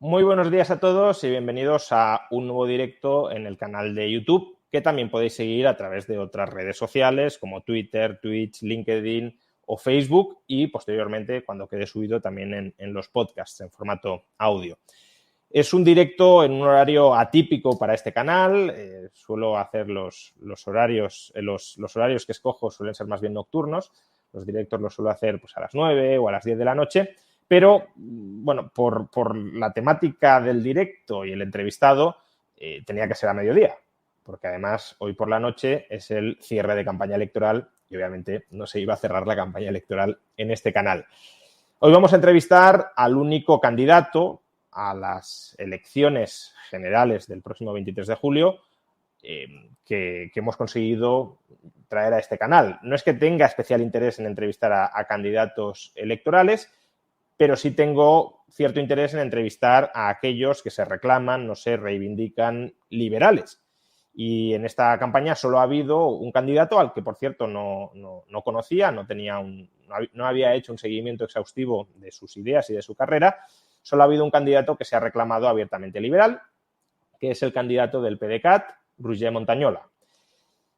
Muy buenos días a todos y bienvenidos a un nuevo directo en el canal de YouTube, que también podéis seguir a través de otras redes sociales como Twitter, Twitch, LinkedIn o Facebook y posteriormente, cuando quede subido, también en los podcasts en formato audio. Es un directo en un horario atípico para este canal. Suelo hacer los horarios que escojo suelen ser más bien nocturnos. Los directos los suelo hacer pues, a las 9 o a las 10 de la noche. Pero, bueno, por la temática del directo y el entrevistado, tenía que ser a mediodía, porque además hoy por la noche es el cierre de campaña electoral y obviamente no se iba a cerrar la campaña electoral en este canal. Hoy vamos a entrevistar al único candidato a las elecciones generales del próximo 23 de julio que hemos conseguido traer a este canal. No es que tenga especial interés en entrevistar a candidatos electorales, pero sí tengo cierto interés en entrevistar a aquellos que se reclaman, no se reivindican liberales. Y en esta campaña solo ha habido un candidato al que, por cierto, no conocía, no había hecho un seguimiento exhaustivo de sus ideas y de su carrera. Solo ha habido un candidato que se ha reclamado abiertamente liberal, que es el candidato del PDeCAT, Roger Montañola.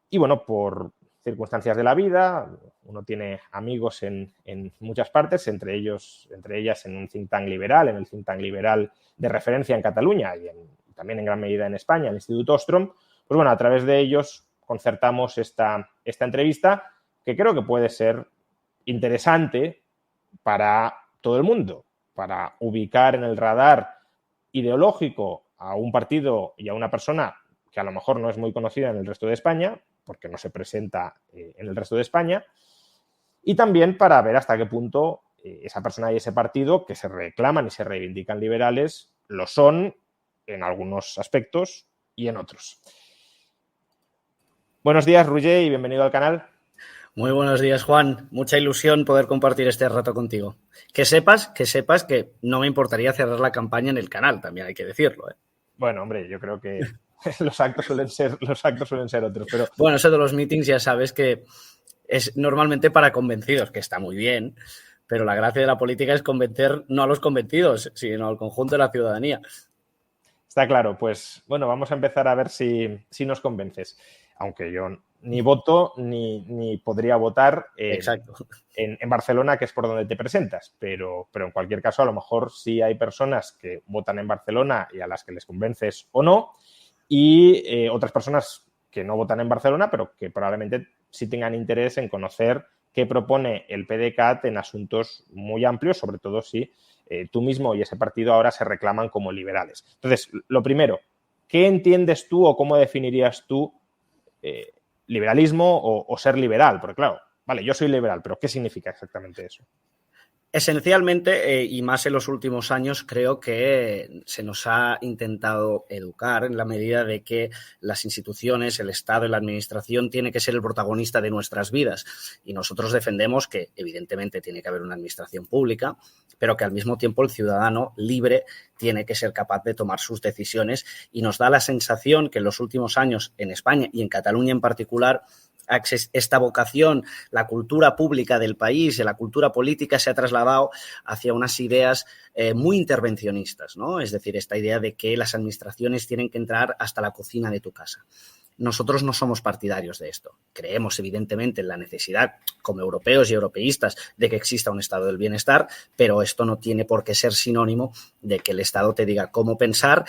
Y bueno, por circunstancias de la vida, uno tiene amigos en muchas partes, entre ellas en un think tank liberal, en el think tank liberal de referencia en Cataluña y también en gran medida en España, el Instituto Ostrom. Pues bueno, a través de ellos concertamos esta entrevista que creo que puede ser interesante para todo el mundo, para ubicar en el radar ideológico a un partido y a una persona que a lo mejor no es muy conocida en el resto de España, porque no se presenta en el resto de España, y también para ver hasta qué punto esa persona y ese partido que se reclaman y se reivindican liberales lo son en algunos aspectos y en otros. Buenos días, Roger, y bienvenido al canal. Muy buenos días, Juan. Mucha ilusión poder compartir este rato contigo. Que sepas que no me importaría cerrar la campaña en el canal, también hay que decirlo, ¿eh? Bueno, hombre, yo creo que los actos suelen ser otros, pero... Bueno, eso de los meetings ya sabes que es normalmente para convencidos, que está muy bien, pero la gracia de la política es convencer no a los convencidos, sino al conjunto de la ciudadanía. Está claro, pues bueno, vamos a empezar a ver si nos convences. Aunque yo ni voto ni podría votar en Barcelona, que es por donde te presentas. Pero en cualquier caso, a lo mejor sí hay personas que votan en Barcelona y a las que les convences o no, y otras personas que no votan en Barcelona, pero que probablemente sí tengan interés en conocer qué propone el PDeCAT en asuntos muy amplios, sobre todo si tú mismo y ese partido ahora se reclaman como liberales. Entonces, lo primero, ¿qué entiendes tú o cómo definirías tú liberalismo o ser liberal? Porque claro, vale, yo soy liberal, pero ¿qué significa exactamente eso? Esencialmente, y más en los últimos años, creo que se nos ha intentado educar en la medida de que las instituciones, el Estado y la Administración tiene que ser el protagonista de nuestras vidas. Y nosotros defendemos que, evidentemente, tiene que haber una administración pública, pero que al mismo tiempo el ciudadano libre tiene que ser capaz de tomar sus decisiones. Y nos da la sensación que en los últimos años, en España y en Cataluña en particular, esta vocación, la cultura pública del país, la cultura política se ha trasladado hacia unas ideas muy intervencionistas, ¿no? Es decir, esta idea de que las administraciones tienen que entrar hasta la cocina de tu casa. Nosotros no somos partidarios de esto. Creemos, evidentemente, en la necesidad, como europeos y europeístas, de que exista un estado del bienestar, pero esto no tiene por qué ser sinónimo de que el Estado te diga cómo pensar.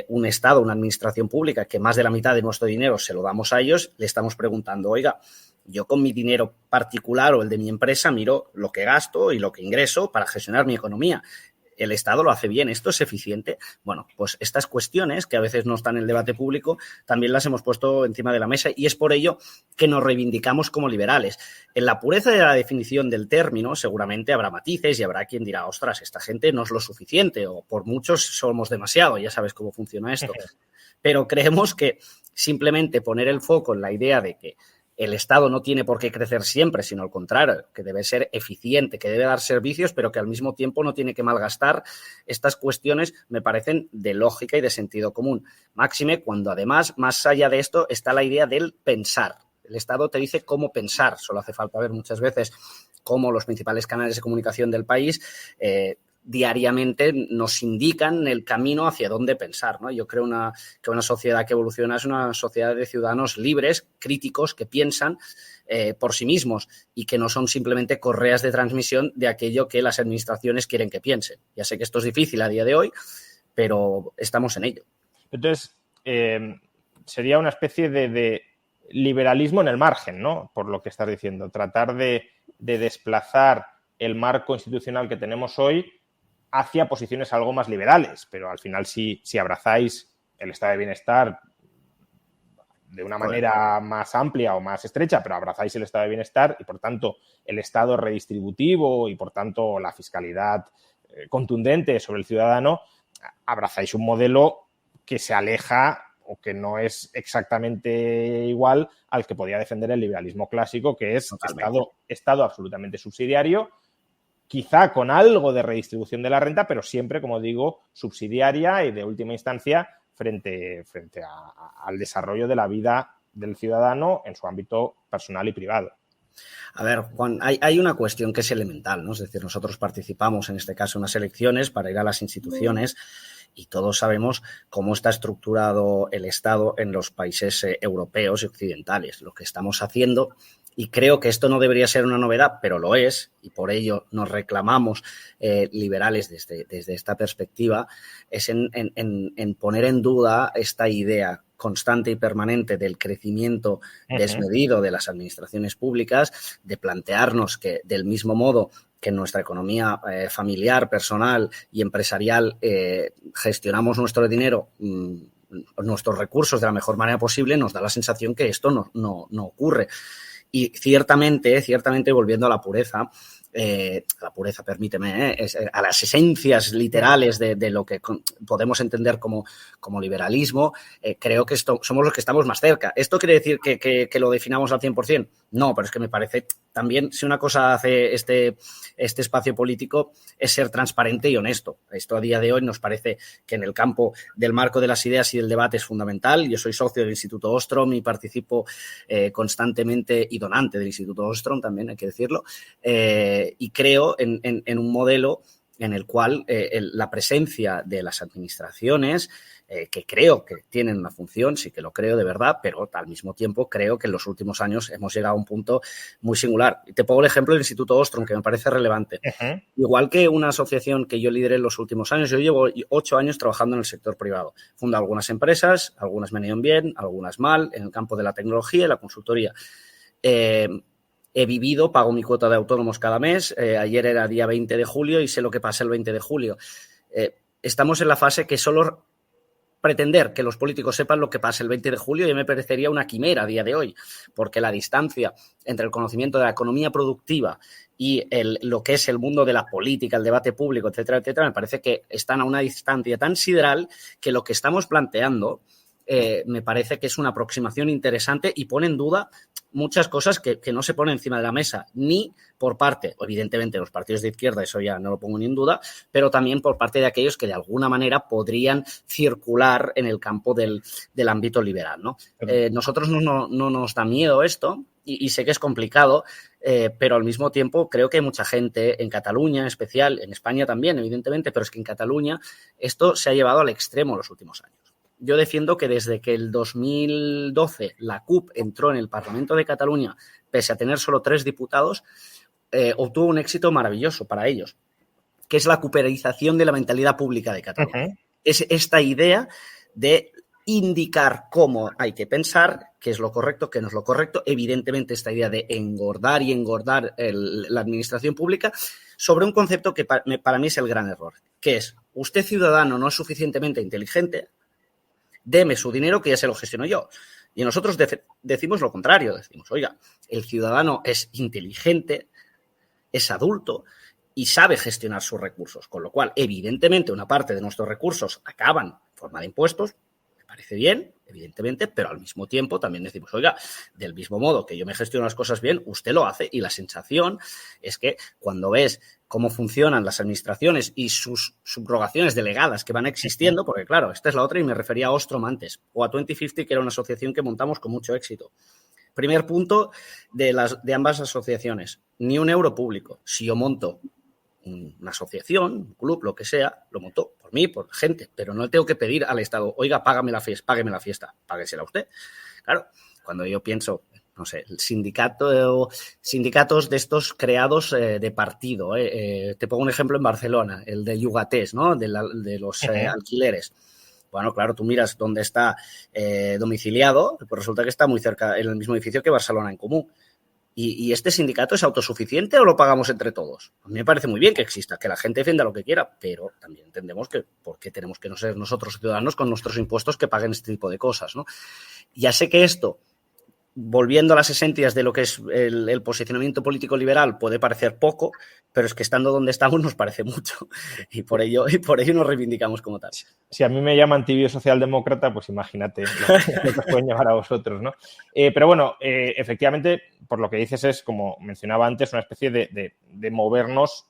Un Estado, una administración pública, que más de la mitad de nuestro dinero se lo damos a ellos, le estamos preguntando, oiga, yo con mi dinero particular o el de mi empresa miro lo que gasto y lo que ingreso para gestionar mi economía. ¿El Estado lo hace bien? ¿Esto es eficiente? Bueno, pues estas cuestiones que a veces no están en el debate público también las hemos puesto encima de la mesa y es por ello que nos reivindicamos como liberales. En la pureza de la definición del término seguramente habrá matices y habrá quien dirá, ostras, esta gente no es lo suficiente o por muchos somos demasiado, ya sabes cómo funciona esto. Pero creemos que simplemente poner el foco en la idea de que el Estado no tiene por qué crecer siempre, sino al contrario, que debe ser eficiente, que debe dar servicios, pero que al mismo tiempo no tiene que malgastar. Estas cuestiones me parecen de lógica y de sentido común. Máxime, cuando además, más allá de esto, está la idea del pensar. El Estado te dice cómo pensar. Solo hace falta ver muchas veces cómo los principales canales de comunicación del país diariamente nos indican el camino hacia dónde pensar, ¿no? Yo creo que una sociedad que evoluciona es una sociedad de ciudadanos libres, críticos, que piensan por sí mismos y que no son simplemente correas de transmisión de aquello que las administraciones quieren que piensen. Ya sé que esto es difícil a día de hoy, pero estamos en ello. Entonces, sería una especie de liberalismo en el margen, ¿no? Por lo que estás diciendo. Tratar de desplazar el marco institucional que tenemos hoy hacia posiciones algo más liberales, pero al final si abrazáis el estado de bienestar de una manera más amplia o más estrecha, pero abrazáis el estado de bienestar y, por tanto, el estado redistributivo y, por tanto, la fiscalidad contundente sobre el ciudadano, abrazáis un modelo que se aleja o que no es exactamente igual al que podía defender el liberalismo clásico, que es estado absolutamente subsidiario, quizá con algo de redistribución de la renta, pero siempre, como digo, subsidiaria y de última instancia frente al desarrollo de la vida del ciudadano en su ámbito personal y privado. A ver, Juan, hay una cuestión que es elemental, ¿no? Es decir, nosotros participamos en este caso en unas elecciones para ir a las instituciones y todos sabemos cómo está estructurado el Estado en los países europeos y occidentales. Lo que estamos haciendo, y creo que esto no debería ser una novedad, pero lo es, y por ello nos reclamamos liberales desde esta perspectiva, es en poner en duda esta idea constante y permanente del crecimiento desmedido de las administraciones públicas, de plantearnos que del mismo modo que en nuestra economía familiar, personal y empresarial gestionamos nuestro dinero, nuestros recursos de la mejor manera posible, nos da la sensación que esto no ocurre. Y ciertamente, volviendo a la pureza, permíteme, a las esencias literales de lo que podemos entender como liberalismo, creo que somos los que estamos más cerca. ¿Esto quiere decir que lo definamos al 100%? No, pero es que me parece también, si una cosa hace este espacio político, es ser transparente y honesto. Esto a día de hoy nos parece que en el campo del marco de las ideas y del debate es fundamental. Yo soy socio del Instituto Ostrom y participo constantemente y donante del Instituto Ostrom, también hay que decirlo, y creo en un modelo en el cual la presencia de las administraciones, que creo que tienen una función, sí que lo creo de verdad, pero al mismo tiempo creo que en los últimos años hemos llegado a un punto muy singular. Y te pongo el ejemplo del Instituto Ostrom, que me parece relevante. Igual que una asociación que yo lideré en los últimos años, yo llevo 8 años trabajando en el sector privado. He fundado algunas empresas, algunas me han ido bien, algunas mal, en el campo de la tecnología y la consultoría. He vivido, pago mi cuota de autónomos cada mes. Ayer era día 20 de julio y sé lo que pasa el 20 de julio. Estamos en la fase que solo pretender que los políticos sepan lo que pasa el 20 de julio ya me parecería una quimera a día de hoy, porque la distancia entre el conocimiento de la economía productiva y lo que es el mundo de la política, el debate público, etcétera, etcétera, me parece que están a una distancia tan sideral que lo que estamos planteando me parece que es una aproximación interesante y pone en duda muchas cosas que no se ponen encima de la mesa, ni por parte, evidentemente, de los partidos de izquierda, eso ya no lo pongo ni en duda, pero también por parte de aquellos que de alguna manera podrían circular en el campo del ámbito liberal, ¿no? Nosotros no nos da miedo esto y sé que es complicado, pero al mismo tiempo creo que hay mucha gente en Cataluña, en especial, en España también, evidentemente, pero es que en Cataluña esto se ha llevado al extremo en los últimos años. Yo defiendo que desde que el 2012 la CUP entró en el Parlamento de Cataluña, pese a tener solo 3 diputados, obtuvo un éxito maravilloso para ellos, que es la cuperización de la mentalidad pública de Cataluña. Es esta idea de indicar cómo hay que pensar, qué es lo correcto, qué no es lo correcto. Evidentemente, esta idea de engordar la administración pública sobre un concepto que para mí es el gran error, que es, usted ciudadano no es suficientemente inteligente, deme su dinero que ya se lo gestiono yo. Y nosotros decimos lo contrario, decimos, oiga, el ciudadano es inteligente, es adulto y sabe gestionar sus recursos, con lo cual, evidentemente, una parte de nuestros recursos acaban en forma de impuestos, me parece bien, evidentemente, pero al mismo tiempo también decimos, oiga, del mismo modo que yo me gestiono las cosas bien, usted lo hace, y la sensación es que cuando ves cómo funcionan las administraciones y sus subrogaciones delegadas que van existiendo, porque claro, esta es la otra y me refería a Ostrom antes, o a 2050, que era una asociación que montamos con mucho éxito. Primer punto de ambas asociaciones, ni un euro público. Si yo monto una asociación, un club, lo que sea, lo montó por mí, por gente, pero no le tengo que pedir al Estado, oiga, págame la fiesta, páguesela usted. Claro, cuando yo pienso, no sé, el sindicatos de estos creados de partido. Te pongo un ejemplo en Barcelona, el de Yugatés, ¿no? De los alquileres. Bueno, claro, tú miras dónde está domiciliado, pues resulta que está muy cerca, en el mismo edificio que Barcelona en Comú. ¿Y este sindicato es autosuficiente o lo pagamos entre todos? A mí me parece muy bien que exista, que la gente defienda lo que quiera, pero también entendemos que por qué tenemos que no ser nosotros ciudadanos con nuestros impuestos que paguen este tipo de cosas, ¿no? Ya sé que esto, volviendo a las esencias de lo que es el posicionamiento político liberal, puede parecer poco, pero es que estando donde estamos nos parece mucho y por ello nos reivindicamos como tal. Si a mí me llaman tibio socialdemócrata, pues imagínate lo que os pueden llevar a vosotros, ¿no? Pero bueno, efectivamente, por lo que dices es, como mencionaba antes, una especie de movernos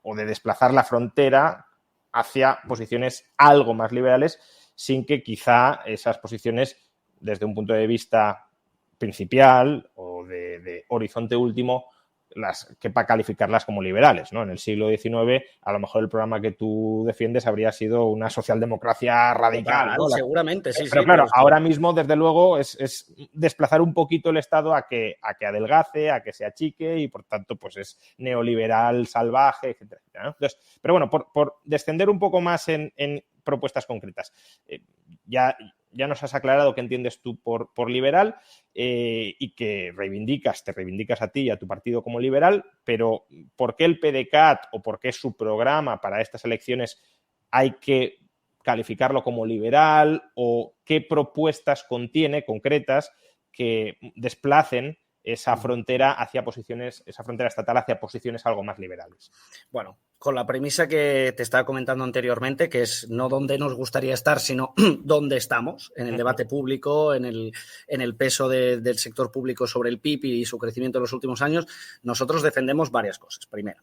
o de desplazar la frontera hacia posiciones algo más liberales, sin que quizá esas posiciones, desde un punto de vista principial o de horizonte último, las quepa calificarlas como liberales, ¿no? En el siglo XIX, a lo mejor el programa que tú defiendes habría sido una socialdemocracia radical, ¿no? Seguramente, sí. Pero claro, ahora mismo, desde luego, es desplazar un poquito el Estado a que adelgace, a que se achique y, por tanto, pues es neoliberal, salvaje, etcétera, etcétera, ¿no? Entonces, pero bueno, por descender un poco más en propuestas concretas, ya nos has aclarado qué entiendes tú por liberal y que te reivindicas a ti y a tu partido como liberal, pero ¿por qué el PDeCAT o por qué su programa para estas elecciones hay que calificarlo como liberal o qué propuestas contiene concretas que desplacen esa frontera estatal hacia posiciones algo más liberales? Bueno, con la premisa que te estaba comentando anteriormente, que es no dónde nos gustaría estar, sino dónde estamos, en el debate público, en el peso del sector público sobre el PIB y su crecimiento en los últimos años, nosotros defendemos varias cosas. Primero,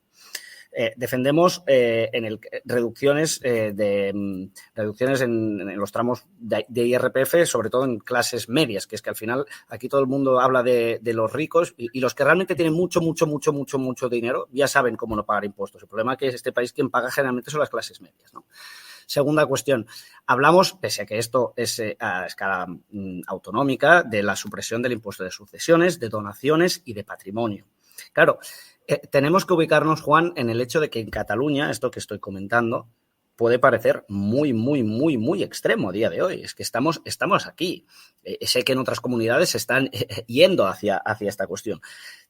defendemos reducciones en los tramos de IRPF, sobre todo en clases medias, que es que al final aquí todo el mundo habla de los ricos y los que realmente tienen mucho dinero ya saben cómo no pagar impuestos. El problema es que en este país quien paga generalmente son las clases medias, ¿no? Segunda cuestión, hablamos, pese a que esto es a escala autonómica, de la supresión del impuesto de sucesiones, de donaciones y de patrimonio. Claro, tenemos que ubicarnos, Juan, en el hecho de que en Cataluña, esto que estoy comentando, puede parecer muy extremo a día de hoy. Es que estamos aquí. Sé que en otras comunidades se están yendo hacia esta cuestión.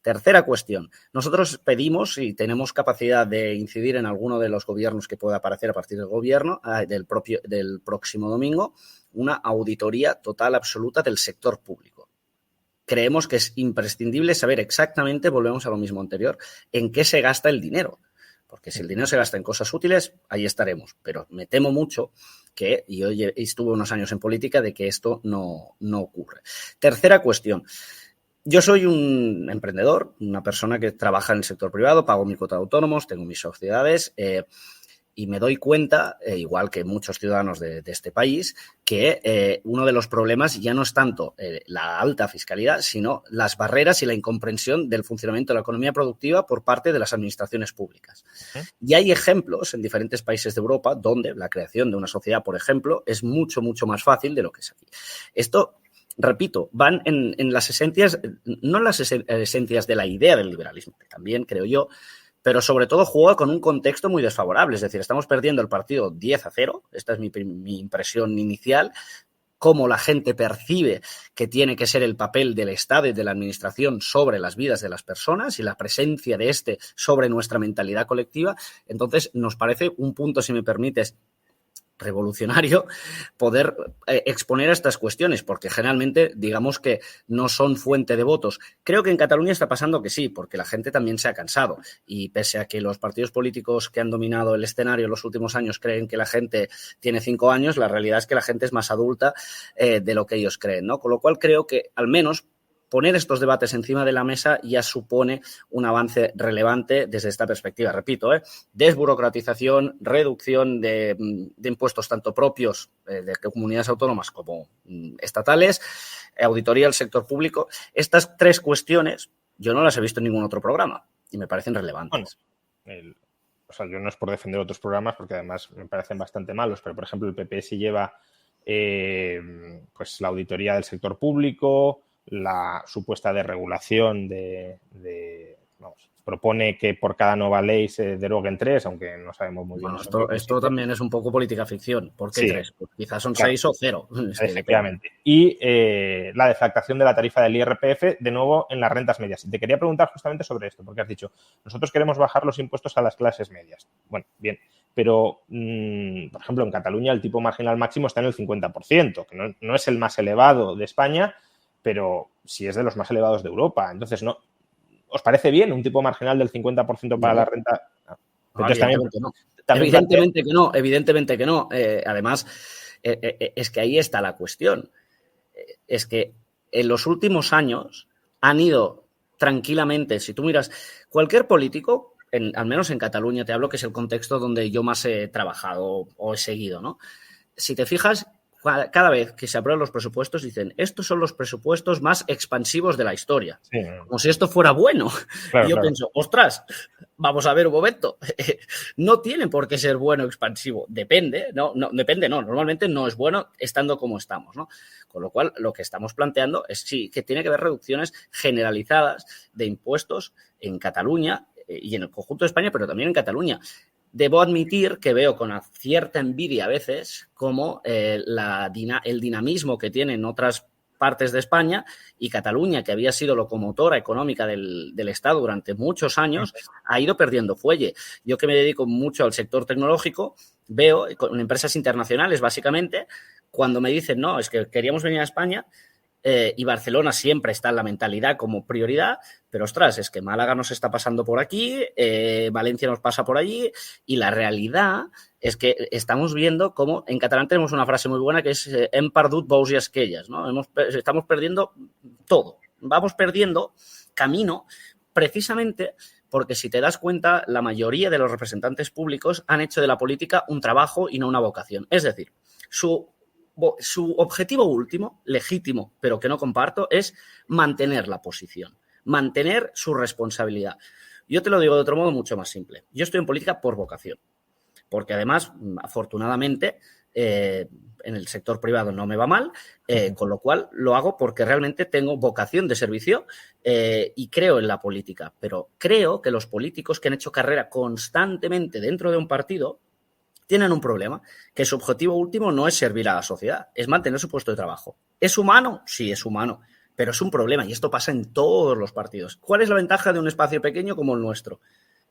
Tercera cuestión. Nosotros pedimos y tenemos capacidad de incidir en alguno de los gobiernos que pueda aparecer a partir del próximo domingo, una auditoría total absoluta del sector público. Creemos que es imprescindible saber exactamente, volvemos a lo mismo anterior, en qué se gasta el dinero. Porque si el dinero se gasta en cosas útiles, ahí estaremos. Pero me temo mucho que, y yo estuve unos años en política, de que esto no ocurre. Tercera cuestión. Yo soy un emprendedor, una persona que trabaja en el sector privado, pago mi cuota de autónomos, tengo mis sociedades, y me doy cuenta, igual que muchos ciudadanos de este país, que uno de los problemas ya no es tanto la alta fiscalidad, sino las barreras y la incomprensión del funcionamiento de la economía productiva por parte de las administraciones públicas. Y hay ejemplos en diferentes países de Europa donde la creación de una sociedad, por ejemplo, es mucho más fácil de lo que es aquí. Esto, repito, van en las esencias, no en las esencias de la idea del liberalismo, que también creo yo, pero sobre todo juega con un contexto muy desfavorable. Es decir, estamos perdiendo el partido 10-0, esta es mi impresión inicial, cómo la gente percibe que tiene que ser el papel del Estado y de la Administración sobre las vidas de las personas y la presencia de sobre nuestra mentalidad colectiva. Entonces, nos parece un punto, si me permites, revolucionario poder exponer estas cuestiones, porque generalmente digamos que no son fuente de votos. Creo que en Cataluña está pasando que sí, porque la gente también se ha cansado y pese a que los partidos políticos que han dominado el escenario en los últimos años creen que la gente tiene 5 años, la realidad es que la gente es más adulta de lo que ellos creen, ¿no? Con lo cual creo que al menos poner estos debates encima de la mesa ya supone un avance relevante desde esta perspectiva. Repito, desburocratización, reducción de impuestos tanto propios de comunidades autónomas como estatales, auditoría del sector público. Estas 3 cuestiones yo no las he visto en ningún otro programa y me parecen relevantes. Bueno, o sea, yo no es por defender otros programas porque además me parecen bastante malos, pero por ejemplo el PP sí lleva pues la auditoría del sector público, la supuesta desregulación vamos, propone que por cada nueva ley se deroguen 3, aunque no sabemos muy bien. Bueno, esto también es un poco política ficción. ¿Por qué 3? Pues quizás son 6 o 0. Efectivamente. Y la deflactación de la tarifa del IRPF, de nuevo, en las rentas medias. Y te quería preguntar justamente sobre esto, porque has dicho, nosotros queremos bajar los impuestos a las clases medias. Bueno, bien, pero, por ejemplo, en Cataluña el tipo marginal máximo está en el 50%, que no es el más elevado de España, pero sí es de los más elevados de Europa. Entonces, no. ¿Os parece bien un tipo marginal del 50% para la renta? Evidentemente que no. Además, es que ahí está la cuestión. Es que en los últimos años han ido tranquilamente, si tú miras, cualquier político, al menos en Cataluña te hablo, que es el contexto donde yo más he trabajado o he seguido, ¿no? Si te fijas, cada vez que se aprueban los presupuestos dicen, estos son los presupuestos más expansivos de la historia. Sí. Como si esto fuera bueno. Claro, y yo pienso, ostras, vamos a ver un momento. No tiene por qué ser bueno expansivo. Depende, normalmente no es bueno estando como estamos, ¿no? Con lo cual, lo que estamos planteando es sí, que tiene que haber reducciones generalizadas de impuestos en Cataluña y en el conjunto de España, pero también en Cataluña. Debo admitir que veo con cierta envidia a veces como el dinamismo que tienen otras partes de España y Cataluña, que había sido locomotora económica del Estado durante muchos años, ha ido perdiendo fuelle. Yo que me dedico mucho al sector tecnológico, veo con empresas internacionales básicamente, cuando me dicen, no, es que queríamos venir a España, y Barcelona siempre está en la mentalidad como prioridad, pero ostras, es que Málaga nos está pasando por aquí, Valencia nos pasa por allí, y la realidad es que estamos viendo cómo en catalán tenemos una frase muy buena que es hem perdut bous i esquelles, ¿no? Estamos perdiendo todo, vamos perdiendo camino precisamente porque si te das cuenta, la mayoría de los representantes públicos han hecho de la política un trabajo y no una vocación. Es decir, su objetivo último, legítimo, pero que no comparto, es mantener la posición, mantener su responsabilidad. Yo te lo digo de otro modo mucho más simple. Yo estoy en política por vocación, porque además, afortunadamente, en el sector privado no me va mal, con lo cual lo hago porque realmente tengo vocación de servicio y creo en la política. Pero creo que los políticos que han hecho carrera constantemente dentro de un partido tienen un problema, que su objetivo último no es servir a la sociedad, es mantener su puesto de trabajo. ¿Es humano? Sí, es humano, pero es un problema y esto pasa en todos los partidos. ¿Cuál es la ventaja de un espacio pequeño como el nuestro?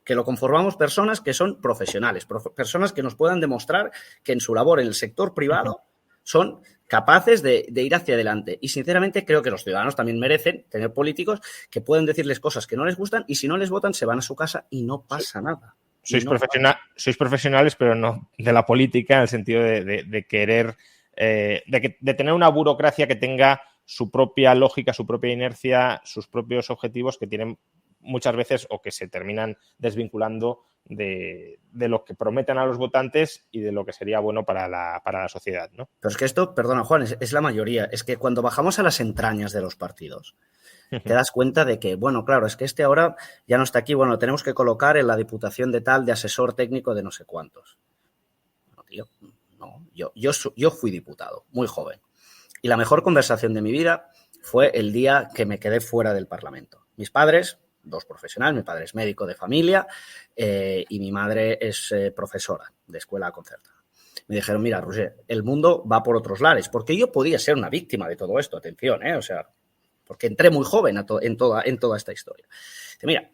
Que lo conformamos personas que son profesionales, personas que nos puedan demostrar que en su labor en el sector privado son capaces de ir hacia adelante. Y sinceramente creo que los ciudadanos también merecen tener políticos que pueden decirles cosas que no les gustan y si no les votan se van a su casa y no pasa nada. Sois profesionales, pero no de la política, en el sentido de querer, de tener una burocracia que tenga su propia lógica, su propia inercia, sus propios objetivos que tienen muchas veces o que se terminan desvinculando de lo que prometen a los votantes y de lo que sería bueno para la sociedad, ¿no? Pero es que esto, perdona Juan, es la mayoría. Es que cuando bajamos a las entrañas de los partidos, te das cuenta de que, bueno, claro, es que este ahora ya no está aquí, bueno, tenemos que colocar en la diputación de tal, de asesor técnico de no sé cuántos. No, tío, no, yo fui diputado, muy joven. Y la mejor conversación de mi vida fue el día que me quedé fuera del Parlamento. Mis padres, dos profesionales, mi padre es médico de familia y mi madre es profesora de escuela concertada. Me dijeron, mira, Roger, el mundo va por otros lares, porque yo podía ser una víctima de todo esto, atención, o sea, porque entré muy joven en toda esta historia. Dice, mira,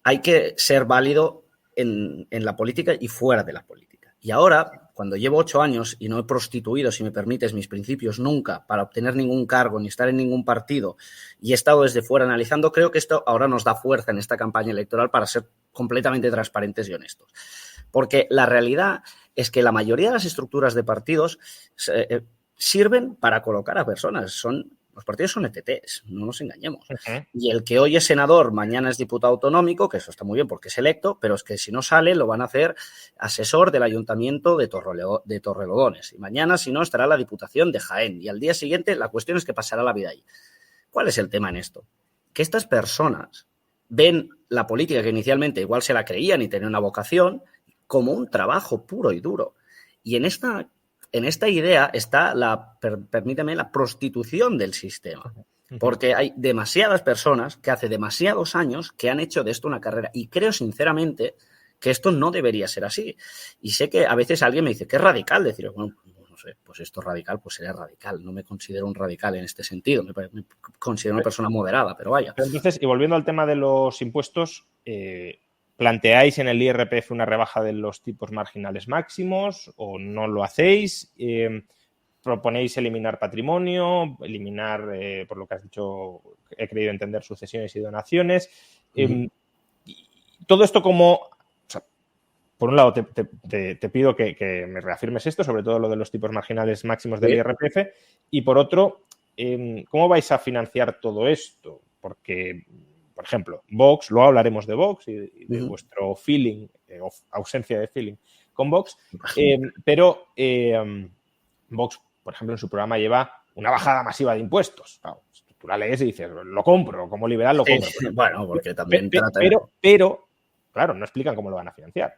hay que ser válido en la política y fuera de la política. Y ahora, cuando llevo 8 años y no he prostituido, si me permites, mis principios nunca para obtener ningún cargo ni estar en ningún partido y he estado desde fuera analizando, creo que esto ahora nos da fuerza en esta campaña electoral para ser completamente transparentes y honestos. Porque la realidad es que la mayoría de las estructuras de partidos sirven para colocar a personas. Los partidos son ETTs, no nos engañemos. Uh-huh. Y el que hoy es senador, mañana es diputado autonómico, que eso está muy bien porque es electo, pero es que si no sale lo van a hacer asesor del ayuntamiento de Torrelodones. Y mañana, si no, estará la diputación de Jaén. Y al día siguiente la cuestión es que pasará la vida ahí. ¿Cuál es el tema en esto? Que estas personas ven la política que inicialmente igual se la creían y tenían una vocación como un trabajo puro y duro. Y en esta idea está permíteme, la prostitución del sistema. Porque hay demasiadas personas que hace demasiados años que han hecho de esto una carrera. Y creo sinceramente que esto no debería ser así. Y sé que a veces alguien me dice que es radical decir, bueno, no sé, pues esto es radical, pues será radical. No me considero un radical en este sentido. Me considero una persona moderada, pero vaya. Pero entonces, y volviendo al tema de los impuestos, ¿planteáis en el IRPF una rebaja de los tipos marginales máximos o no lo hacéis? ¿Proponéis eliminar patrimonio, eliminar, por lo que has dicho, he creído entender, sucesiones y donaciones? Todo esto como... O sea, por un lado, te pido que me reafirmes esto, sobre todo lo de los tipos marginales máximos del IRPF, y por otro, ¿cómo vais a financiar todo esto? Porque, por ejemplo, Vox, luego hablaremos de Vox y de vuestro feeling, o ausencia de feeling con Vox, pero Vox, por ejemplo, en su programa lleva una bajada masiva de impuestos. Claro, tú la lees y dices, lo compro, como liberal lo compro. Sí, bueno, porque también pero, claro, no explican cómo lo van a financiar.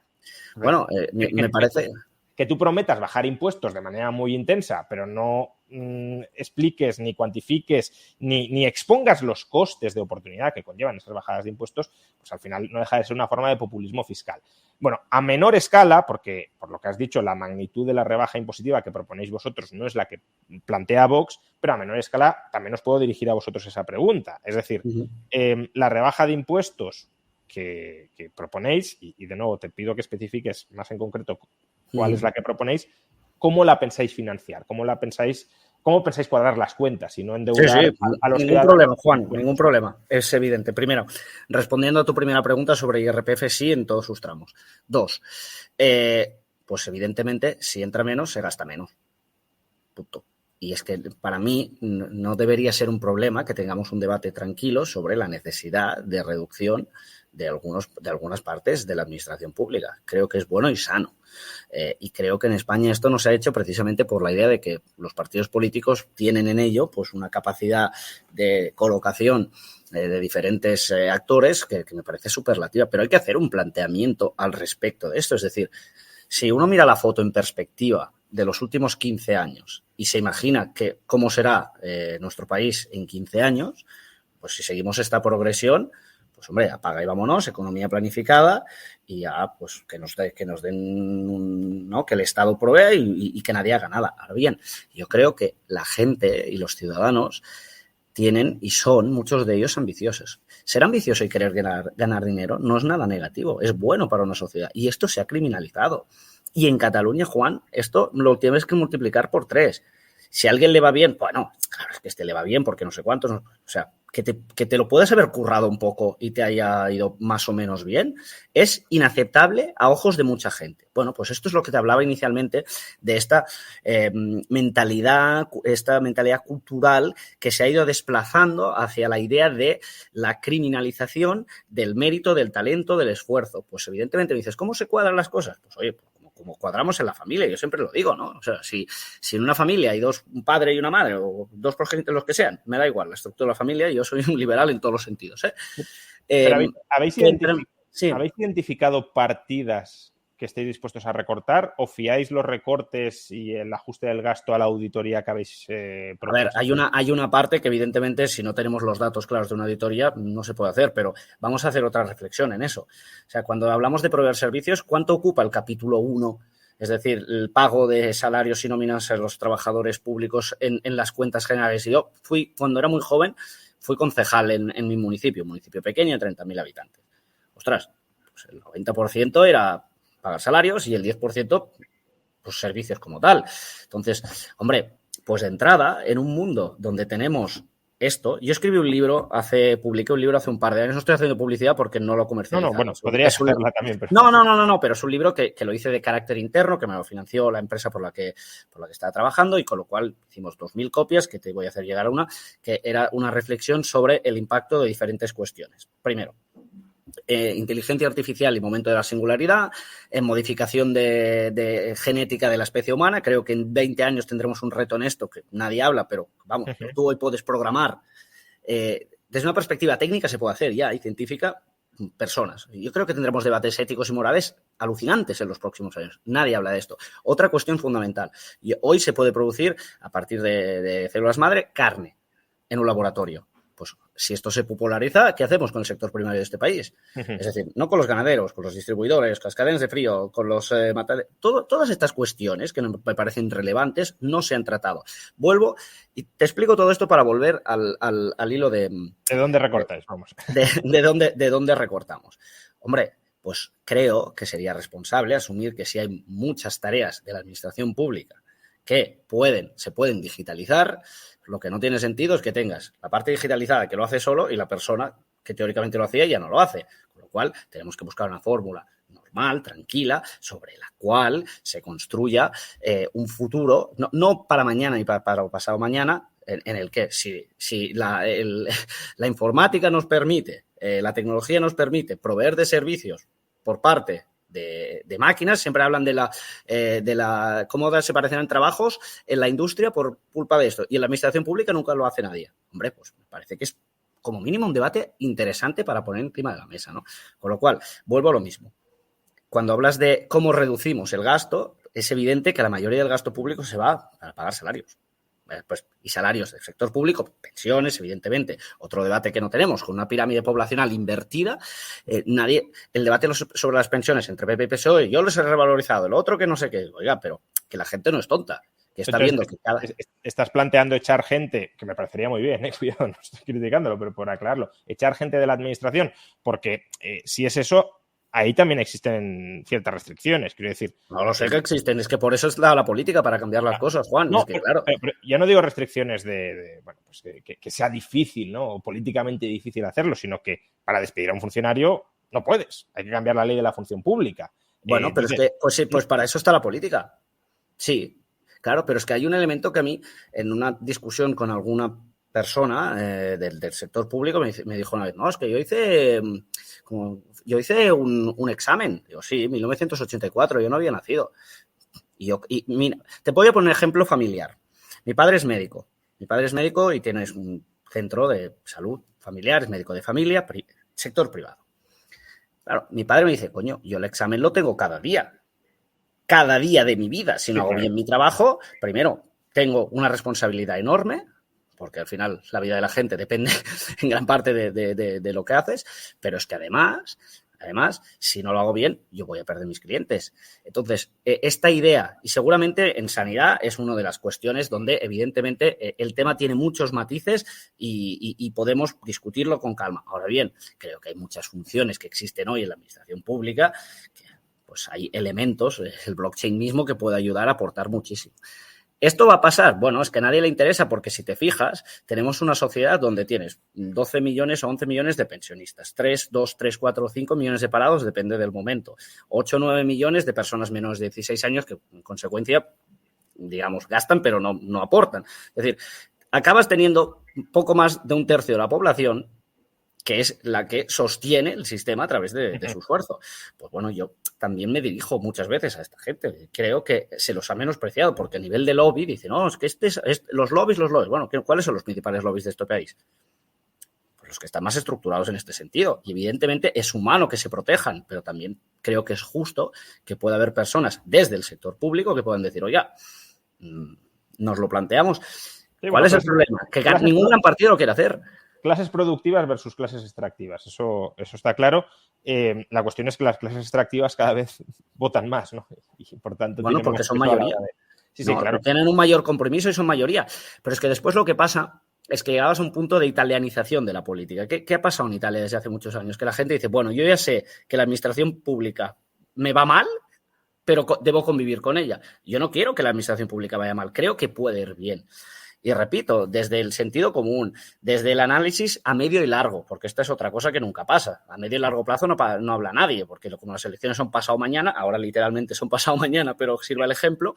Bueno, me parece... Que tú prometas bajar impuestos de manera muy intensa, pero no expliques, ni cuantifiques, ni expongas los costes de oportunidad que conllevan esas bajadas de impuestos, pues al final no deja de ser una forma de populismo fiscal. Bueno, a menor escala, porque por lo que has dicho, la magnitud de la rebaja impositiva que proponéis vosotros no es la que plantea Vox, pero a menor escala también os puedo dirigir a vosotros esa pregunta. Es decir, la rebaja de impuestos que proponéis, y de nuevo te pido que especifiques más en concreto cuál es la que proponéis, ¿cómo la pensáis financiar? ¿Cómo pensáis cuadrar las cuentas y no endeudar a los ningún problema, Juan, ningún problema, es evidente. Primero, respondiendo a tu primera pregunta sobre IRPF, sí en todos sus tramos. 2, pues evidentemente, si entra menos, se gasta menos. Punto. Y es que para mí no debería ser un problema que tengamos un debate tranquilo sobre la necesidad de reducción de algunas partes de la administración pública. Creo que es bueno y sano. Y creo que en España esto no se ha hecho precisamente por la idea de que los partidos políticos tienen en ello pues una capacidad de colocación de diferentes actores que me parece superlativa. Pero hay que hacer un planteamiento al respecto de esto. Es decir, si uno mira la foto en perspectiva de los últimos 15 años y se imagina que cómo será nuestro país en 15 años, pues si seguimos esta progresión, pues hombre, apaga y vámonos, economía planificada y ya pues que nos den ¿no? que el Estado provea y que nadie haga nada. Ahora bien, yo creo que la gente y los ciudadanos tienen y son muchos de ellos ambiciosos. Ser ambicioso y querer ganar dinero no es nada negativo, es bueno para una sociedad y esto se ha criminalizado. Y en Cataluña, Juan, esto lo tienes que multiplicar por 3. Si a alguien le va bien, bueno, claro, es que este le va bien porque no sé cuántos, o sea, que te lo puedas haber currado un poco y te haya ido más o menos bien, es inaceptable a ojos de mucha gente. Bueno, pues esto es lo que te hablaba inicialmente de esta mentalidad cultural que se ha ido desplazando hacia la idea de la criminalización del mérito, del talento, del esfuerzo. Pues evidentemente me dices, ¿cómo se cuadran las cosas? Pues oye, como cuadramos en la familia, yo siempre lo digo, ¿no? O sea, si en una familia hay un padre y una madre o 2 progenitores, los que sean, me da igual la estructura de la familia, yo soy un liberal en todos los sentidos, ¿eh? Pero ¿habéis identificado partidas que estéis dispuestos a recortar o fiáis los recortes y el ajuste del gasto a la auditoría que habéis propuesto? A ver, hay una parte que evidentemente si no tenemos los datos claros de una auditoría no se puede hacer, pero vamos a hacer otra reflexión en eso. O sea, cuando hablamos de proveer servicios, ¿cuánto ocupa el capítulo 1? Es decir, el pago de salarios y nóminas a los trabajadores públicos en las cuentas generales. Y yo cuando era muy joven, fui concejal en mi municipio, un municipio pequeño de 30.000 habitantes. Ostras, pues el 90% era pagar salarios y el 10% pues servicios como tal. Entonces, hombre, pues de entrada, en un mundo donde tenemos esto, yo escribí un libro, publiqué un libro hace un par de años, no estoy haciendo publicidad porque no lo comercializo. No, bueno, podrías hacerla también. Pero... No, pero es un libro que lo hice de carácter interno, que me lo financió la empresa por la que estaba trabajando y con lo cual hicimos 2.000 copias, que te voy a hacer llegar a una, que era una reflexión sobre el impacto de diferentes cuestiones. Primero, inteligencia artificial y momento de la singularidad, en modificación de genética de la especie humana. Creo que en 20 años tendremos un reto en esto que nadie habla, pero vamos, tú hoy puedes programar. Desde una perspectiva técnica se puede hacer ya y científica, personas. Yo creo que tendremos debates éticos y morales alucinantes en los próximos años. Nadie habla de esto. Otra cuestión fundamental. Hoy se puede producir, a partir de células madre, carne en un laboratorio. Pues si esto se populariza, ¿qué hacemos con el sector primario de este país? Es decir, no con los ganaderos, con los distribuidores, con las cadenas de frío, con los todas estas cuestiones que me parecen relevantes no se han tratado. Vuelvo y te explico todo esto para volver al hilo de... ¿De dónde recortáis? Vamos. De dónde recortamos. Hombre, pues creo que sería responsable asumir que si hay muchas tareas de la administración pública que se pueden digitalizar, lo que no tiene sentido es que tengas la parte digitalizada que lo hace solo y la persona que teóricamente lo hacía ya no lo hace. Con lo cual, tenemos que buscar una fórmula normal, tranquila, sobre la cual se construya un futuro, no para mañana y para pasado mañana, en el que si la informática nos permite, la tecnología nos permite proveer de servicios por parte de máquinas, siempre hablan de la cómo se parecerán trabajos en la industria por culpa de esto, y en la administración pública nunca lo hace nadie. Hombre, pues me parece que es como mínimo un debate interesante para poner encima de la mesa, ¿no? Con lo cual, vuelvo a lo mismo. Cuando hablas de cómo reducimos el gasto, es evidente que la mayoría del gasto público se va para pagar salarios. Y salarios del sector público, pensiones, evidentemente. Otro debate que no tenemos, con una pirámide poblacional invertida, el debate sobre las pensiones entre PP y PSOE, yo les he revalorizado, el otro que no sé qué. Oiga, pero que la gente no es tonta, que está viendo que Estás planteando echar gente, que me parecería muy bien, cuidado, no estoy criticándolo, pero por aclararlo, echar gente de la administración, porque si es eso, ahí también existen ciertas restricciones, quiero decir. No lo sé que existen, es que por eso es la política, para cambiar las cosas, Juan. No, es que, claro. pero ya no digo restricciones bueno, pues que sea difícil, ¿no? O políticamente difícil hacerlo, sino que para despedir a un funcionario no puedes. Hay que cambiar la ley de la función pública. Bueno, pero entonces, es que, pues para eso está la política. Sí, claro, pero es que hay un elemento que a mí, en una discusión con alguna persona del sector público, me dijo una vez, no, es que yo hice un examen. Digo, sí, 1984, yo no había nacido. Y mira, te voy a poner un ejemplo familiar. Mi padre es médico y tienes un centro de salud familiar, es médico de familia, sector privado. Claro, mi padre me dice, coño, yo el examen lo tengo cada día de mi vida. Si no hago bien mi trabajo, primero, tengo una responsabilidad enorme, porque al final la vida de la gente depende en gran parte de lo que haces, pero es que además, si no lo hago bien, yo voy a perder mis clientes. Entonces, esta idea, y seguramente en sanidad es una de las cuestiones donde evidentemente el tema tiene muchos matices y podemos discutirlo con calma. Ahora bien, creo que hay muchas funciones que existen hoy en la administración pública, que pues hay elementos, el blockchain mismo, que puede ayudar a aportar muchísimo. ¿Esto va a pasar? Bueno, es que a nadie le interesa, porque si te fijas, tenemos una sociedad donde tienes 12 millones o 11 millones de pensionistas, 2, 3, 4 o 5 millones de parados, depende del momento, 8 o 9 millones de personas menores de 16 años que, en consecuencia, digamos, gastan pero no aportan. Es decir, acabas teniendo poco más de un tercio de la población que es la que sostiene el sistema a través de su esfuerzo. Pues bueno, yo también me dirijo muchas veces a esta gente. Creo que se los ha menospreciado, porque a nivel de lobby dicen, no, es que los lobbies. Bueno, ¿cuáles son los principales lobbies de este país? Pues los que están más estructurados en este sentido. Y evidentemente es humano que se protejan, pero también creo que es justo que pueda haber personas desde el sector público que puedan decir, oye, nos lo planteamos. Sí, ¿cuál es el problema? Que ningún gran partido lo quiere hacer. Clases productivas versus clases extractivas, eso está claro. La cuestión es que las clases extractivas cada vez votan más, ¿no? Y por tanto, bueno, porque son mayoría. Sí, claro. Tienen un mayor compromiso y son mayoría. Pero es que después lo que pasa es que llegabas a un punto de italianización de la política. ¿Qué ha pasado en Italia desde hace muchos años? Que la gente dice, bueno, yo ya sé que la administración pública me va mal, pero debo convivir con ella. Yo no quiero que la administración pública vaya mal, creo que puede ir bien. Y repito, desde el sentido común, desde el análisis a medio y largo, porque esta es otra cosa que nunca pasa. A medio y largo plazo no habla nadie, porque como las elecciones son pasado mañana, ahora literalmente son pasado mañana, pero sirva el ejemplo,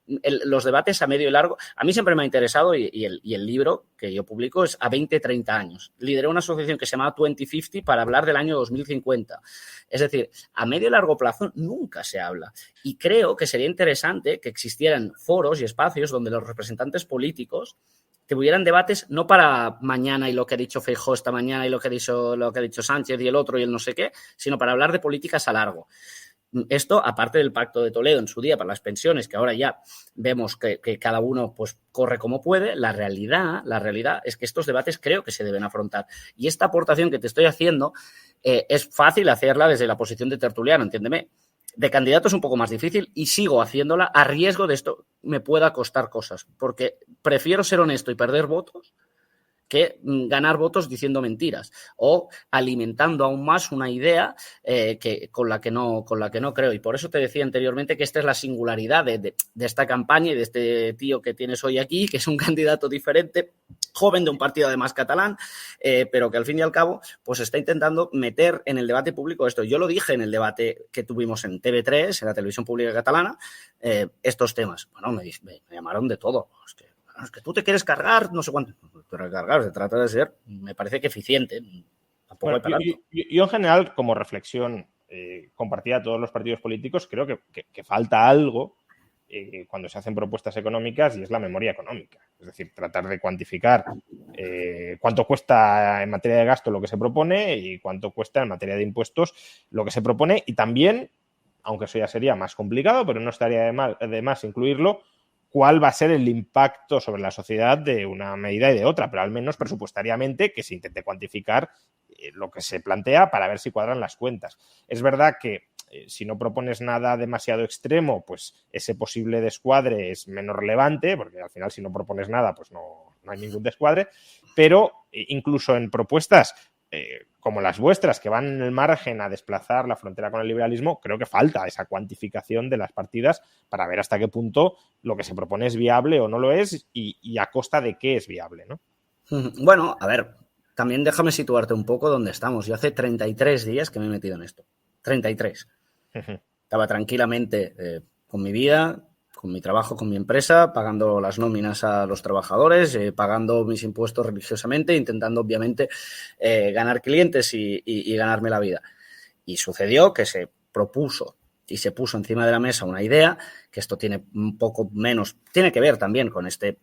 los debates a medio y largo. A mí siempre me ha interesado y el libro que yo publico es a 20, 30 años. Lideré una asociación que se llama 2050 para hablar del año 2050. Es decir, a medio y largo plazo nunca se habla. Y creo que sería interesante que existieran foros y espacios donde los representantes políticos tuvieran debates no para mañana y lo que ha dicho Feijóo esta mañana y lo que ha dicho Sánchez y el otro y el no sé qué, sino para hablar de políticas a largo. Esto, aparte del Pacto de Toledo en su día para las pensiones, que ahora ya vemos que cada uno pues corre como puede, la realidad es que estos debates creo que se deben afrontar. Y esta aportación que te estoy haciendo es fácil hacerla desde la posición de tertuliano, entiéndeme. De candidato es un poco más difícil y sigo haciéndola a riesgo de esto me pueda costar cosas, porque prefiero ser honesto y perder votos que ganar votos diciendo mentiras o alimentando aún más una idea con la que no creo. Y por eso te decía anteriormente que esta es la singularidad de esta campaña y de este tío que tienes hoy aquí, que es un candidato diferente, joven de un partido además catalán, pero que al fin y al cabo pues está intentando meter en el debate público esto. Yo lo dije en el debate que tuvimos en TV3, en la televisión pública catalana, estos temas. Bueno, me llamaron de todo. Es que tú te quieres cargar, no sé cuánto. Pero cargar, se trata de ser, me parece que eficiente. Tampoco bueno, hay para tanto. Yo en general, como reflexión compartida a todos los partidos políticos, creo que falta algo cuando se hacen propuestas económicas y es la memoria económica. Es decir, tratar de cuantificar cuánto cuesta en materia de gasto lo que se propone y cuánto cuesta en materia de impuestos lo que se propone y también, aunque eso ya sería más complicado, pero no estaría de más incluirlo, cuál va a ser el impacto sobre la sociedad de una medida y de otra, pero al menos presupuestariamente que se intente cuantificar lo que se plantea para ver si cuadran las cuentas. Es verdad que si no propones nada demasiado extremo, pues ese posible descuadre es menos relevante, porque al final si no propones nada, pues no hay ningún descuadre, pero incluso en propuestas como las vuestras, que van en el margen a desplazar la frontera con el liberalismo, creo que falta esa cuantificación de las partidas para ver hasta qué punto lo que se propone es viable o no lo es y a costa de qué es viable, ¿no? Bueno, a ver, también déjame situarte un poco donde estamos. Yo hace 33 días que me he metido en esto. 33. Estaba tranquilamente con mi vida, con mi trabajo, con mi empresa, pagando las nóminas a los trabajadores, pagando mis impuestos religiosamente, intentando obviamente ganar clientes y ganarme la vida. Y sucedió que se propuso y se puso encima de la mesa una idea, que esto tiene un poco menos, tiene que ver también con este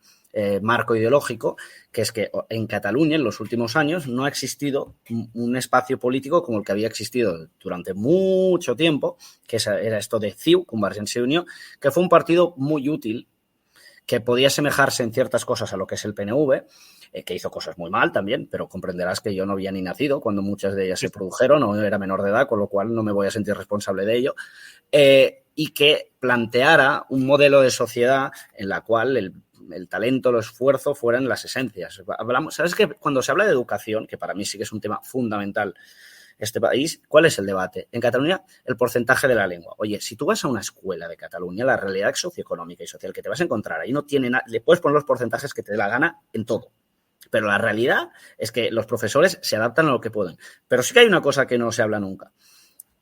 marco ideológico, que es que en Cataluña en los últimos años no ha existido un espacio político como el que había existido durante mucho tiempo, que era esto de CiU, Convergència i Unió, que fue un partido muy útil, que podía asemejarse en ciertas cosas a lo que es el PNV, que hizo cosas muy mal también, pero comprenderás que yo no había ni nacido cuando muchas de ellas se produjeron, o era menor de edad, con lo cual no me voy a sentir responsable de ello, y que planteara un modelo de sociedad en la cual el talento, el esfuerzo fueran las esencias. ¿Sabes que cuando se habla de educación, que para mí sí que es un tema fundamental este país, ¿cuál es el debate? En Cataluña, el porcentaje de la lengua. Oye, si tú vas a una escuela de Cataluña, la realidad socioeconómica y social que te vas a encontrar ahí no tiene nada, le puedes poner los porcentajes que te dé la gana en todo. Pero la realidad es que los profesores se adaptan a lo que pueden. Pero sí que hay una cosa que no se habla nunca.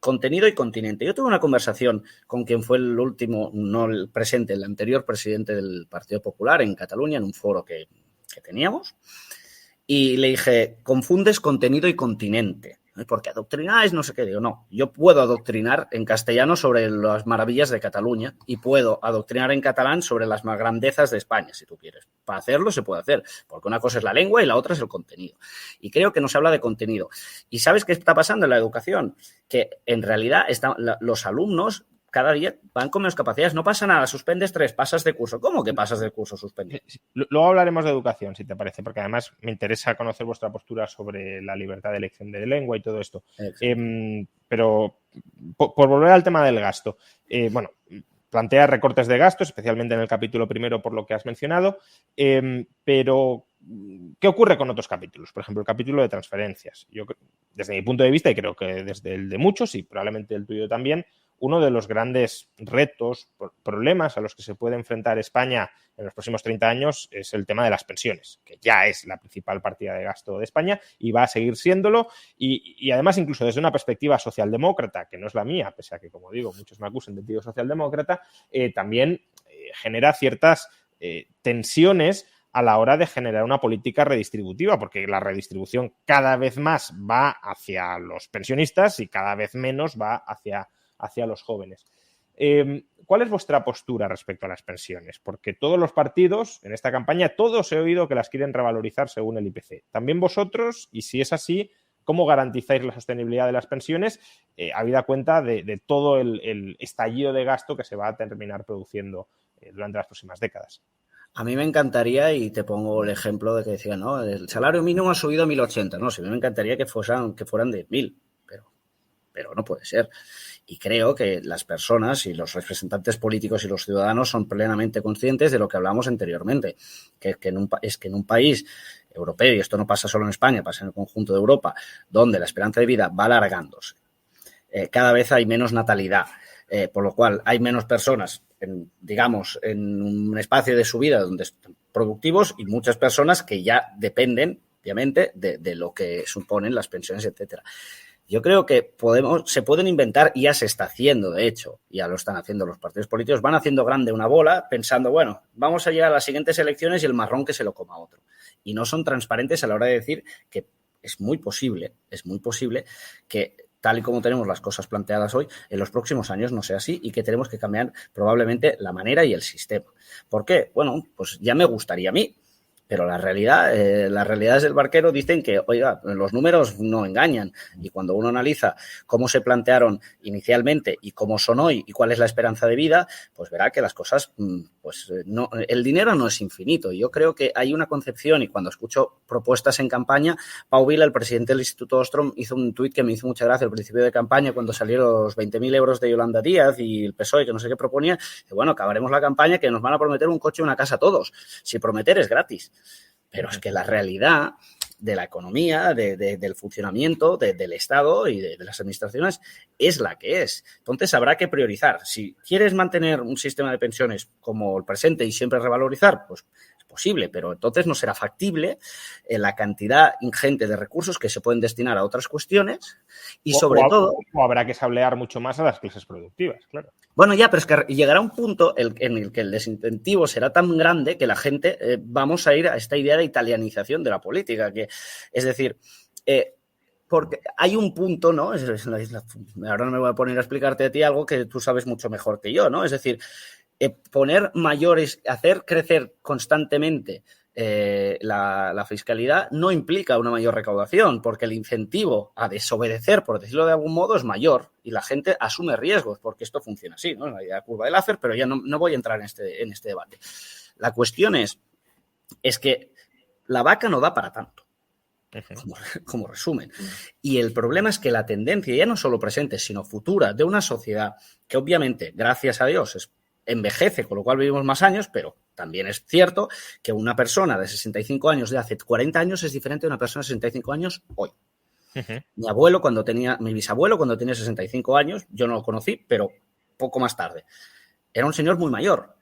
Contenido y continente. Yo tuve una conversación con quien fue el último, no el presente, el anterior presidente del Partido Popular en Cataluña, en un foro que teníamos, y le dije, confundes contenido y continente, porque adoctrináis no sé qué. Digo, no, yo puedo adoctrinar en castellano sobre las maravillas de Cataluña y puedo adoctrinar en catalán sobre las más grandezas de España, si tú quieres. Para hacerlo se puede hacer, porque una cosa es la lengua y la otra es el contenido. Y creo que no se habla de contenido. ¿Y sabes qué está pasando en la educación? Que en realidad los alumnos cada día van con menos capacidades. No pasa nada, suspendes 3, pasas de curso. ¿Cómo que pasas de curso, suspendes? Luego hablaremos de educación, si te parece, porque además me interesa conocer vuestra postura sobre la libertad de elección de lengua y todo esto. Pero por volver al tema del gasto, bueno, plantea recortes de gastos, especialmente en el capítulo primero por lo que has mencionado, pero ¿qué ocurre con otros capítulos? Por ejemplo, el capítulo de transferencias. Yo, desde mi punto de vista, y creo que desde el de muchos, y probablemente el tuyo también, uno de los grandes retos, problemas a los que se puede enfrentar España en los próximos 30 años es el tema de las pensiones, que ya es la principal partida de gasto de España y va a seguir siéndolo. Y además, incluso desde una perspectiva socialdemócrata, que no es la mía, pese a que, como digo, muchos me acusan de tío socialdemócrata, también genera ciertas tensiones a la hora de generar una política redistributiva, porque la redistribución cada vez más va hacia los pensionistas y cada vez menos va hacia los jóvenes. ¿Cuál es vuestra postura respecto a las pensiones? Porque todos los partidos en esta campaña, todos he oído que las quieren revalorizar según el IPC. ¿También vosotros? Y si es así, ¿cómo garantizáis la sostenibilidad de las pensiones, habida cuenta de todo el estallido de gasto que se va a terminar produciendo durante las próximas décadas? A mí me encantaría, y te pongo el ejemplo de que decía, ¿no? El salario mínimo ha subido a 1.080, ¿no? Sí, a mí me encantaría que fueran de 1.000, pero no puede ser. Y creo que las personas y los representantes políticos y los ciudadanos son plenamente conscientes de lo que hablamos anteriormente, que en un país europeo, y esto no pasa solo en España, pasa en el conjunto de Europa, donde la esperanza de vida va alargándose, cada vez hay menos natalidad, por lo cual hay menos personas, en un espacio de su vida donde están productivos y muchas personas que ya dependen, obviamente, de lo que suponen las pensiones, etcétera. Yo creo que se pueden inventar, y ya se está haciendo, de hecho, ya lo están haciendo los partidos políticos, van haciendo grande una bola pensando, bueno, vamos a llegar a las siguientes elecciones y el marrón que se lo coma otro. Y no son transparentes a la hora de decir que es muy posible que, tal y como tenemos las cosas planteadas hoy, en los próximos años no sea así y que tenemos que cambiar probablemente la manera y el sistema. ¿Por qué? Bueno, pues ya me gustaría a mí, pero las realidades del barquero dicen que, oiga, los números no engañan, y cuando uno analiza cómo se plantearon inicialmente y cómo son hoy y cuál es la esperanza de vida, pues verá que las cosas, pues no, el dinero no es infinito. Yo creo que hay una concepción, y cuando escucho propuestas en campaña, Pau Vila, el presidente del Instituto Ostrom, hizo un tuit que me hizo mucha gracia al principio de campaña, cuando salieron los 20.000 euros de Yolanda Díaz y el PSOE, que no sé qué proponía, que bueno, acabaremos la campaña que nos van a prometer un coche y una casa a todos. Si prometer es gratis. Pero es que la realidad de la economía, del funcionamiento del Estado y de las administraciones es la que es. Entonces habrá que priorizar. Si quieres mantener un sistema de pensiones como el presente y siempre revalorizar, pues es posible, pero entonces no será factible la cantidad ingente de recursos que se pueden destinar a otras cuestiones y sobre todo... O habrá que sablear mucho más a las clases productivas, claro. Bueno, ya, pero es que llegará un punto en el que el desincentivo será tan grande que la gente vamos a ir a esta idea de italianización de la política, que es decir, porque hay un punto, ¿no? Ahora no me voy a poner a explicarte a ti algo que tú sabes mucho mejor que yo, ¿no? Es decir, poner mayores, hacer crecer constantemente la fiscalidad no implica una mayor recaudación, porque el incentivo a desobedecer, por decirlo de algún modo, es mayor y la gente asume riesgos, porque esto funciona así, ¿no? La curva de Laffer, pero ya no voy a entrar en este debate. La cuestión es que la vaca no da para tanto, como resumen. Y el problema es que la tendencia, ya no solo presente, sino futura, de una sociedad que obviamente, gracias a Dios, envejece, con lo cual vivimos más años, pero también es cierto que una persona de 65 años de hace 40 años es diferente de una persona de 65 años hoy. Mi bisabuelo cuando tenía 65 años, yo no lo conocí, pero poco más tarde, era un señor muy mayor.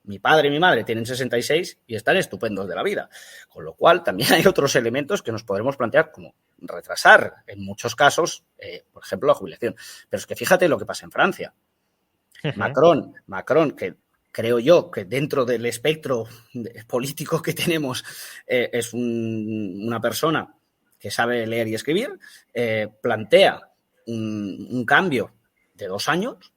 Mi padre y mi madre tienen 66 y están estupendos de la vida. Con lo cual, también hay otros elementos que nos podremos plantear como retrasar, en muchos casos, por ejemplo, la jubilación. Pero es que fíjate lo que pasa en Francia. Macron, que creo yo que dentro del espectro político que tenemos es una persona que sabe leer y escribir, plantea un cambio de 2 años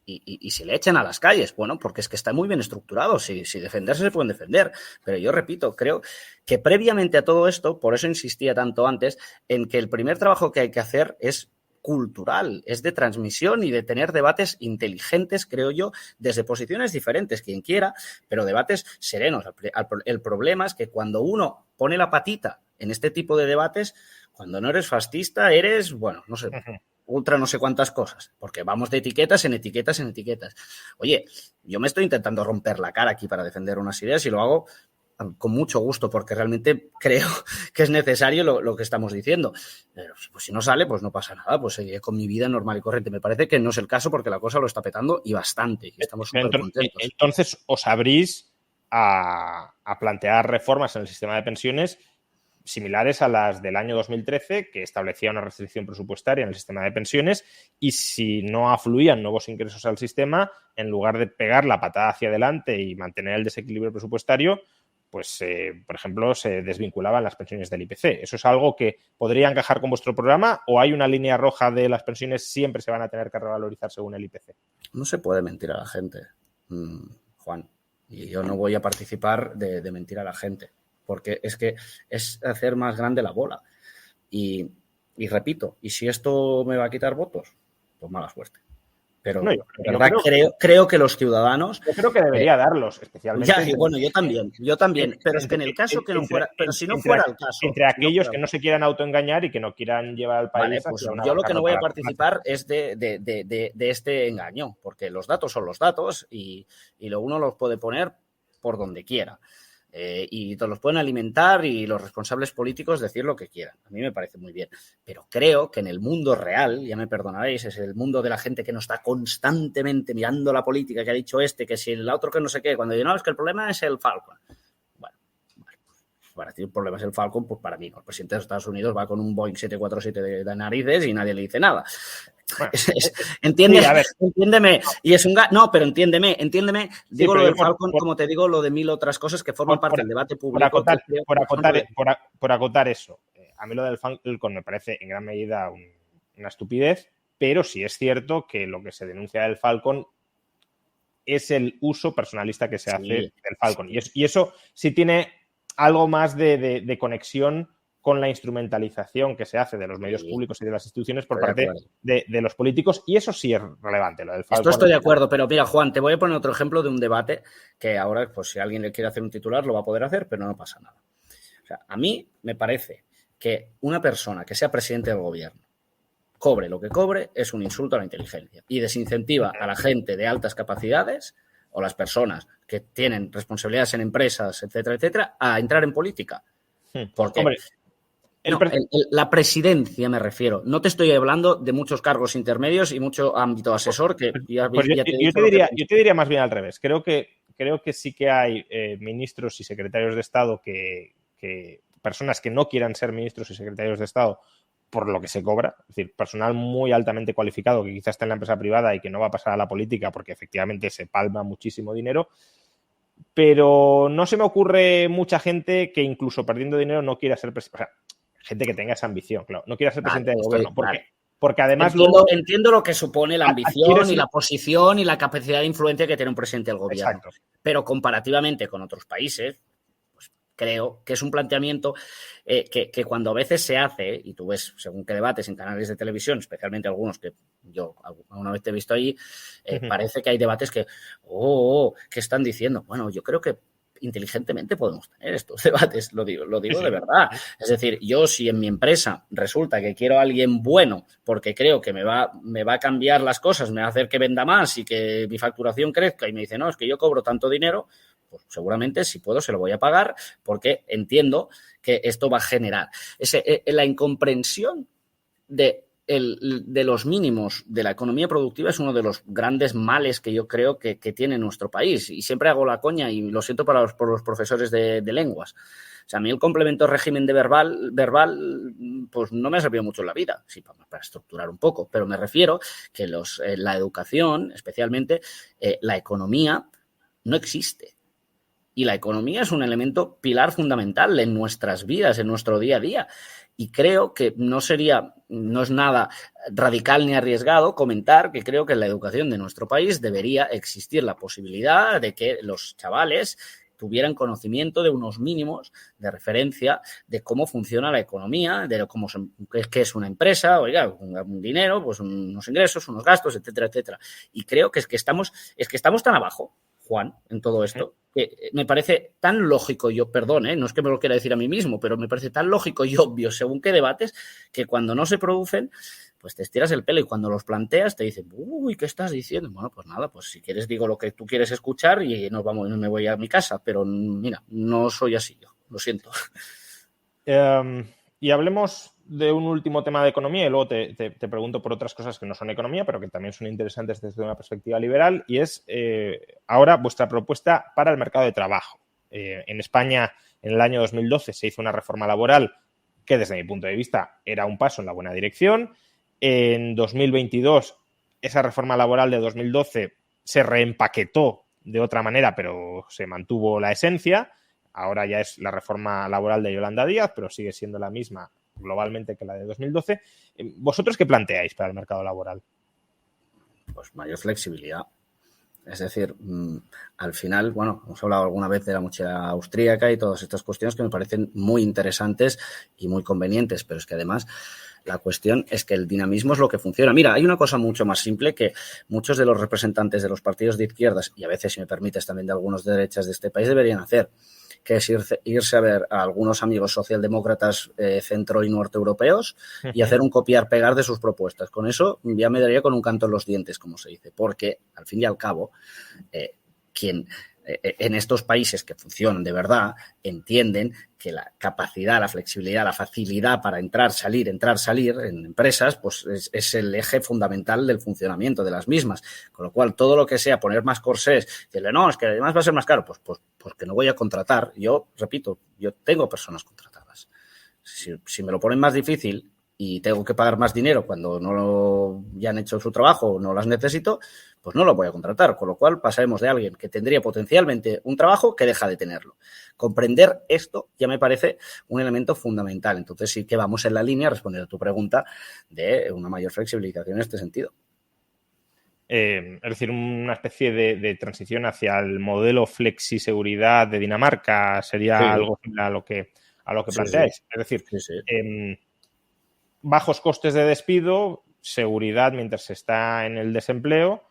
y se le echan a las calles. Bueno, porque es que está muy bien estructurado. Si defenderse se pueden defender. Pero yo repito, creo que previamente a todo esto, por eso insistía tanto antes, en que el primer trabajo que hay que hacer es cultural, es de transmisión y de tener debates inteligentes, creo yo, desde posiciones diferentes, quien quiera, pero debates serenos. El problema es que cuando uno pone la patita en este tipo de debates, cuando no eres fascista, eres, bueno, no sé, ultra no sé cuántas cosas, porque vamos de etiquetas en etiquetas en etiquetas. Oye, yo me estoy intentando romper la cara aquí para defender unas ideas y lo hago con mucho gusto, porque realmente creo que es necesario lo que estamos diciendo. Pero pues si no sale, pues no pasa nada, pues seguiré con mi vida normal y corriente. Me parece que no es el caso porque la cosa lo está petando y bastante, y estamos súper contentos. Entonces, ¿os abrís a plantear reformas en el sistema de pensiones similares a las del año 2013, que establecía una restricción presupuestaria en el sistema de pensiones y si no afluían nuevos ingresos al sistema, en lugar de pegar la patada hacia adelante y mantener el desequilibrio presupuestario, pues, por ejemplo, se desvinculaban las pensiones del IPC. ¿Eso es algo que podría encajar con vuestro programa o hay una línea roja de las pensiones siempre se van a tener que revalorizar según el IPC? No se puede mentir a la gente, Juan. Y yo no voy a participar de mentir a la gente, porque es que es hacer más grande la bola. Y repito, ¿y si esto me va a quitar votos? Pues mala suerte. Pero no, de verdad creo que los ciudadanos... Yo creo que debería darlos, especialmente... Ya, bueno, yo también. Pero es que en el caso que no fuera... Pero si no fuera el caso... Entre aquellos que no se quieran autoengañar y que no quieran llevar al país... Vale, pues yo lo que no voy a participar es de este engaño, porque los datos son los datos y uno los puede poner por donde quiera. Y los pueden alimentar y los responsables políticos decir lo que quieran. A mí me parece muy bien. Pero creo que en el mundo real, ya me perdonaréis, es el mundo de la gente que no está constantemente mirando la política, que ha dicho que si el otro que no sé qué, cuando digo, no, es que el problema es el Falcon. Bueno, pues para ti el problema es el Falcon, pues para mí no. El presidente de los Estados Unidos va con un Boeing 747 de narices y nadie le dice nada. Bueno, entiéndeme, y es un no, pero entiéndeme, digo lo del Falcon como te digo lo de mil otras cosas que forman parte del debate público. Por acotar eso, a mí lo del Falcon me parece en gran medida una estupidez, pero sí es cierto que lo que se denuncia del Falcon es el uso personalista que se hace del Falcon, y eso sí tiene algo más de conexión con la instrumentalización que se hace de los medios públicos y de las instituciones por parte de los políticos, y eso sí es relevante, lo del Falcon. Esto estoy de acuerdo, pero mira, Juan, te voy a poner otro ejemplo de un debate que ahora, pues si alguien le quiere hacer un titular, lo va a poder hacer, pero no pasa nada. O sea, a mí me parece que una persona que sea presidente del gobierno cobre lo que cobre es un insulto a la inteligencia y desincentiva a la gente de altas capacidades o las personas que tienen responsabilidades en empresas, etcétera, etcétera, a entrar en política. Porque... Hombre, la presidencia me refiero. No te estoy hablando de muchos cargos intermedios y mucho ámbito asesor que yo te diría más bien al revés. Creo que sí que hay ministros y secretarios de Estado que personas que no quieran ser ministros y secretarios de Estado por lo que se cobra, es decir, personal muy altamente cualificado que quizás está en la empresa privada y que no va a pasar a la política porque efectivamente se palma muchísimo dinero, pero no se me ocurre mucha gente que incluso perdiendo dinero no quiera ser presidente. O sea, gente que tenga esa ambición, claro. No quiera ser presidente del gobierno. Porque además... Entiendo lo que supone la ambición y la posición y la capacidad de influencia que tiene un presidente del gobierno. Exacto. Pero comparativamente con otros países, pues creo que es un planteamiento que cuando a veces se hace, y tú ves según qué debates en canales de televisión, especialmente algunos que yo alguna vez te he visto allí, parece que hay debates que están diciendo. Bueno, yo creo que inteligentemente podemos tener estos debates, lo digo de verdad. Es decir, yo si en mi empresa resulta que quiero a alguien bueno porque creo que me va a cambiar las cosas, me va a hacer que venda más y que mi facturación crezca y me dice, no, es que yo cobro tanto dinero, pues seguramente si puedo se lo voy a pagar porque entiendo que esto va a generar. La incomprensión de los mínimos de la economía productiva es uno de los grandes males que yo creo que tiene nuestro país. Y siempre hago la coña y lo siento por los profesores de lenguas. O sea, a mí el complemento régimen de verbal pues no me ha servido mucho en la vida, sí, para estructurar un poco, pero me refiero que la educación, especialmente la economía, no existe. Y la economía es un elemento pilar fundamental en nuestras vidas, en nuestro día a día. Y creo que no es nada radical ni arriesgado comentar que creo que en la educación de nuestro país debería existir la posibilidad de que los chavales tuvieran conocimiento de unos mínimos de referencia de cómo funciona la economía, de cómo qué es una empresa, oiga, un dinero, pues unos ingresos, unos gastos, etcétera, etcétera. Y creo que estamos tan abajo, Juan, en todo esto, que me parece tan lógico, no es que me lo quiera decir a mí mismo, pero me parece tan lógico y obvio según qué debates, que cuando no se producen, pues te estiras el pelo y cuando los planteas te dicen, uy, ¿qué estás diciendo? Bueno, pues nada, pues si quieres digo lo que tú quieres escuchar y me voy a mi casa, pero mira, no soy así yo, lo siento. Y hablemos de un último tema de economía y luego te pregunto por otras cosas que no son economía, pero que también son interesantes desde una perspectiva liberal, y es ahora vuestra propuesta para el mercado de trabajo. En España, en el año 2012, se hizo una reforma laboral que, desde mi punto de vista, era un paso en la buena dirección. En 2022, esa reforma laboral de 2012 se reempaquetó de otra manera, pero se mantuvo la esencia. Ahora ya es la reforma laboral de Yolanda Díaz, pero sigue siendo la misma globalmente que la de 2012. ¿Vosotros qué planteáis para el mercado laboral? Pues mayor flexibilidad. Es decir, al final, bueno, hemos hablado alguna vez de la mochila austríaca y todas estas cuestiones que me parecen muy interesantes y muy convenientes, pero es que además la cuestión es que el dinamismo es lo que funciona. Mira, hay una cosa mucho más simple que muchos de los representantes de los partidos de izquierdas, y a veces, si me permites, también de algunos de derechas de este país, deberían hacer, que es irse a ver a algunos amigos socialdemócratas centro y norte europeos y hacer un copiar-pegar de sus propuestas. Con eso ya me daría con un canto en los dientes, como se dice, porque al fin y al cabo, quien en estos países que funcionan de verdad entienden que la capacidad, la flexibilidad, la facilidad para entrar, salir en empresas, pues es el eje fundamental del funcionamiento de las mismas. Con lo cual, todo lo que sea poner más corsés, decirle, no, es que además va a ser más caro, pues que no voy a contratar. Yo, repito, yo tengo personas contratadas. Si me lo ponen más difícil y tengo que pagar más dinero cuando no ya han hecho su trabajo o no las necesito, pues no lo voy a contratar. Con lo cual pasaremos de alguien que tendría potencialmente un trabajo que deja de tenerlo. Comprender esto ya me parece un elemento fundamental. Entonces sí que vamos en la línea, responder a tu pregunta, de una mayor flexibilización en este sentido. Es decir, una especie de transición hacia el modelo flexiseguridad de Dinamarca sería algo similar a lo que planteáis. Sí. Es decir, bajos costes de despido, seguridad mientras se está en el desempleo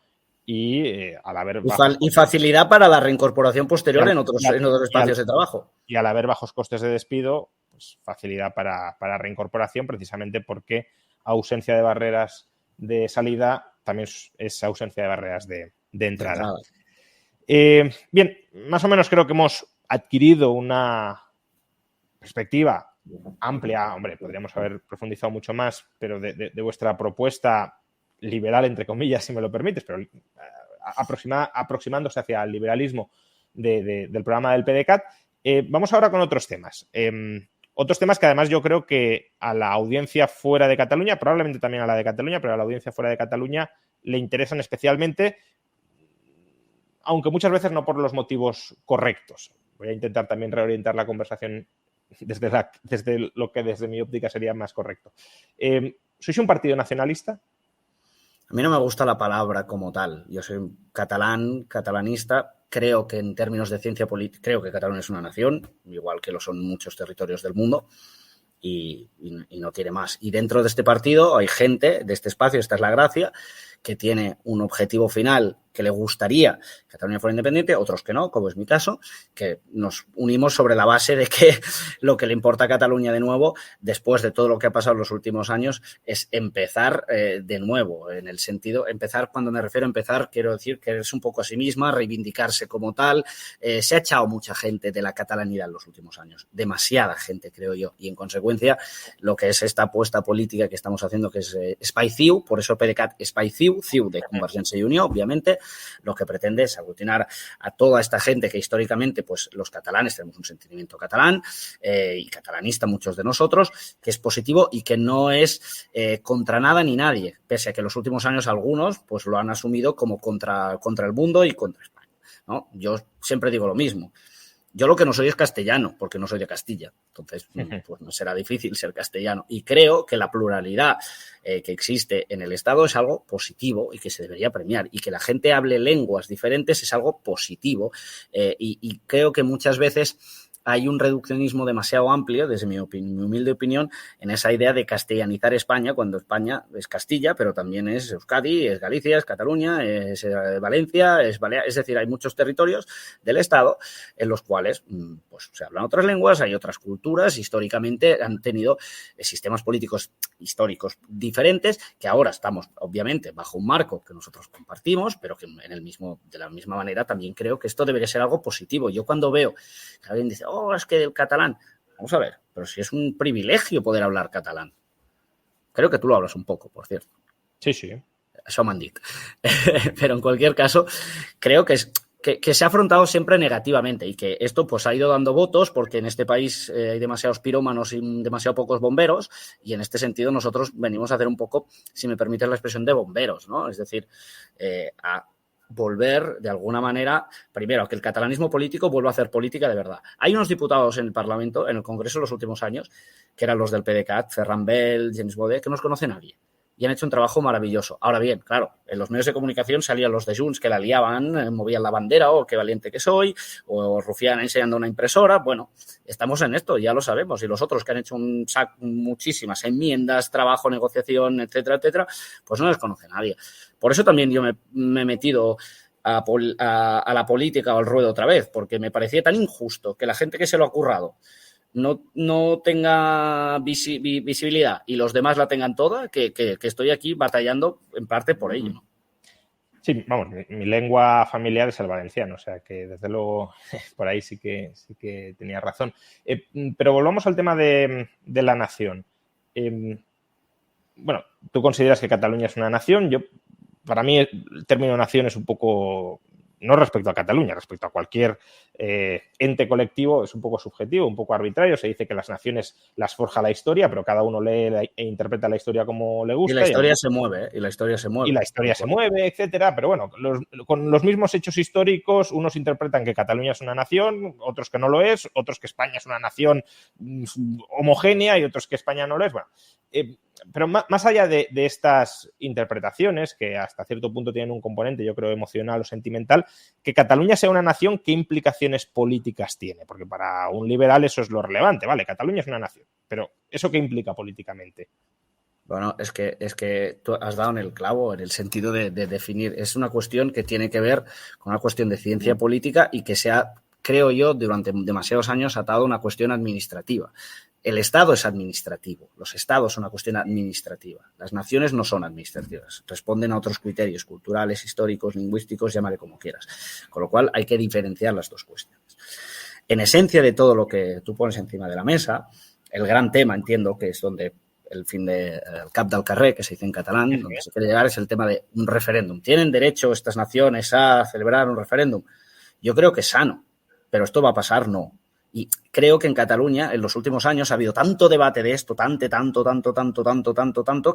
y al haber y facilidad para la reincorporación posterior en otros espacios de trabajo. Y al haber bajos costes de despido, pues facilidad para reincorporación, precisamente porque ausencia de barreras de salida también es ausencia de barreras de entrada. Bien, más o menos creo que hemos adquirido una perspectiva amplia. Hombre, podríamos haber profundizado mucho más, pero de vuestra propuesta liberal, entre comillas, si me lo permites, pero aproximándose hacia el liberalismo del programa del PDeCAT. Vamos ahora con otros temas. Otros temas que además yo creo que a la audiencia fuera de Cataluña, probablemente también a la de Cataluña, pero a la audiencia fuera de Cataluña le interesan especialmente, aunque muchas veces no por los motivos correctos. Voy a intentar también reorientar la conversación desde lo que desde mi óptica sería más correcto. ¿Sois un partido nacionalista? A mí no me gusta la palabra como tal. Yo soy catalanista. Creo que en términos de ciencia política, creo que Cataluña es una nación, igual que lo son muchos territorios del mundo, y no tiene más. Y dentro de este partido hay gente de este espacio, esta es la gracia, que tiene un objetivo final que le gustaría que Cataluña fuera independiente, otros que no, como es mi caso, que nos unimos sobre la base de que lo que le importa a Cataluña de nuevo, después de todo lo que ha pasado en los últimos años, es empezar de nuevo, en el sentido, empezar, cuando me refiero a empezar, quiero decir que es un poco a sí misma, reivindicarse como tal. Se ha echado mucha gente de la catalanidad en los últimos años, demasiada gente, creo yo, y en consecuencia, lo que es esta apuesta política que estamos haciendo, que es Espai-CiU, por eso PDeCAT Espai-CiU, CiU de Convergència i Unió, obviamente, lo que pretende es aglutinar a toda esta gente que históricamente, pues los catalanes tenemos un sentimiento catalán y catalanista muchos de nosotros, que es positivo y que no es contra nada ni nadie, pese a que en los últimos años algunos pues lo han asumido como contra el mundo y contra España, ¿no? Yo siempre digo lo mismo. Yo lo que no soy es castellano, porque no soy de Castilla. Entonces, pues no será difícil ser castellano. Y creo que la pluralidad que existe en el Estado es algo positivo y que se debería premiar. Y que la gente hable lenguas diferentes es algo positivo. Y creo que muchas veces hay un reduccionismo demasiado amplio, desde mi humilde opinión, en esa idea de castellanizar España, cuando España es Castilla, pero también es Euskadi, es Galicia, es Cataluña, es Valencia, es Baleares. Es decir, hay muchos territorios del Estado en los cuales pues, se hablan otras lenguas, hay otras culturas, históricamente han tenido sistemas políticos históricos diferentes, que ahora estamos, obviamente, bajo un marco que nosotros compartimos, pero que de la misma manera también creo que esto debería ser algo positivo. Yo cuando veo que alguien dice, es que el catalán, vamos a ver, pero si es un privilegio poder hablar catalán. Creo que tú lo hablas un poco, por cierto. Sí. Això m'han dit. Pero en cualquier caso, creo que es que se ha afrontado siempre negativamente y que esto pues ha ido dando votos porque en este país hay demasiados pirómanos y demasiado pocos bomberos y en este sentido nosotros venimos a hacer un poco, si me permites la expresión, de bomberos, ¿no? Es decir, a volver de alguna manera, primero, a que el catalanismo político vuelva a hacer política de verdad. Hay unos diputados en el Parlamento, en el Congreso en los últimos años, que eran los del PDeCAT, Ferran Bel, James Bode, que no los conoce nadie. Y han hecho un trabajo maravilloso. Ahora bien, claro, en los medios de comunicación salían los de Junts que la liaban, movían la bandera, qué valiente que soy, o Rufián enseñando una impresora. Bueno, estamos en esto, ya lo sabemos. Y los otros que han hecho muchísimas enmiendas, trabajo, negociación, etcétera, etcétera, pues no les conoce nadie. Por eso también yo me he metido a la política o al ruedo otra vez, porque me parecía tan injusto que la gente que se lo ha currado no tenga visibilidad y los demás la tengan toda, que estoy aquí batallando en parte por ello, ¿no? Sí, vamos, mi lengua familiar es el valenciano, o sea que desde luego por ahí sí que tenía razón. Pero volvamos al tema de la nación. Bueno, tú consideras que Cataluña es una nación. Para mí el término nación es un poco, no respecto a Cataluña, respecto a cualquier ente colectivo, es un poco subjetivo, un poco arbitrario. Se dice que las naciones las forja la historia, pero cada uno lee e interpreta la historia como le gusta. Y la historia se mueve, y la historia se mueve. Y la historia se mueve, etcétera. Pero bueno, con los mismos hechos históricos, unos interpretan que Cataluña es una nación, otros que no lo es, otros que España es una nación homogénea y otros que España no lo es. Bueno, pero más allá de estas interpretaciones, que hasta cierto punto tienen un componente, yo creo, emocional o sentimental, que Cataluña sea una nación, ¿qué implicaciones políticas tiene? Porque para un liberal eso es lo relevante, ¿vale? Cataluña es una nación, pero ¿eso qué implica políticamente? Bueno, es que tú has dado en el clavo, en el sentido de definir. Es una cuestión que tiene que ver con una cuestión de ciencia política y que se ha, creo yo, durante demasiados años atado a una cuestión administrativa. El Estado es administrativo, los Estados son una cuestión administrativa. Las naciones no son administrativas, responden a otros criterios culturales, históricos, lingüísticos, llámale como quieras. Con lo cual hay que diferenciar las dos cuestiones. En esencia de todo lo que tú pones encima de la mesa, el gran tema, entiendo, que es donde el fin del cap del carrer, que se dice en catalán, donde se quiere llegar, es el tema de un referéndum. ¿Tienen derecho estas naciones a celebrar un referéndum? Yo creo que es sano, pero esto va a pasar, no. Y creo que en Cataluña, en los últimos años, ha habido tanto debate de esto, tanto,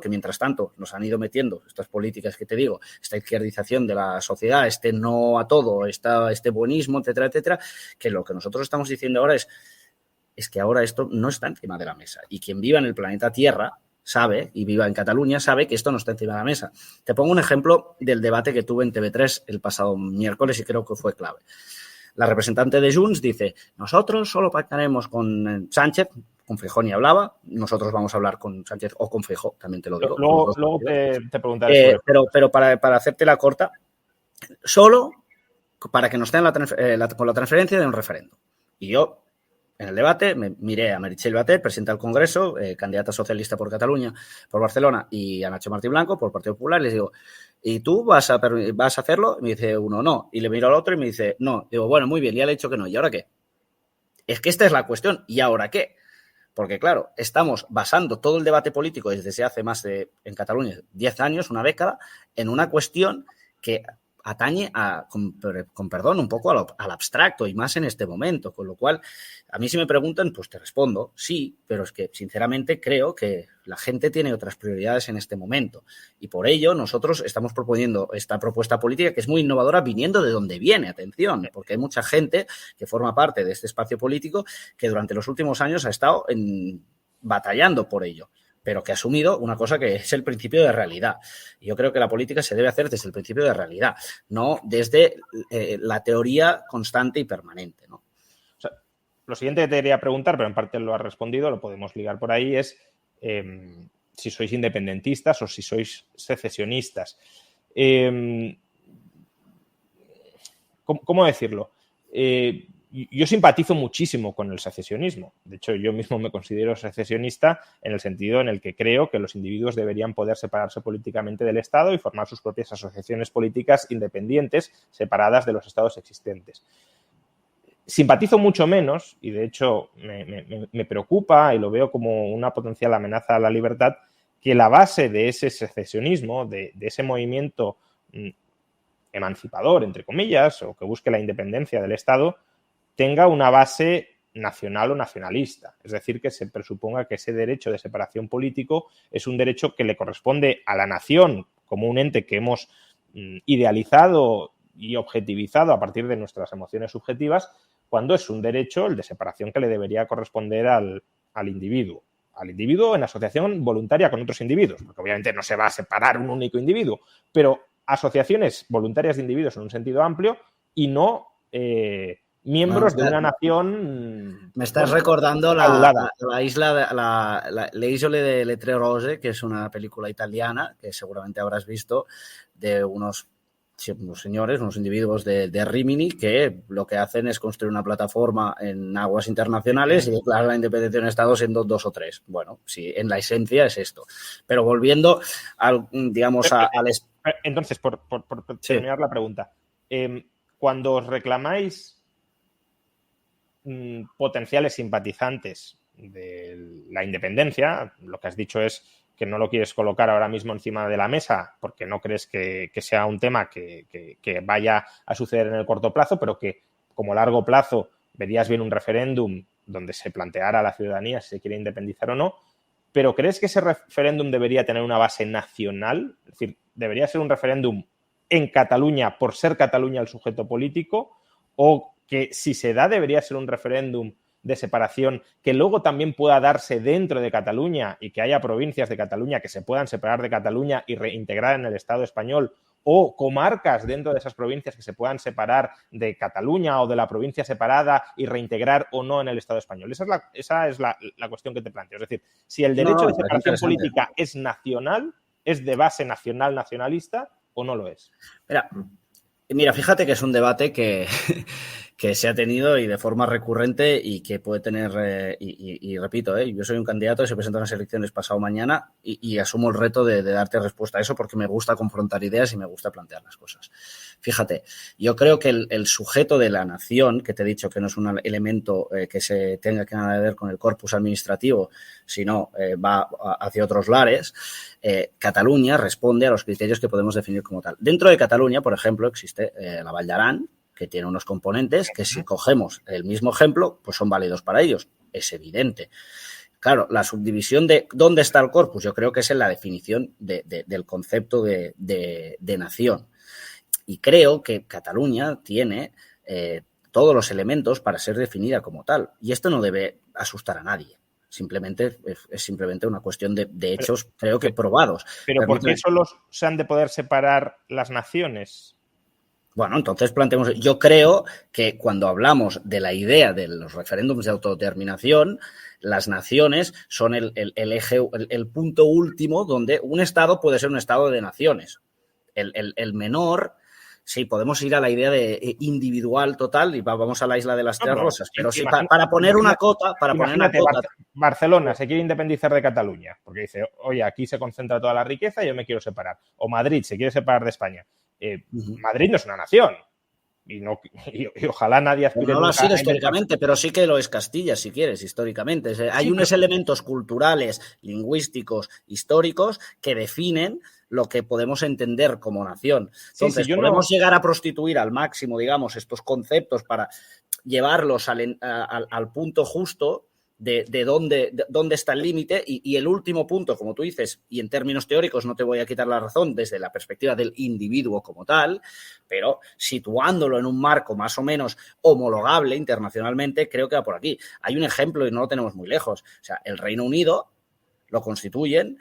que mientras tanto nos han ido metiendo estas políticas que te digo, esta izquierdización de la sociedad, este no a todo, este buenismo, etcétera, etcétera, que lo que nosotros estamos diciendo ahora es que ahora esto no está encima de la mesa. Y quien viva en el planeta Tierra sabe, y viva en Cataluña, sabe que esto no está encima de la mesa. Te pongo un ejemplo del debate que tuve en TV3 el pasado miércoles y creo que fue clave. La representante de Junts dice, nosotros solo pactaremos con Sánchez, con Feijóo ni hablaba, nosotros vamos a hablar con Sánchez o con Feijóo, también te lo digo. Luego te preguntaré sobre... Pero para hacerte la corta, solo para que nos den con la transferencia de un referéndum. Y yo, en el debate, me miré a Meritxell Batet, presidenta del Congreso, candidata socialista por Cataluña, por Barcelona, y a Nacho Martín Blanco, por Partido Popular, y les digo, ¿y tú vas a hacerlo? Y me dice uno, no. Y le miro al otro y me dice, no. Digo, bueno, muy bien, ya le he dicho que no. ¿Y ahora qué? Es que esta es la cuestión. ¿Y ahora qué? Porque, claro, estamos basando todo el debate político desde hace más de, en Cataluña, 10 años, una década, en una cuestión que atañe con perdón, un poco al abstracto y más en este momento. Con lo cual, a mí si me preguntan, pues te respondo, sí, pero es que sinceramente creo que la gente tiene otras prioridades en este momento. Y por ello nosotros estamos proponiendo esta propuesta política que es muy innovadora viniendo de donde viene, atención, porque hay mucha gente que forma parte de este espacio político que durante los últimos años ha estado batallando por ello, pero que ha asumido una cosa que es el principio de realidad. Y yo creo que la política se debe hacer desde el principio de realidad, no desde la teoría constante y permanente, ¿no? O sea, lo siguiente que te quería preguntar, pero en parte lo has respondido, lo podemos ligar por ahí, es si sois independentistas o si sois secesionistas. ¿Cómo decirlo? Yo simpatizo muchísimo con el secesionismo. De hecho, yo mismo me considero secesionista en el sentido en el que creo que los individuos deberían poder separarse políticamente del Estado y formar sus propias asociaciones políticas independientes, separadas de los estados existentes. Simpatizo mucho menos, y de hecho me preocupa y lo veo como una potencial amenaza a la libertad, que la base de ese secesionismo, de ese movimiento emancipador, entre comillas, o que busque la independencia del Estado, tenga una base nacional o nacionalista. Es decir, que se presuponga que ese derecho de separación político es un derecho que le corresponde a la nación como un ente que hemos idealizado y objetivizado a partir de nuestras emociones subjetivas, cuando es un derecho, el de separación, que le debería corresponder al individuo. Al individuo en asociación voluntaria con otros individuos, porque obviamente no se va a separar un único individuo, pero asociaciones voluntarias de individuos en un sentido amplio y no miembros de una nación. Me estás recordando la isla, la Isole de Le Tre Rose, que es una película italiana que seguramente habrás visto, de unos señores, unos individuos de Rimini, que lo que hacen es construir una plataforma en aguas internacionales y declarar la independencia de un Estado siendo 2 o 3. Bueno, sí, en la esencia es esto. Pero volviendo al, digamos, Entonces, por terminar la pregunta, cuando os reclamáis potenciales simpatizantes de la independencia, lo que has dicho es que no lo quieres colocar ahora mismo encima de la mesa porque no crees que sea un tema que vaya a suceder en el corto plazo, pero que como largo plazo verías bien un referéndum donde se planteara a la ciudadanía si se quiere independizar o no, pero ¿crees que ese referéndum debería tener una base nacional? Es decir, ¿debería ser un referéndum en Cataluña por ser Cataluña el sujeto político, o que si se da debería ser un referéndum de separación que luego también pueda darse dentro de Cataluña y que haya provincias de Cataluña que se puedan separar de Cataluña y reintegrar en el Estado español, o comarcas dentro de esas provincias que se puedan separar de Cataluña o de la provincia separada y reintegrar o no en el Estado español? Esa es la cuestión que te planteo. Es decir, si el derecho de separación política es nacional, ¿es de base nacional, nacionalista o no lo es? Mira, fíjate que es un debate que se ha tenido y de forma recurrente y que puede tener, y repito, yo soy un candidato que se presenta a las elecciones pasado mañana y asumo el reto de darte respuesta a eso porque me gusta confrontar ideas y me gusta plantear las cosas. Fíjate, yo creo que el sujeto de la nación, que te he dicho que no es un elemento que se tenga que nada que ver con el corpus administrativo, sino va hacia otros lares, Cataluña responde a los criterios que podemos definir como tal. Dentro de Cataluña, por ejemplo, existe la Vall d'Aran, que tiene unos componentes que si cogemos el mismo ejemplo, pues son válidos para ellos. Es evidente. Claro, la subdivisión de dónde está el corpus, yo creo que es en la definición del concepto de nación. Y creo que Cataluña tiene todos los elementos para ser definida como tal. Y esto no debe asustar a nadie. Simplemente es simplemente una cuestión de hechos, creo que probados. Pero ¿por qué solo se han de poder separar las naciones? Bueno, entonces planteemos, yo creo que cuando hablamos de la idea de los referéndums de autodeterminación, las naciones son el eje, el punto último donde un Estado puede ser un Estado de naciones. El menor, sí, podemos ir a la idea de individual total y vamos a la isla de las Tres Rosas, pero sí, para poner una cota, Barcelona se quiere independizar de Cataluña, porque dice, oye, aquí se concentra toda la riqueza y yo me quiero separar. O Madrid se quiere separar de España. Madrid no es una nación y ojalá nadie aspire. No lo ha sido históricamente, pero sí que lo es Castilla, si quieres, históricamente. Hay unos elementos culturales, lingüísticos, históricos que definen lo que podemos entender como nación. Entonces, podemos llegar a prostituir al máximo, digamos, estos conceptos para llevarlos al punto justo de dónde está el límite y el último punto, como tú dices, y en términos teóricos no te voy a quitar la razón desde la perspectiva del individuo como tal, pero situándolo en un marco más o menos homologable internacionalmente, creo que va por aquí. Hay un ejemplo y no lo tenemos muy lejos. O sea, el Reino Unido lo constituyen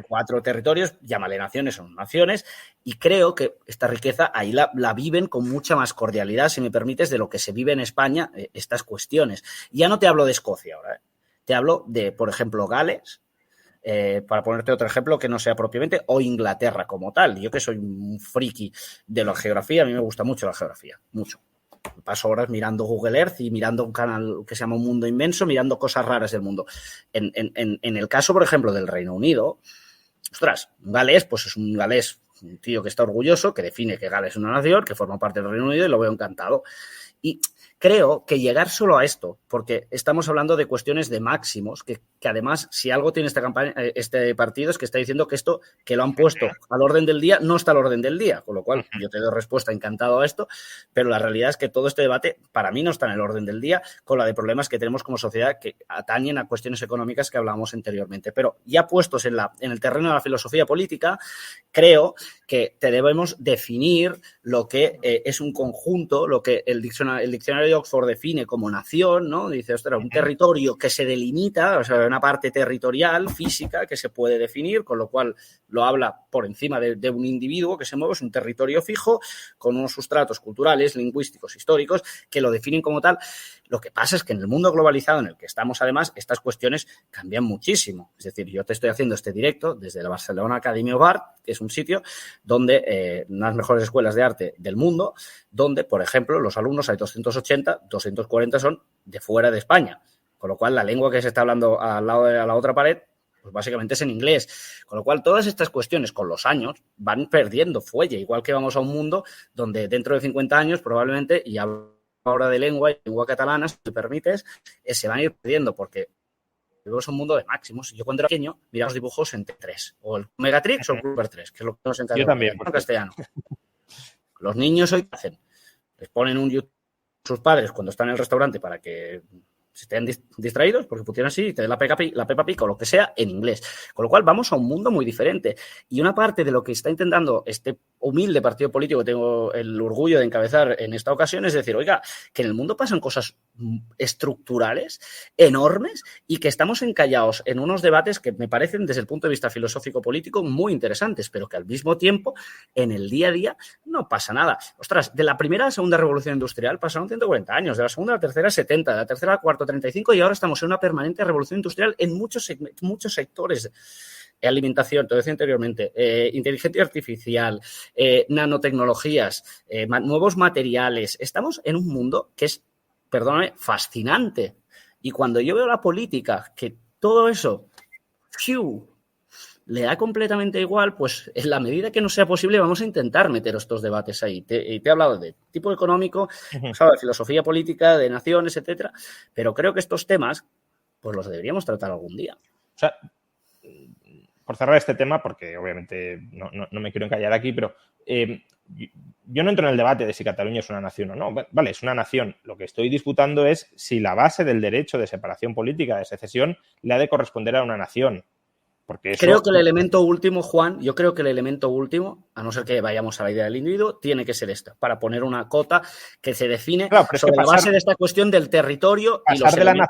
4 territorios, llámale naciones, son naciones, y creo que esta riqueza ahí la viven con mucha más cordialidad, si me permites, de lo que se vive en España, estas cuestiones. Ya no te hablo de Escocia ahora, te hablo de, por ejemplo, Gales, para ponerte otro ejemplo que no sea propiamente, o Inglaterra como tal. Yo que soy un friki de la geografía, a mí me gusta mucho la geografía, mucho. Paso horas mirando Google Earth y mirando un canal que se llama Un Mundo Inmenso, mirando cosas raras del mundo. En el caso, por ejemplo, del Reino Unido, ostras, un galés, pues es un galés, un tío que está orgulloso, que define que Gales es una nación, que forma parte del Reino Unido y lo veo encantado. Y creo que llegar solo a esto, porque estamos hablando de cuestiones de máximos, que además, si algo tiene esta campaña, este partido es que está diciendo que esto que lo han puesto al orden del día no está al orden del día, con lo cual yo te doy respuesta encantado a esto, pero la realidad es que todo este debate para mí no está en el orden del día, con la de problemas que tenemos como sociedad que atañen a cuestiones económicas que hablábamos anteriormente. Pero ya puestos en el terreno de la filosofía política, creo que debemos definir lo que es un conjunto, lo que el diccionario de Oxford define como nación, ¿no? Dice, ostras, un territorio que se delimita, o sea, una parte territorial, física, que se puede definir, con lo cual lo habla por encima de un individuo que se mueve, es un territorio fijo, con unos sustratos culturales, lingüísticos, históricos, que lo definen como tal. Lo que pasa es que en el mundo globalizado en el que estamos, además, estas cuestiones cambian muchísimo. Es decir, yo te estoy haciendo este directo desde la Barcelona Academy of Art, que es un sitio donde unas mejores escuelas de arte del mundo, donde, por ejemplo, los alumnos hay 280, 240 son de fuera de España. Con lo cual, la lengua que se está hablando al lado de la otra pared, pues básicamente es en inglés. Con lo cual, todas estas cuestiones con los años van perdiendo fuelle, igual que vamos a un mundo donde dentro de 50 años probablemente, y ahora de lengua catalana, si me permites, se van a ir perdiendo porque vivimos un mundo de máximos. Yo cuando era pequeño miraba los dibujos en T3, o el Megatrix o el Super 3, que es lo que nos encarga. Yo también. En castellano. Los niños hoy, ¿qué hacen? Les ponen un YouTube a sus padres cuando están en el restaurante para que se estén distraídos, porque funcionan así, y te den la Peppa Pig o lo que sea en inglés. Con lo cual vamos a un mundo muy diferente. Y una parte de lo que está intentando este humilde partido político que tengo el orgullo de encabezar en esta ocasión es decir, oiga, que en el mundo pasan cosas estructurales, enormes, y que estamos encallados en unos debates que me parecen, desde el punto de vista filosófico-político, muy interesantes, pero que al mismo tiempo, en el día a día, no pasa nada. Ostras, de la primera a la segunda revolución industrial pasaron 140 años, de la segunda a la tercera 70, de la tercera a la cuarta 35, y ahora estamos en una permanente revolución industrial en muchos sectores. Alimentación, te decía anteriormente, inteligencia artificial, nanotecnologías, nuevos materiales. Estamos en un mundo que es, perdóname, fascinante. Y cuando yo veo la política, que todo eso le da completamente igual, pues en la medida que no sea posible vamos a intentar meter estos debates ahí. Te he hablado de tipo económico, de filosofía política, de naciones, etcétera, pero creo que estos temas pues los deberíamos tratar algún día. O sea, por cerrar este tema, porque obviamente no me quiero encallar aquí, pero yo no entro en el debate de si Cataluña es una nación o no. Vale, es una nación. Lo que estoy disputando es si la base del derecho de separación política, de secesión, le ha de corresponder a una nación. Porque eso... Creo que el elemento último, Juan, yo creo que el elemento último, a no ser que vayamos a la idea del individuo, tiene que ser esta, para poner una cota que se define sobre la base de esta cuestión del territorio y los elementos...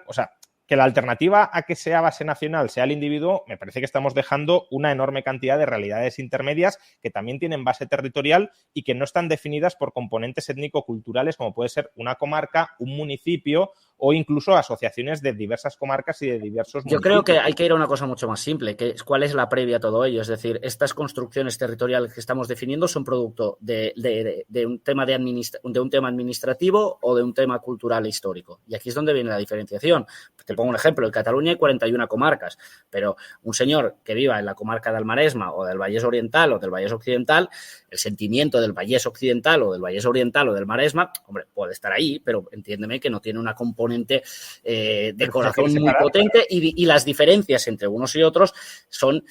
O sea, que la alternativa a que sea base nacional sea el individuo, me parece que estamos dejando una enorme cantidad de realidades intermedias que también tienen base territorial y que no están definidas por componentes étnico-culturales como puede ser una comarca, un municipio o incluso asociaciones de diversas comarcas y de diversos municipios. Yo creo que hay que ir a una cosa mucho más simple, que es cuál es la previa a todo ello. Es decir, estas construcciones territoriales que estamos definiendo son producto de un tema de un tema administrativo o de un tema cultural e histórico. Y aquí es donde viene la diferenciación. Te pongo un ejemplo. En Cataluña hay 41 comarcas, pero un señor que viva en la comarca del Maresma o del Vallès Oriental o del Vallès Occidental, el sentimiento del Vallès Occidental o del Vallès Oriental o del Maresma, hombre, puede estar ahí, pero entiéndeme que no tiene una componente de corazón muy potente y las diferencias entre unos y otros son,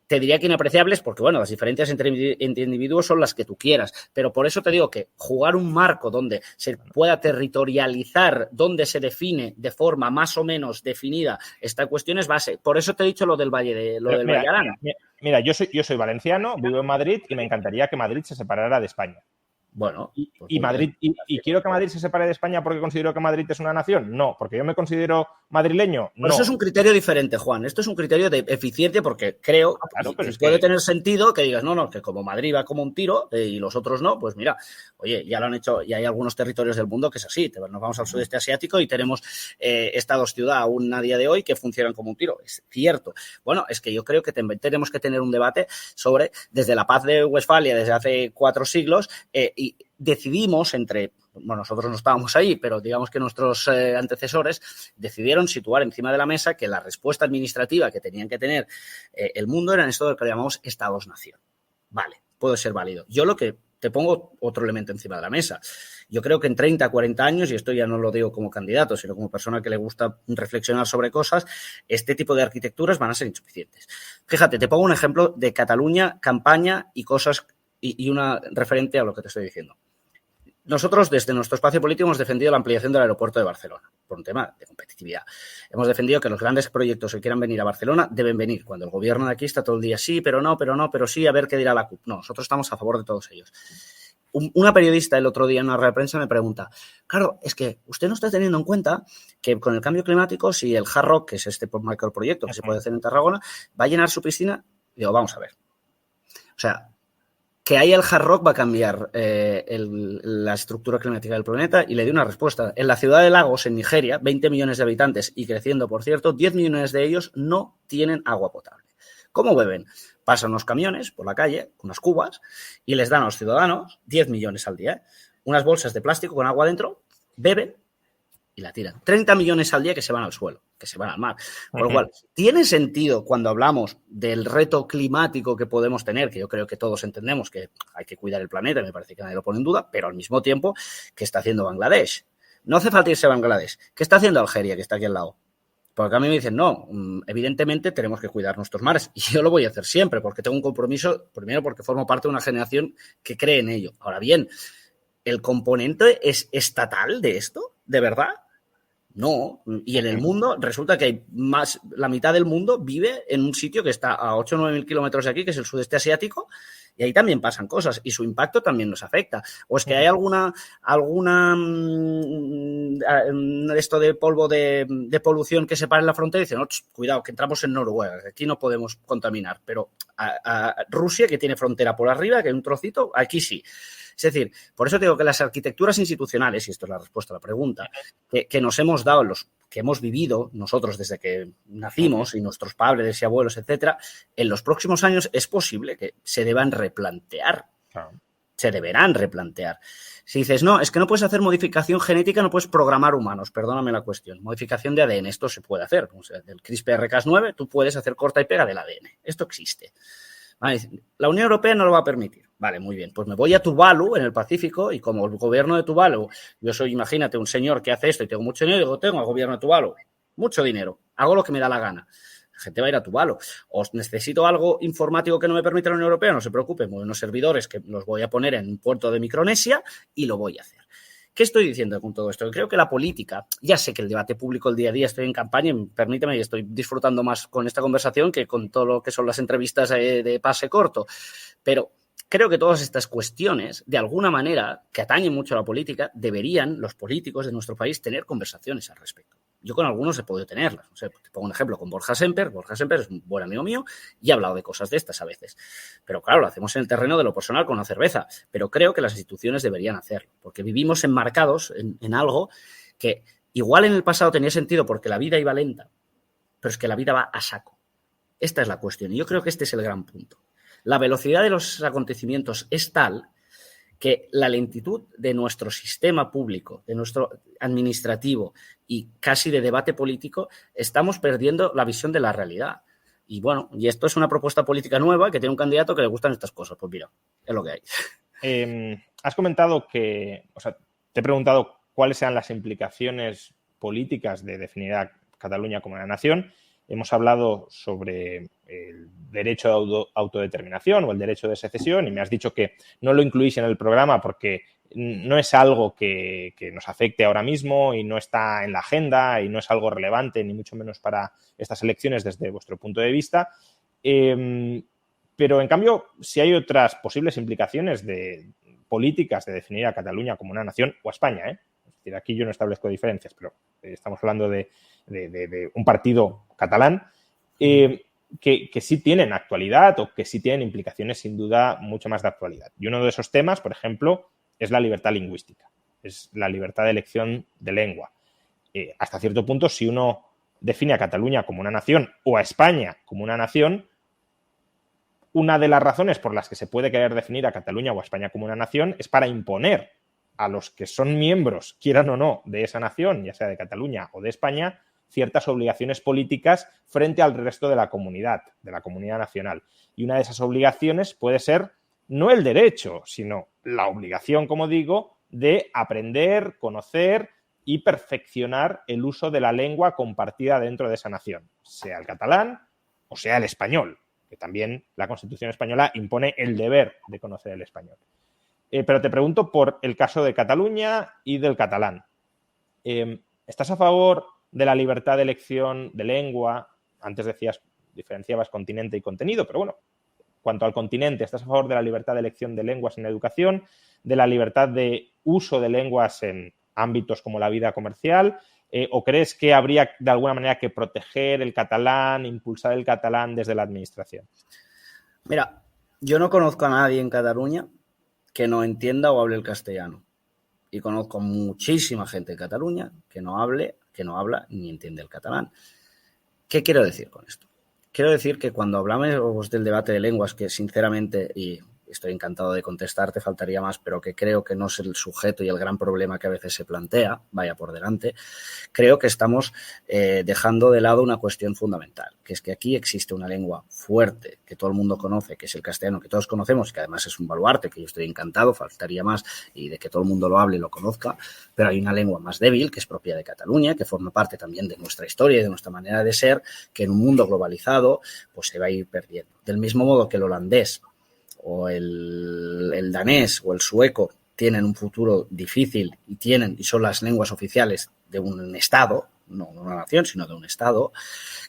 te diría que inapreciables, porque bueno, las diferencias entre individuos son las que tú quieras, pero por eso te digo que jugar un marco donde se pueda territorializar, donde se define de forma más o menos definida esta cuestión es base. Por eso te he dicho lo del Valle Arana. Mira, yo soy valenciano, vivo en Madrid y me encantaría que Madrid se separara de España. Bueno, y Madrid y quiero que Madrid se separe de España porque considero que Madrid es una nación. No, porque yo me considero madrileño. No. Pero eso es un criterio diferente, Juan. Esto es un criterio de eficiencia porque creo que puede tener sentido que digas, no, que como Madrid va como un tiro y los otros no, pues mira, oye, ya lo han hecho y hay algunos territorios del mundo que es así. Nos vamos al sudeste asiático y tenemos estados-ciudad aún a día de hoy que funcionan como un tiro. Es cierto. Bueno, es que yo creo que tenemos que tener un debate sobre, desde la paz de Westfalia, desde hace 4 siglos, y decidimos bueno, nosotros no estábamos ahí, pero digamos que nuestros antecesores decidieron situar encima de la mesa que la respuesta administrativa que tenían que tener el mundo era en esto de lo que llamamos Estados-nación. Vale, puede ser válido. Yo lo que te pongo otro elemento encima de la mesa. Yo creo que en 30, 40 años, y esto ya no lo digo como candidato, sino como persona que le gusta reflexionar sobre cosas, este tipo de arquitecturas van a ser insuficientes. Fíjate, te pongo un ejemplo de Cataluña, campaña y cosas, y una referente a lo que te estoy diciendo. Nosotros, desde nuestro espacio político, hemos defendido la ampliación del aeropuerto de Barcelona por un tema de competitividad. Hemos defendido que los grandes proyectos que quieran venir a Barcelona deben venir. Cuando el gobierno de aquí está todo el día sí, pero no, pero sí, a ver qué dirá la CUP. No, nosotros estamos a favor de todos ellos. Una periodista el otro día en una rueda de prensa me pregunta, claro, es que usted no está teniendo en cuenta que con el cambio climático, si el Hard Rock, que es este macroproyecto que se puede hacer en Tarragona, va a llenar su piscina, digo, vamos a ver. O sea, que haya el Hard Rock va a cambiar la estructura climática del planeta, y le di una respuesta. En la ciudad de Lagos, en Nigeria, 20 millones de habitantes y creciendo, por cierto, 10 millones de ellos no tienen agua potable. ¿Cómo beben? Pasan unos camiones por la calle, unas cubas, y les dan a los ciudadanos 10 millones al día, unas bolsas de plástico con agua dentro, beben y la tiran. 30 millones al día que se van al suelo, que se van al mar. Por lo cual, tiene sentido cuando hablamos del reto climático que podemos tener, que yo creo que todos entendemos que hay que cuidar el planeta, me parece que nadie lo pone en duda, pero al mismo tiempo, ¿qué está haciendo Bangladesh? No hace falta irse a Bangladesh. ¿Qué está haciendo Algeria, que está aquí al lado? Porque a mí me dicen, no, evidentemente tenemos que cuidar nuestros mares, y yo lo voy a hacer siempre, porque tengo un compromiso, primero porque formo parte de una generación que cree en ello. Ahora bien, ¿el componente es estatal de esto? ¿De verdad? No, y en el mundo resulta que hay la mitad del mundo vive en un sitio que está a 8 o 9 mil kilómetros de aquí, que es el sudeste asiático, y ahí también pasan cosas y su impacto también nos afecta. O es que hay alguna esto de polvo de polución que se para en la frontera y dicen, no, cuidado, que entramos en Noruega, que aquí no podemos contaminar, pero a Rusia, que tiene frontera por arriba, que hay un trocito, aquí sí. Es decir, por eso digo que las arquitecturas institucionales, y esto es la respuesta a la pregunta, que nos hemos dado, que hemos vivido nosotros desde que nacimos y nuestros padres y abuelos, etcétera, en los próximos años es posible que se deban replantear. Claro. Se deberán replantear. Si dices, no, es que no puedes hacer modificación genética, no puedes programar humanos, perdóname la cuestión. Modificación de ADN, esto se puede hacer. O sea, del CRISPR-Cas9 tú puedes hacer corta y pega del ADN. Esto existe. Vale, la Unión Europea no lo va a permitir. Vale, muy bien. Pues me voy a Tuvalu, en el Pacífico, y como el gobierno de Tuvalu, yo soy, imagínate, un señor que hace esto y tengo mucho dinero, digo, tengo al gobierno de Tuvalu mucho dinero, hago lo que me da la gana. La gente va a ir a Tuvalu. O necesito algo informático que no me permite la Unión Europea, no se preocupen, voy a unos servidores que los voy a poner en un puerto de Micronesia y lo voy a hacer. ¿Qué estoy diciendo con todo esto? Creo que la política, ya sé que el debate público el día a día, estoy en campaña, y permíteme, y estoy disfrutando más con esta conversación que con todo lo que son las entrevistas de pase corto, pero creo que todas estas cuestiones, de alguna manera, que atañen mucho a la política, deberían los políticos de nuestro país tener conversaciones al respecto. Yo con algunos he podido tenerlas. O sea, te pongo un ejemplo con Borja Semper. Borja Semper es un buen amigo mío y he hablado de cosas de estas a veces. Pero claro, lo hacemos en el terreno de lo personal con la cerveza. Pero creo que las instituciones deberían hacerlo, porque vivimos enmarcados en algo que igual en el pasado tenía sentido porque la vida iba lenta, pero es que la vida va a saco. Esta es la cuestión y yo creo que este es el gran punto. La velocidad de los acontecimientos es tal que la lentitud de nuestro sistema público, de nuestro administrativo y casi de debate político, estamos perdiendo la visión de la realidad. Y bueno, y esto es una propuesta política nueva que tiene un candidato que le gustan estas cosas. Pues mira, es lo que hay. Has comentado que, te he preguntado cuáles sean las implicaciones políticas de definir a Cataluña como una nación. Hemos hablado sobre el derecho de autodeterminación o el derecho de secesión y me has dicho que no lo incluís en el programa porque no es algo que nos afecte ahora mismo y no está en la agenda y no es algo relevante, ni mucho menos para estas elecciones desde vuestro punto de vista. Pero, en cambio, si hay otras posibles implicaciones de políticas de definir a Cataluña como una nación o a España, Es decir, aquí yo no establezco diferencias, pero estamos hablando de un partido catalán que sí tienen actualidad o que sí tienen implicaciones sin duda mucho más de actualidad. Y uno de esos temas, por ejemplo, es la libertad lingüística, es la libertad de elección de lengua. Hasta cierto punto, si uno define a Cataluña como una nación o a España como una nación, una de las razones por las que se puede querer definir a Cataluña o a España como una nación es para imponer a los que son miembros, quieran o no, de esa nación, ya sea de Cataluña o de España, ciertas obligaciones políticas frente al resto de la comunidad nacional. Y una de esas obligaciones puede ser no el derecho, sino la obligación, como digo, de aprender, conocer y perfeccionar el uso de la lengua compartida dentro de esa nación, sea el catalán o sea el español, que también la Constitución española impone el deber de conocer el español. Pero te pregunto por el caso de Cataluña y del catalán. ¿Estás a favor de la libertad de elección de lengua? Antes diferenciabas continente y contenido, pero bueno, cuanto al continente, ¿estás a favor de la libertad de elección de lenguas en educación, de la libertad de uso de lenguas en ámbitos como la vida comercial? ¿O crees que habría de alguna manera que proteger el catalán, impulsar el catalán desde la administración? Mira, yo no conozco a nadie en Cataluña que no entienda o hable el castellano. Y conozco muchísima gente en Cataluña que no habla ni entiende el catalán. ¿Qué quiero decir con esto? Quiero decir que cuando hablamos del debate de lenguas, que sinceramente, y estoy encantado de contestarte, faltaría más, pero que creo que no es el sujeto y el gran problema que a veces se plantea, vaya por delante, creo que estamos dejando de lado una cuestión fundamental, que es que aquí existe una lengua fuerte que todo el mundo conoce, que es el castellano, que todos conocemos, que además es un baluarte, que yo estoy encantado, faltaría más, y de que todo el mundo lo hable y lo conozca, pero hay una lengua más débil, que es propia de Cataluña, que forma parte también de nuestra historia y de nuestra manera de ser, que en un mundo globalizado pues se va a ir perdiendo. Del mismo modo que el holandés o el danés o el sueco tienen un futuro difícil y son las lenguas oficiales de un Estado, no de una nación, sino de un Estado,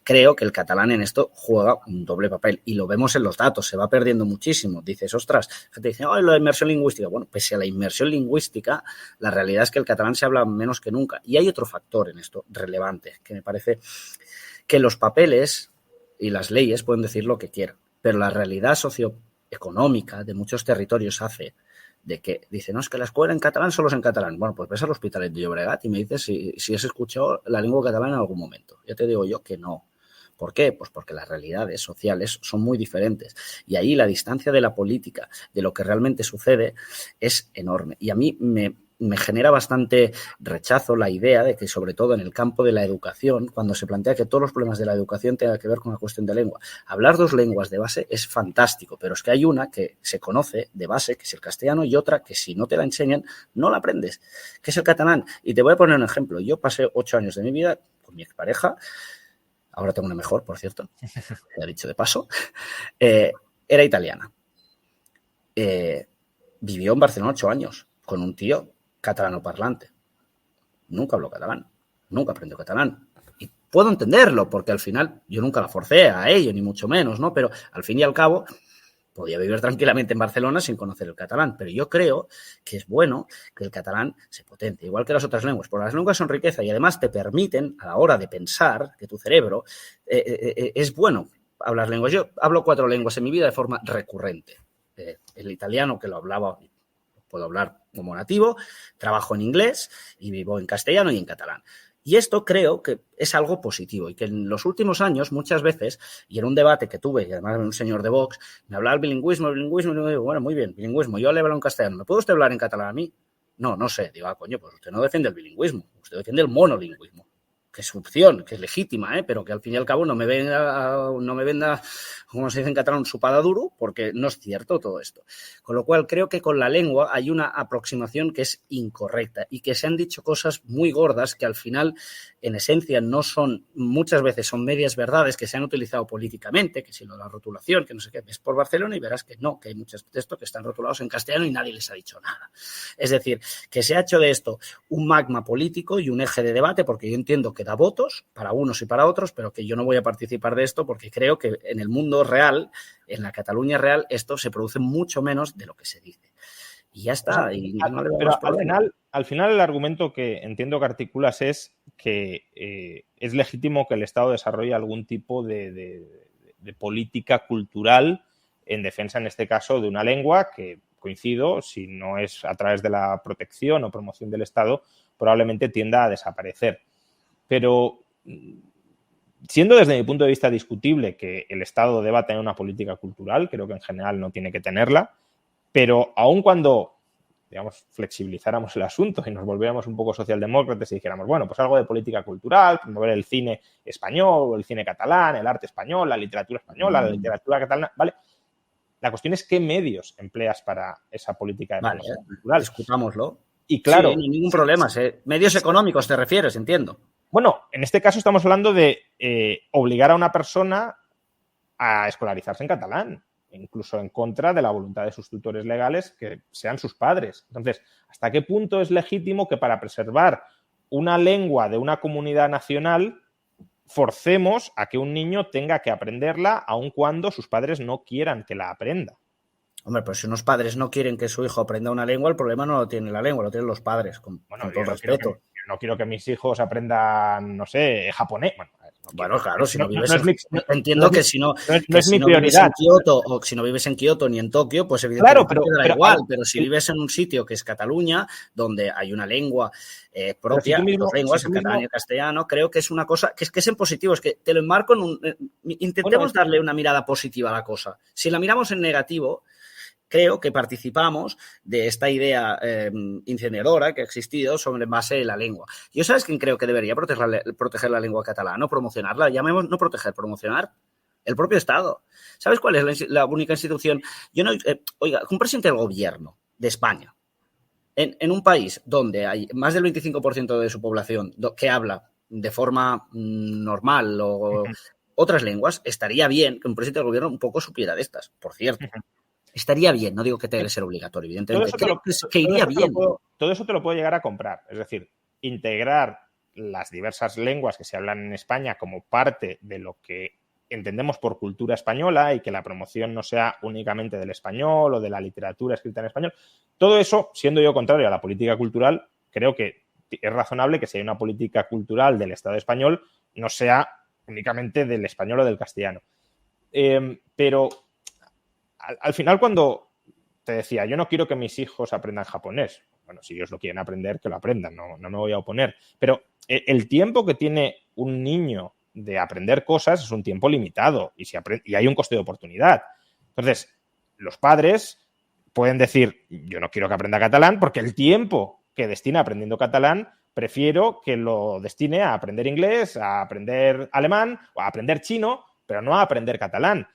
creo que el catalán en esto juega un doble papel y lo vemos en los datos, se va perdiendo muchísimo. Dices, ostras, gente dice, la inmersión lingüística. Bueno, pese a la inmersión lingüística, la realidad es que el catalán se habla menos que nunca. Y hay otro factor en esto relevante, que me parece que los papeles y las leyes pueden decir lo que quieran, pero la realidad socioeconómica de muchos territorios hace de que dicen, no, es que la escuela en catalán solo es en catalán. Bueno, pues ves al Hospitalet de Llobregat y me dices si has escuchado la lengua catalana en algún momento. Ya te digo yo que no. ¿Por qué? Pues porque las realidades sociales son muy diferentes y ahí la distancia de la política, de lo que realmente sucede, es enorme. Y a mí me genera bastante rechazo la idea de que, sobre todo en el campo de la educación, cuando se plantea que todos los problemas de la educación tengan que ver con la cuestión de lengua. Hablar dos lenguas de base es fantástico, pero es que hay una que se conoce de base, que es el castellano, y otra que si no te la enseñan, no la aprendes, que es el catalán. Y te voy a poner un ejemplo. Yo pasé 8 años de mi vida con mi expareja, ahora tengo una mejor, por cierto, se ha dicho de paso, era italiana. Vivió en Barcelona 8 años con un tío catalano parlante. Nunca habló catalán, nunca aprendió catalán. Y puedo entenderlo, porque al final yo nunca la forcé a ello, ni mucho menos, ¿no? Pero al fin y al cabo podía vivir tranquilamente en Barcelona sin conocer el catalán, pero yo creo que es bueno que el catalán se potencie, igual que las otras lenguas, porque las lenguas son riqueza y además te permiten, a la hora de pensar, que tu cerebro es bueno hablar lenguas. Yo hablo 4 lenguas en mi vida de forma recurrente. El italiano, que lo hablaba, puedo hablar como nativo, trabajo en inglés y vivo en castellano y en catalán. Y esto creo que es algo positivo y que en los últimos años muchas veces, y en un debate que tuve, y además un señor de Vox, me hablaba el bilingüismo, y me digo, bueno, muy bien, bilingüismo, yo le hablo en castellano, ¿me puede usted hablar en catalán a mí? No sé, digo, coño, pues usted no defiende el bilingüismo, usted defiende el monolingüismo, que es su opción, que es legítima, pero que al fin y al cabo no me venda, como se dice en catalán, supada duro, porque no es cierto todo esto. Con lo cual creo que con la lengua hay una aproximación que es incorrecta y que se han dicho cosas muy gordas que al final, en esencia, no son, muchas veces son medias verdades que se han utilizado políticamente, que si lo de la rotulación, que no sé qué, ves por Barcelona y verás que no, que hay muchos textos que están rotulados en castellano y nadie les ha dicho nada. Es decir, que se ha hecho de esto un magma político y un eje de debate, porque yo entiendo que da votos para unos y para otros, pero que yo no voy a participar de esto porque creo que en el mundo real, en la Cataluña real, esto se produce mucho menos de lo que se dice. Y ya está. Pero al final el argumento que entiendo que articulas es que es legítimo que el Estado desarrolle algún tipo de política cultural en defensa, en este caso, de una lengua que, coincido, si no es a través de la protección o promoción del Estado, probablemente tienda a desaparecer. Pero siendo desde mi punto de vista discutible que el Estado deba tener una política cultural, creo que en general no tiene que tenerla, pero aun cuando, digamos, flexibilizáramos el asunto y nos volviéramos un poco socialdemócratas y dijéramos, bueno, pues algo de política cultural, promover el cine español, el cine catalán, el arte español, la literatura española, la literatura catalana, ¿vale? La cuestión es qué medios empleas para esa política de promoción cultural. Discutámoslo. Y claro, sí, no hay ningún problema. Medios económicos te refieres, entiendo. Bueno, en este caso estamos hablando de obligar a una persona a escolarizarse en catalán, incluso en contra de la voluntad de sus tutores legales que sean sus padres. Entonces, ¿hasta qué punto es legítimo que para preservar una lengua de una comunidad nacional forcemos a que un niño tenga que aprenderla aun cuando sus padres no quieran que la aprenda? Hombre, pues si unos padres no quieren que su hijo aprenda una lengua, el problema no lo tiene la lengua, lo tienen los padres, con todo respeto. Yo no quiero que mis hijos aprendan, no sé, japonés. Bueno, claro, si no vives entiendo que si no es mi prioridad. Vives en Kioto, o si no vives en Kioto ni en Tokio, pues evidentemente te da igual. Pero si vives en un sitio que es Cataluña, donde hay una lengua propia, dos lenguas, el catalán y el castellano, creo que es una cosa que es en positivo, es que te lo enmarco en un... Intentemos darle una mirada positiva a la cosa. Si la miramos en negativo, creo que participamos de esta idea incendiadora que ha existido sobre base de la lengua. ¿Yo sabes quién creo que debería proteger la lengua catalana o promocionarla? Llamemos no proteger, promocionar el propio Estado. ¿Sabes cuál es la única institución? Oiga, un presidente del gobierno de España, en un país donde hay más del 25% de su población que habla de forma normal o otras lenguas, estaría bien que un presidente del gobierno un poco supiera de estas, por cierto. Estaría bien, no digo que tenga que ser obligatorio, evidentemente. Todo eso te lo puedo llegar a comprar. Es decir, integrar las diversas lenguas que se hablan en España como parte de lo que entendemos por cultura española y que la promoción no sea únicamente del español o de la literatura escrita en español. Todo eso, siendo yo contrario a la política cultural, creo que es razonable que si hay una política cultural del Estado español no sea únicamente del español o del castellano. Pero al final, cuando te decía, yo no quiero que mis hijos aprendan japonés, bueno, si ellos lo quieren aprender, que lo aprendan, no me voy a oponer, pero el tiempo que tiene un niño de aprender cosas es un tiempo limitado y hay un coste de oportunidad. Entonces, los padres pueden decir, yo no quiero que aprenda catalán porque el tiempo que destina aprendiendo catalán prefiero que lo destine a aprender inglés, a aprender alemán o a aprender chino, pero no a aprender catalán.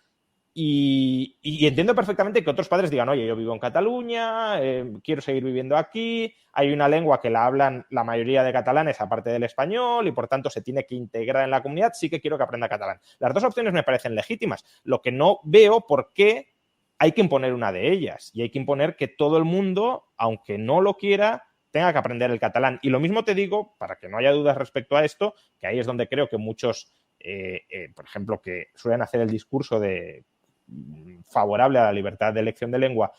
Y entiendo perfectamente que otros padres digan, oye, yo vivo en Cataluña, quiero seguir viviendo aquí, hay una lengua que la hablan la mayoría de catalanes aparte del español y por tanto se tiene que integrar en la comunidad, sí que quiero que aprenda catalán. Las dos opciones me parecen legítimas. Lo que no veo por qué hay que imponer una de ellas y hay que imponer que todo el mundo, aunque no lo quiera, tenga que aprender el catalán. Y lo mismo te digo, para que no haya dudas respecto a esto, que ahí es donde creo que muchos, por ejemplo, que suelen hacer el discurso favorable a la libertad de elección de lengua,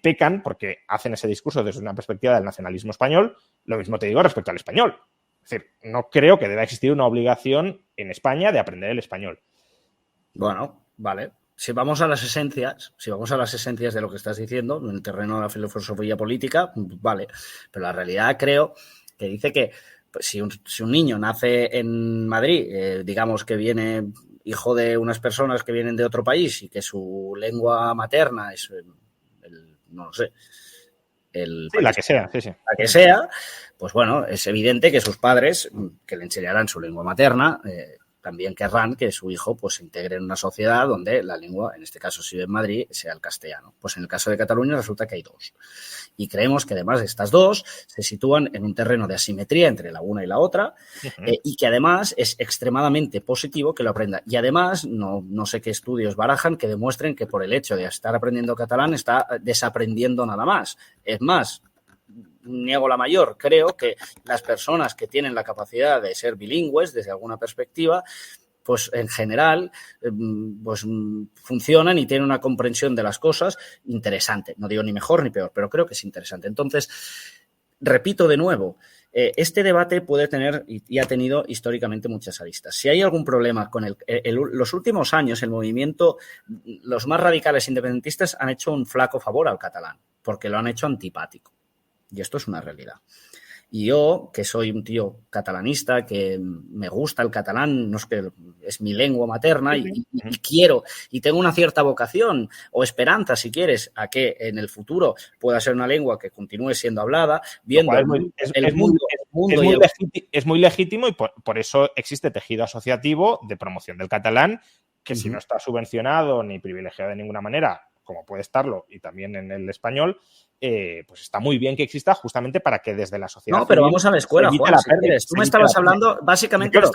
pecan porque hacen ese discurso desde una perspectiva del nacionalismo español. Lo mismo te digo respecto al español. Es decir, no creo que deba existir una obligación en España de aprender el español. Bueno, vale. Si vamos a las esencias de lo que estás diciendo, en el terreno de la filosofía política, vale. Pero la realidad creo que dice que pues, si un niño nace en Madrid, digamos que viene hijo de unas personas que vienen de otro país y que su lengua materna es la que sea, sí. La que sea, pues bueno, es evidente que sus padres, que le enseñarán su lengua materna, también querrán que su hijo pues se integre en una sociedad donde la lengua, en este caso si vive en Madrid, sea el castellano. Pues en el caso de Cataluña resulta que hay dos. Y creemos que además de estas dos se sitúan en un terreno de asimetría entre la una y la otra y que además es extremadamente positivo que lo aprenda. Y además, no sé qué estudios barajan que demuestren que por el hecho de estar aprendiendo catalán está desaprendiendo nada más. Es más, niego la mayor. Creo que las personas que tienen la capacidad de ser bilingües desde alguna perspectiva, pues en general pues funcionan y tienen una comprensión de las cosas interesante. No digo ni mejor ni peor, pero creo que es interesante. Entonces, repito de nuevo, este debate puede tener y ha tenido históricamente muchas aristas. Si hay algún problema con los últimos años, el movimiento, los más radicales independentistas han hecho un flaco favor al catalán, porque lo han hecho antipático. Y esto es una realidad. Y yo, que soy un tío catalanista, que me gusta el catalán, no es que es mi lengua materna y quiero, y tengo una cierta vocación o esperanza, si quieres, a que en el futuro pueda ser una lengua que continúe siendo hablada, viendo es muy legítimo y por eso existe tejido asociativo de promoción del catalán, que si no está subvencionado ni privilegiado de ninguna manera, como puede estarlo, y también en el español, pues está muy bien que exista justamente para que desde la sociedad No, pero civil vamos a la escuela, evite Juan, la si pérdida, quieres. Tú se me evite la estabas pérdida. hablando, básicamente Claro, me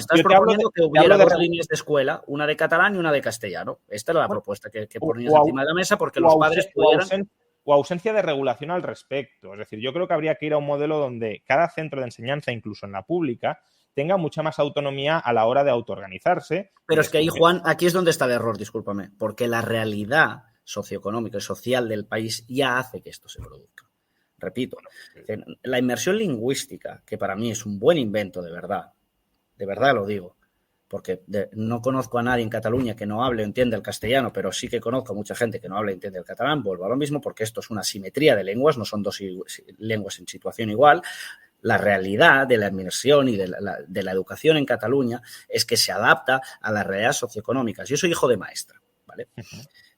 estás yo proponiendo que te hablo hubiera de dos líneas de escuela, una de catalán y una de castellano. Esta era la bueno, propuesta que o, ponías o encima au- de la mesa porque o los ause- padres o pudieran. ausen- o ausencia de regulación al respecto. Es decir, yo creo que habría que ir a un modelo donde cada centro de enseñanza, incluso en la pública, tenga mucha más autonomía a la hora de autoorganizarse. Pero es que ahí, Juan, aquí es donde está el error, discúlpame, porque la realidad socioeconómica y social del país ya hace que esto se produzca. Repito, la inmersión lingüística, que para mí es un buen invento de verdad lo digo, porque no conozco a nadie en Cataluña que no hable o entienda el castellano, pero sí que conozco a mucha gente que no habla o entiende el catalán, vuelvo a lo mismo, porque esto es una simetría de lenguas, no son dos lenguas en situación igual. La realidad de la inmersión y de la educación en Cataluña es que se adapta a las realidades socioeconómicas. Yo soy hijo de maestra, ¿vale?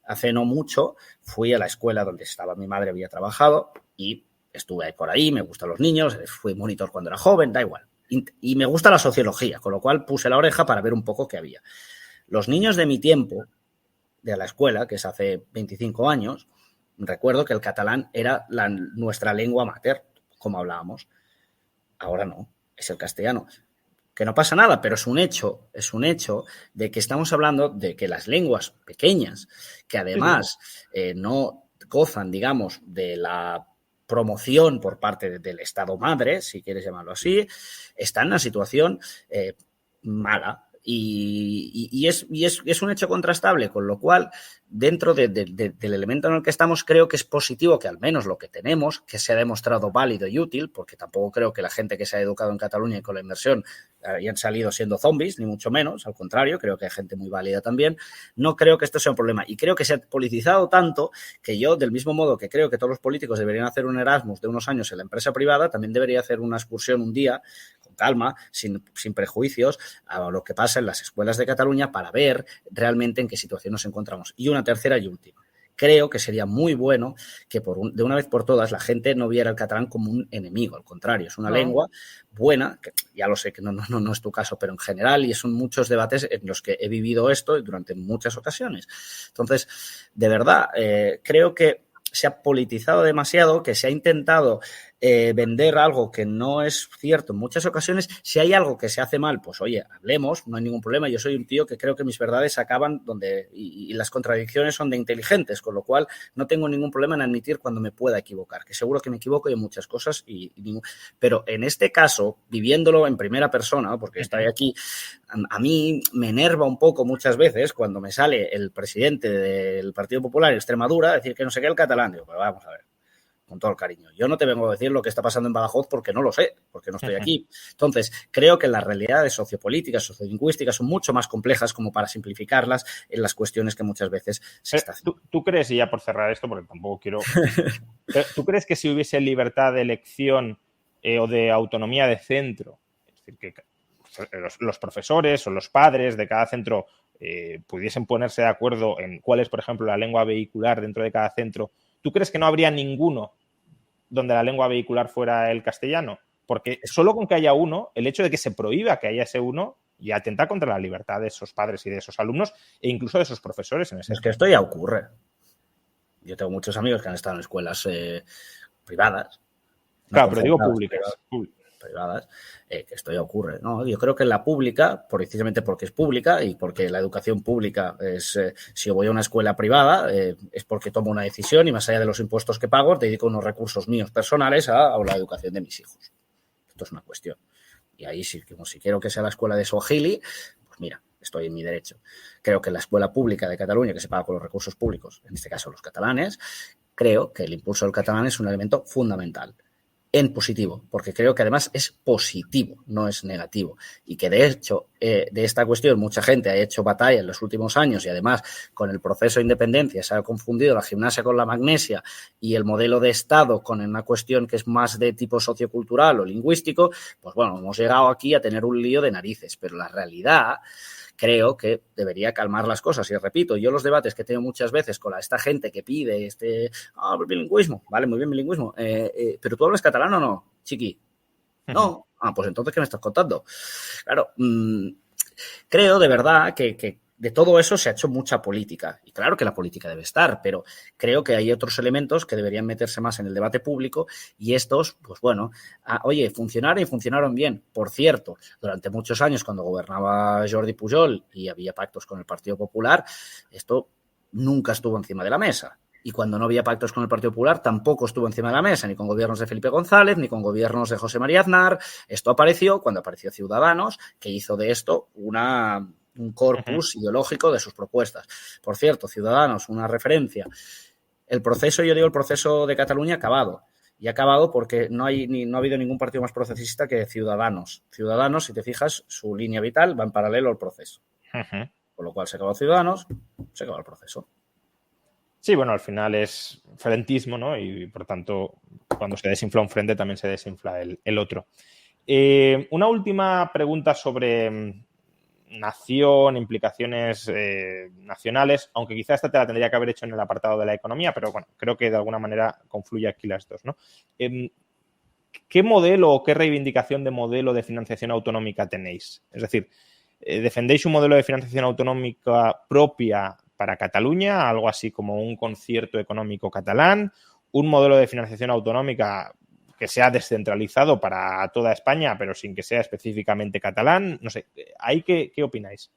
Hace no mucho fui a la escuela donde estaba mi madre, había trabajado, y estuve por ahí, me gustan los niños, fui monitor cuando era joven, da igual. Y me gusta la sociología, con lo cual puse la oreja para ver un poco qué había. Los niños de mi tiempo, de la escuela, que es hace 25 años, recuerdo que el catalán era nuestra lengua mater, como hablábamos. Ahora no, es el castellano. Que no pasa nada, pero es un hecho de que estamos hablando de que las lenguas pequeñas, que además no gozan, digamos, de la promoción por parte del Estado madre, si quieres llamarlo así, están en una situación mala. Y es un hecho contrastable, con lo cual, dentro del elemento en el que estamos, creo que es positivo que al menos lo que tenemos, que se ha demostrado válido y útil, porque tampoco creo que la gente que se ha educado en Cataluña y con la inmersión hayan salido siendo zombies, ni mucho menos, al contrario, creo que hay gente muy válida también. No creo que esto sea un problema, y creo que se ha politizado tanto que yo, del mismo modo que creo que todos los políticos deberían hacer un Erasmus de unos años en la empresa privada, también debería hacer una excursión un día, con calma, sin prejuicios, a lo que pasa en las escuelas de Cataluña para ver realmente en qué situación nos encontramos. Y una tercera y última. Creo que sería muy bueno que de una vez por todas la gente no viera el catalán como un enemigo, al contrario, es una lengua buena, que ya lo sé que no es tu caso, pero en general, y son muchos debates en los que he vivido esto durante muchas ocasiones. Entonces, de verdad, creo que se ha politizado demasiado, que se ha intentado vender algo que no es cierto en muchas ocasiones. Si hay algo que se hace mal, pues oye, hablemos, no hay ningún problema. Yo soy un tío que creo que mis verdades acaban y las contradicciones son de inteligentes, con lo cual no tengo ningún problema en admitir cuando me pueda equivocar, que seguro que me equivoco en muchas cosas, pero en este caso, viviéndolo en primera persona, porque estoy aquí, a mí me enerva un poco muchas veces cuando me sale el presidente del Partido Popular en Extremadura a decir que no sé qué el catalán. Digo, pero vamos a ver, con todo el cariño. Yo no te vengo a decir lo que está pasando en Badajoz porque no lo sé, porque no estoy aquí. Entonces, creo que las realidades sociopolíticas, sociolingüísticas son mucho más complejas como para simplificarlas en las cuestiones que muchas veces se está haciendo. ¿Tú crees, y ya por cerrar esto, porque tampoco quiero... ¿Tú crees que si hubiese libertad de elección o de autonomía de centro, es decir, que los profesores o los padres de cada centro pudiesen ponerse de acuerdo en cuál es, por ejemplo, la lengua vehicular dentro de cada centro, ¿tú crees que no habría ninguno donde la lengua vehicular fuera el castellano? Porque solo con que haya uno, el hecho de que se prohíba que haya ese uno ya atenta contra la libertad de esos padres y de esos alumnos e incluso de esos profesores en ese Es que esto ya ocurre. Yo tengo muchos amigos que han estado en escuelas privadas. Claro, pero digo públicas. Privadas, que esto ya ocurre, ¿no? Yo creo que en la pública, precisamente porque es pública y porque la educación pública es, si yo voy a una escuela privada, es porque tomo una decisión y más allá de los impuestos que pago, dedico unos recursos míos personales a la educación de mis hijos. Esto es una cuestión. Y ahí, si quiero que sea la escuela de Swahili, pues mira, estoy en mi derecho. Creo que la escuela pública de Cataluña, que se paga con los recursos públicos, en este caso los catalanes, creo que el impulso del catalán es un elemento fundamental. En positivo, porque creo que además es positivo, no es negativo, y que de hecho de esta cuestión mucha gente ha hecho batalla en los últimos años y además con el proceso de independencia se ha confundido la gimnasia con la magnesia y el modelo de Estado con una cuestión que es más de tipo sociocultural o lingüístico, pues bueno, hemos llegado aquí a tener un lío de narices, pero la realidad creo que debería calmar las cosas. Y repito, yo los debates que tengo muchas veces con esta gente que pide bilingüismo, vale, muy bien bilingüismo, pero ¿tú hablas catalán o no, chiqui? No. Pues entonces, ¿qué me estás contando? Claro, creo de verdad que de todo eso se ha hecho mucha política. Y claro que la política debe estar, pero creo que hay otros elementos que deberían meterse más en el debate público y estos, pues bueno, oye, funcionaron y funcionaron bien. Por cierto, durante muchos años cuando gobernaba Jordi Pujol y había pactos con el Partido Popular, esto nunca estuvo encima de la mesa. Y cuando no había pactos con el Partido Popular, tampoco estuvo encima de la mesa, ni con gobiernos de Felipe González, ni con gobiernos de José María Aznar. Esto apareció cuando apareció Ciudadanos, que hizo de esto un corpus ideológico de sus propuestas. Por cierto, Ciudadanos, una referencia. El proceso de Cataluña ha acabado. Y ha acabado porque no ha habido ningún partido más procesista que Ciudadanos. Ciudadanos, si te fijas, su línea vital va en paralelo al proceso. Con lo cual se acabó Ciudadanos, se acabó el proceso. Sí, bueno, al final es frentismo, ¿no? Y por tanto, cuando se desinfla un frente también se desinfla el otro. Una última pregunta sobre nación, implicaciones nacionales, aunque quizá esta te la tendría que haber hecho en el apartado de la economía, pero bueno, creo que de alguna manera confluye aquí las dos, ¿no? ¿Qué modelo o qué reivindicación de modelo de financiación autonómica tenéis? Es decir, ¿defendéis un modelo de financiación autonómica propia para Cataluña, algo así como un concierto económico catalán, un modelo de financiación autonómica que sea descentralizado para toda España, pero sin que sea específicamente catalán? No sé, ¿ahí qué opináis?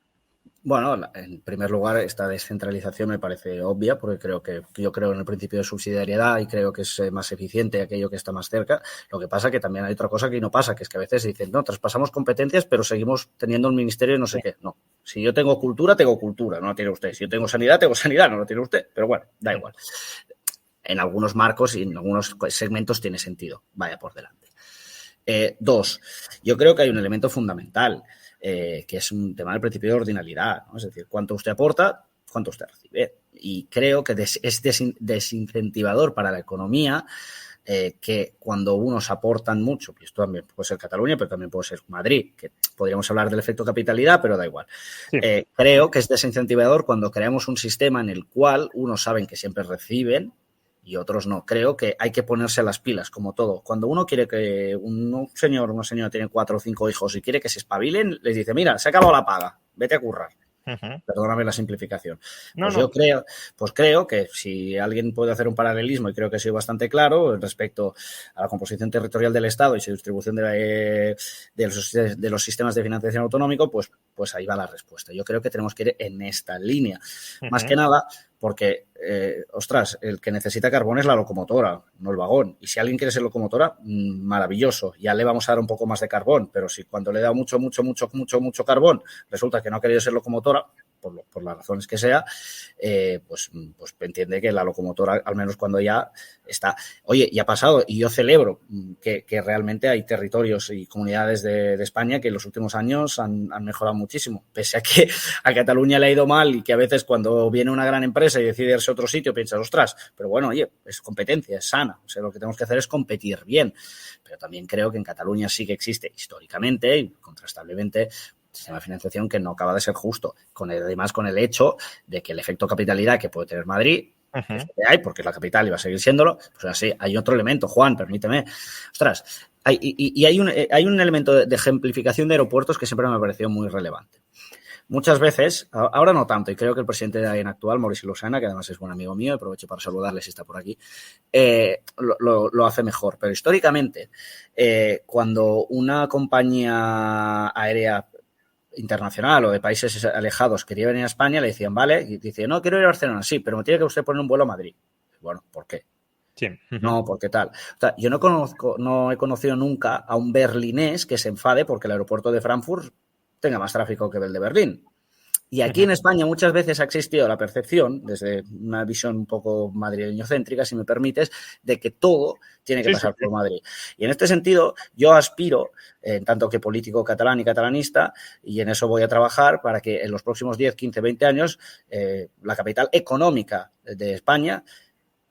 Bueno, en primer lugar, esta descentralización me parece obvia, porque yo creo en el principio de subsidiariedad y creo que es más eficiente aquello que está más cerca. Lo que pasa que también hay otra cosa que no pasa, que es que a veces dicen, no, traspasamos competencias, pero seguimos teniendo un ministerio y no sé qué. No, si yo tengo cultura, no la tiene usted. Si yo tengo sanidad, no la tiene usted. Pero bueno, da igual. En algunos marcos y en algunos segmentos tiene sentido. Vaya por delante. Dos, yo creo que hay un elemento fundamental, que es un tema del principio de ordinalidad, ¿no? Es decir, cuánto usted aporta, cuánto usted recibe. Y creo que es desincentivador para la economía que cuando unos aportan mucho, y esto también puede ser Cataluña, pero también puede ser Madrid, que podríamos hablar del efecto capitalidad, pero da igual. Sí. Creo que es desincentivador cuando creamos un sistema en el cual unos saben que siempre reciben y otros no. Creo que hay que ponerse las pilas, como todo. Cuando uno quiere que un señor o una señora tiene 4 o 5 hijos y quiere que se espabilen, les dice, mira, se ha acabado la paga, vete a currar. Perdóname la simplificación. Yo creo que si alguien puede hacer un paralelismo, y creo que ha sido bastante claro respecto a la composición territorial del Estado y su distribución de los sistemas de financiación autonómico, pues ahí va la respuesta. Yo creo que tenemos que ir en esta línea. Más que nada porque, el que necesita carbón es la locomotora, no el vagón. Y si alguien quiere ser locomotora, maravilloso, ya le vamos a dar un poco más de carbón. Pero si cuando le da mucho carbón resulta que no ha querido ser locomotora, por las razones que sea, pues entiende que la locomotora, al menos cuando ya está. Oye, y ha pasado, y yo celebro que realmente hay territorios y comunidades de España que en los últimos años han mejorado muchísimo, pese a que a Cataluña le ha ido mal y que a veces cuando viene una gran empresa y decide irse a otro sitio piensas, ostras, pero bueno, oye, es competencia, es sana, o sea, lo que tenemos que hacer es competir bien, pero también creo que en Cataluña sí que existe históricamente y contrastablemente sistema de financiación que no acaba de ser justo, además con el hecho de que el efecto capitalidad que puede tener Madrid, que es lo que hay, porque es la capital y va a seguir siéndolo, pues así, hay otro elemento, Juan, permíteme. Ostras, hay un elemento de ejemplificación de aeropuertos que siempre me ha parecido muy relevante. Muchas veces, ahora no tanto, y creo que el presidente de AENA actual, Maurici Lucena, que además es buen amigo mío, aprovecho para saludarle si está por aquí, lo hace mejor. Pero históricamente, cuando una compañía aérea internacional o de países alejados quería venir a España, le decían, vale, y dice, no, quiero ir a Barcelona, sí, pero me tiene que usted poner un vuelo a Madrid. Bueno, ¿por qué? Sí. No, porque tal. O sea, yo no he conocido nunca a un berlinés que se enfade porque el aeropuerto de Frankfurt tenga más tráfico que el de Berlín. Y aquí en España muchas veces ha existido la percepción, desde una visión un poco madrileño-céntrica, si me permites, de que todo tiene que pasar por Madrid. Y en este sentido, yo aspiro, en tanto que político catalán y catalanista, y en eso voy a trabajar para que en los próximos 10, 15, 20 años la capital económica de España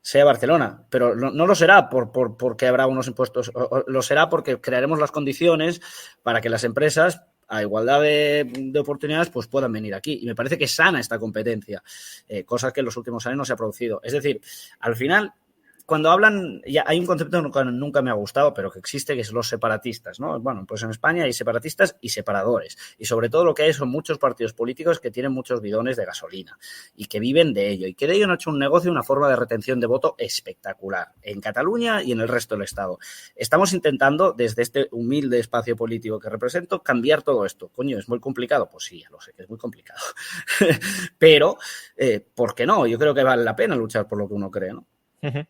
sea Barcelona, pero no lo será porque habrá unos impuestos, lo será porque crearemos las condiciones para que las empresas a igualdad de oportunidades, pues puedan venir aquí. Y me parece que es sana esta competencia, cosas que en los últimos años no se ha producido. Es decir, al final, cuando hablan, ya hay un concepto que nunca me ha gustado, pero que existe, que es los separatistas, ¿no? Bueno, pues en España hay separatistas y separadores. Y sobre todo lo que hay son muchos partidos políticos que tienen muchos bidones de gasolina y que viven de ello. Y que de ello han hecho un negocio, una forma de retención de voto espectacular en Cataluña y en el resto del Estado. Estamos intentando, desde este humilde espacio político que represento, cambiar todo esto. Coño, ¿es muy complicado? Pues sí, ya lo sé que es muy complicado. Pero, ¿por qué no? Yo creo que vale la pena luchar por lo que uno cree, ¿no? Uh-huh.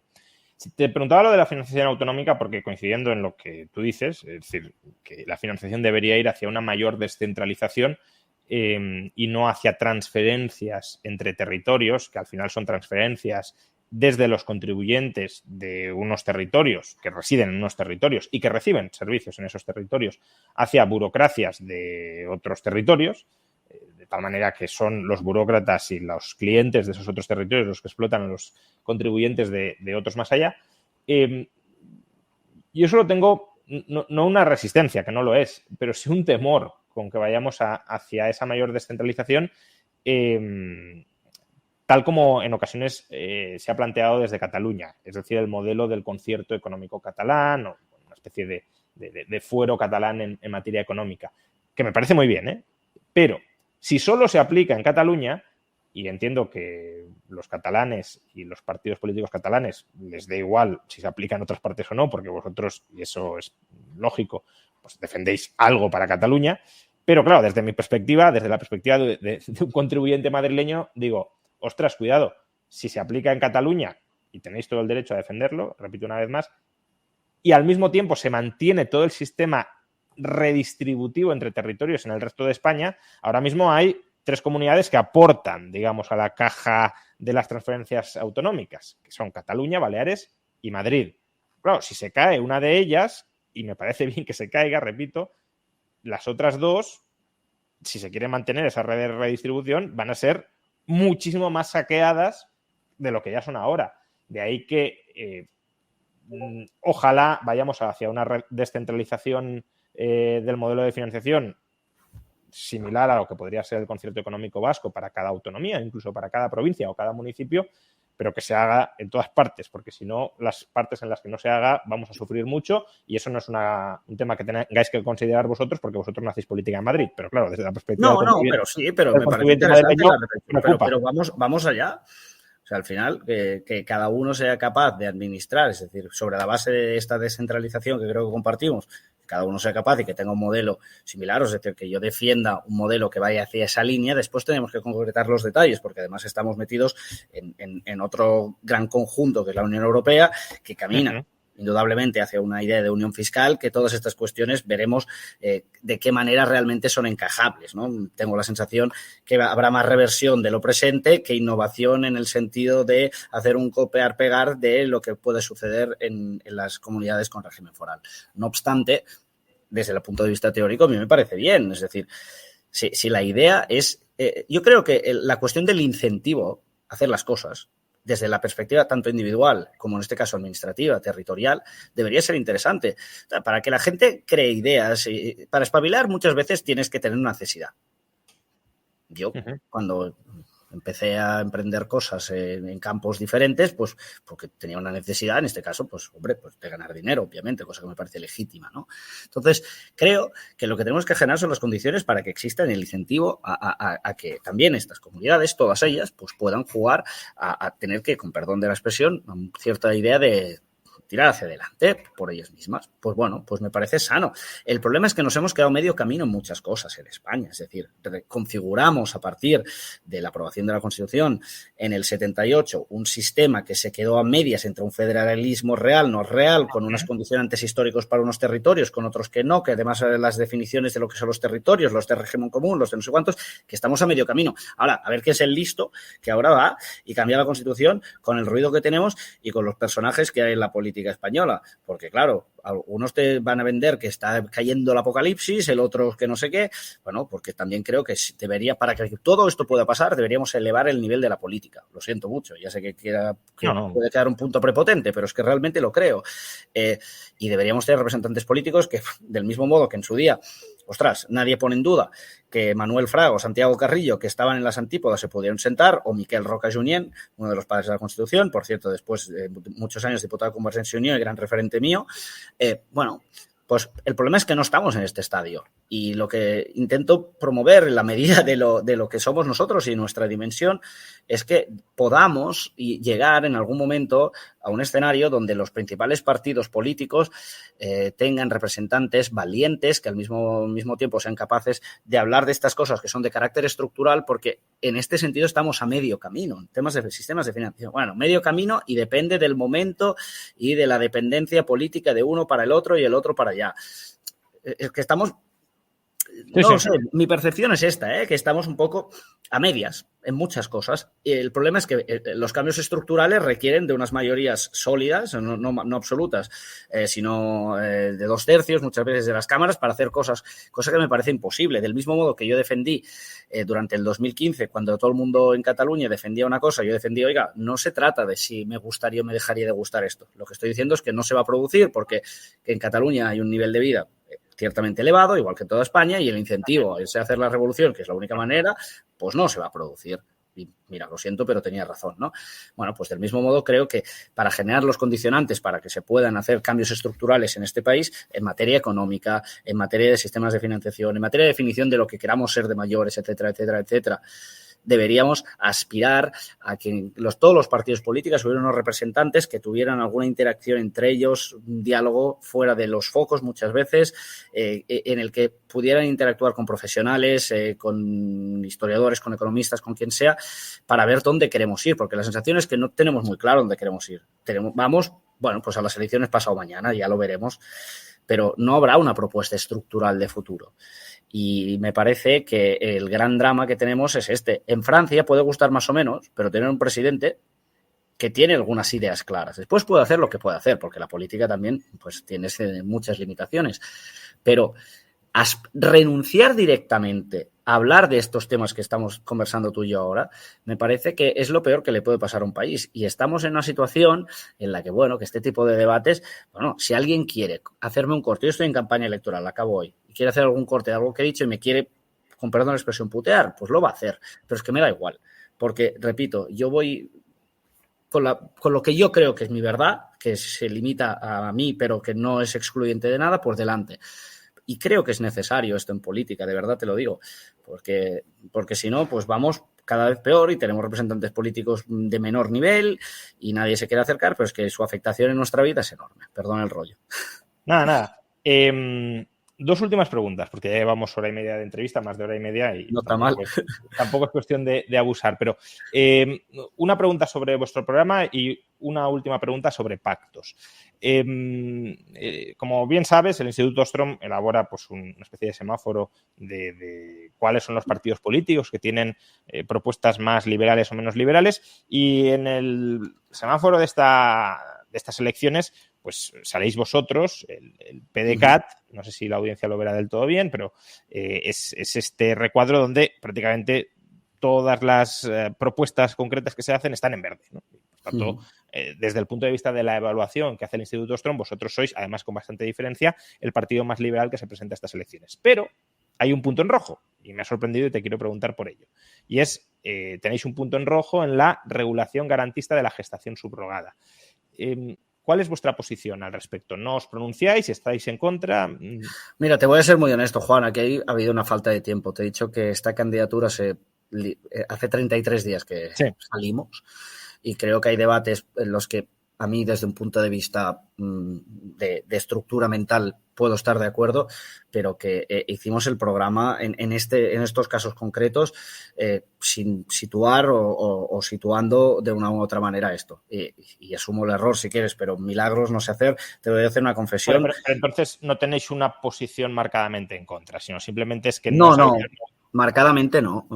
Te preguntaba lo de la financiación autonómica porque coincidiendo en lo que tú dices, es decir, que la financiación debería ir hacia una mayor descentralización y no hacia transferencias entre territorios, que al final son transferencias desde los contribuyentes de unos territorios que residen en unos territorios y que reciben servicios en esos territorios hacia burocracias de otros territorios, de tal manera que son los burócratas y los clientes de esos otros territorios los que explotan a los contribuyentes de otros más allá. Yo solo tengo, no una resistencia, que no lo es, pero sí un temor con que vayamos hacia esa mayor descentralización, tal como en ocasiones se ha planteado desde Cataluña, es decir, el modelo del concierto económico catalán o una especie de fuero catalán en materia económica, que me parece muy bien, pero si solo se aplica en Cataluña, y entiendo que los catalanes y los partidos políticos catalanes les da igual si se aplica en otras partes o no, porque vosotros, y eso es lógico, pues defendéis algo para Cataluña, pero claro, desde mi perspectiva, desde la perspectiva de un contribuyente madrileño, digo, ostras, cuidado, si se aplica en Cataluña y tenéis todo el derecho a defenderlo, repito una vez más, y al mismo tiempo se mantiene todo el sistema redistributivo entre territorios en el resto de España, ahora mismo hay 3 comunidades que aportan, digamos, a la caja de las transferencias autonómicas, que son Cataluña, Baleares y Madrid. Claro, si se cae una de ellas, y me parece bien que se caiga, repito, las otras 2, si se quiere mantener esa red de redistribución, van a ser muchísimo más saqueadas de lo que ya son ahora. De ahí que ojalá vayamos hacia una descentralización del modelo de financiación similar a lo que podría ser el concierto económico vasco para cada autonomía, incluso para cada provincia o cada municipio, pero que se haga en todas partes, porque si no, las partes en las que no se haga vamos a sufrir mucho y eso no es un tema que tengáis que considerar vosotros porque vosotros no hacéis política en Madrid, pero claro, desde la perspectiva... pero me parece interesante pero vamos allá. O sea, al final, que cada uno sea capaz de administrar, es decir, sobre la base de esta descentralización que creo que compartimos, cada uno sea capaz y que tenga un modelo similar, es decir, que yo defienda un modelo que vaya hacia esa línea, después tenemos que concretar los detalles, porque además estamos metidos en otro gran conjunto que es la Unión Europea, que camina indudablemente hacia una idea de unión fiscal, que todas estas cuestiones veremos de qué manera realmente son encajables, ¿no? Tengo la sensación que habrá más reversión de lo presente que innovación en el sentido de hacer un copiar-pegar de lo que puede suceder en las comunidades con régimen foral. No obstante, desde el punto de vista teórico, a mí me parece bien. Es decir, si la idea es... yo creo que la cuestión del incentivo a hacer las cosas desde la perspectiva tanto individual como en este caso administrativa, territorial, debería ser interesante. O sea, para que la gente cree ideas, para espabilar muchas veces tienes que tener una necesidad. Yo, cuando empecé a emprender cosas en campos diferentes, pues porque tenía una necesidad, en este caso, pues hombre, pues de ganar dinero, obviamente, cosa que me parece legítima, ¿no? Entonces, creo que lo que tenemos que generar son las condiciones para que exista el incentivo a que también estas comunidades, todas ellas, pues puedan jugar a tener que, con perdón de la expresión, cierta idea de tirar hacia adelante por ellas mismas. Pues bueno, pues me parece sano. El problema es que nos hemos quedado medio camino en muchas cosas en España. Es decir, configuramos a partir de la aprobación de la Constitución en el 78 un sistema que se quedó a medias entre un federalismo real, no real, con unos condicionantes históricos para unos territorios, con otros que no, que además las definiciones de lo que son los territorios, los de régimen común, los de no sé cuántos, que estamos a medio camino. Ahora, a ver qué es el listo que ahora va y cambia la Constitución con el ruido que tenemos y con los personajes que hay en la política española, porque claro, algunos te van a vender que está cayendo el apocalipsis, el otro que no sé qué. Bueno, porque también creo que para que todo esto pueda pasar, deberíamos elevar el nivel de la política. Lo siento mucho, ya sé que puede quedar un punto prepotente, pero es que realmente lo creo. Y deberíamos tener representantes políticos que, del mismo modo que en su día, ostras, nadie pone en duda que Manuel Fraga o Santiago Carrillo, que estaban en las antípodas, se pudieron sentar, o Miquel Roca Junyent, uno de los padres de la Constitución, por cierto, después de muchos años diputado de Convergencia y Unió y gran referente mío. Bueno, pues el problema es que no estamos en este estadio, y lo que intento promover en la medida de lo que somos nosotros y nuestra dimensión es que podamos llegar en algún momento a un escenario donde los principales partidos políticos tengan representantes valientes que al mismo tiempo sean capaces de hablar de estas cosas que son de carácter estructural, porque en este sentido estamos a medio camino en temas de sistemas de financiación. Bueno, medio camino, y depende del momento y de la dependencia política de uno para el otro y el otro para allá. Es que estamos... No sé, mi percepción es esta, que estamos un poco a medias en muchas cosas. Y el problema es que los cambios estructurales requieren de unas mayorías sólidas, no absolutas, sino de 2/3 muchas veces de las cámaras para hacer cosa que me parece imposible. Del mismo modo que yo defendí durante el 2015, cuando todo el mundo en Cataluña defendía una cosa, yo defendí, oiga, no se trata de si me gustaría o me dejaría de gustar esto. Lo que estoy diciendo es que no se va a producir porque en Cataluña hay un nivel de vida ciertamente elevado, igual que en toda España, y el incentivo a irse a hacer la revolución, que es la única manera, pues no se va a producir. Y mira, lo siento, pero tenía razón, ¿no? Bueno, pues del mismo modo creo que para generar los condicionantes para que se puedan hacer cambios estructurales en este país, en materia económica, en materia de sistemas de financiación, en materia de definición de lo que queramos ser de mayores, etcétera, etcétera, etcétera, deberíamos aspirar a que todos los partidos políticos hubieran unos representantes que tuvieran alguna interacción entre ellos, un diálogo fuera de los focos muchas veces, en el que pudieran interactuar con profesionales, con historiadores, con economistas, con quien sea, para ver dónde queremos ir, porque la sensación es que no tenemos muy claro dónde queremos ir. Vamos, bueno, pues a las elecciones pasado mañana, ya lo veremos, pero no habrá una propuesta estructural de futuro. Y me parece que el gran drama que tenemos es este. En Francia puede gustar más o menos, pero tener un presidente que tiene algunas ideas claras. Después puede hacer lo que puede hacer, porque la política también pues tiene muchas limitaciones. Pero renunciar directamente a hablar de estos temas que estamos conversando tú y yo ahora, me parece que es lo peor que le puede pasar a un país. Y estamos en una situación en la que, bueno, que este tipo de debates, bueno, si alguien quiere hacerme un corte, yo estoy en campaña electoral, acabo hoy, y quiere hacer algún corte de algo que he dicho y me quiere, con perdón la expresión, putear, pues lo va a hacer. Pero es que me da igual, porque, repito, yo voy con lo que yo creo que es mi verdad, que se limita a mí, pero que no es excluyente de nada, por delante. Y creo que es necesario esto en política, de verdad te lo digo, porque si no, pues vamos cada vez peor y tenemos representantes políticos de menor nivel y nadie se quiere acercar, pero es que su afectación en nuestra vida es enorme. Perdón el rollo. Nada. Dos últimas preguntas, porque ya llevamos hora y media de entrevista, más de hora y media, y no está mal. Tampoco es cuestión de abusar, pero una pregunta sobre vuestro programa y una última pregunta sobre pactos. Como bien sabes, el Instituto Ostrom elabora pues, una especie de semáforo de cuáles son los partidos políticos que tienen propuestas más liberales o menos liberales, y en el semáforo de estas elecciones pues saléis vosotros, el PDCAT, no sé si la audiencia lo verá del todo bien, pero es este recuadro donde prácticamente todas las propuestas concretas que se hacen están en verde, ¿no? Por tanto, desde el punto de vista de la evaluación que hace el Instituto Ostrom, vosotros sois, además con bastante diferencia, el partido más liberal que se presenta a estas elecciones. Pero hay un punto en rojo, y me ha sorprendido y te quiero preguntar por ello. Y es, tenéis un punto en rojo en la regulación garantista de la gestación subrogada. ¿Cuál es vuestra posición al respecto? ¿No os pronunciáis? ¿Estáis en contra? Mira, te voy a ser muy honesto, Juan. Aquí ha habido una falta de tiempo. Te he dicho que esta candidatura hace 33 días que salimos, y creo que hay debates en los que a mí, desde un punto de vista de estructura mental, puedo estar de acuerdo, pero que hicimos el programa en estos casos concretos sin situar o situando de una u otra manera esto. Y asumo el error si quieres, pero milagros no sé hacer. Te voy a hacer una confesión. Pero entonces no tenéis una posición marcadamente en contra, sino simplemente es que no. Marcadamente no.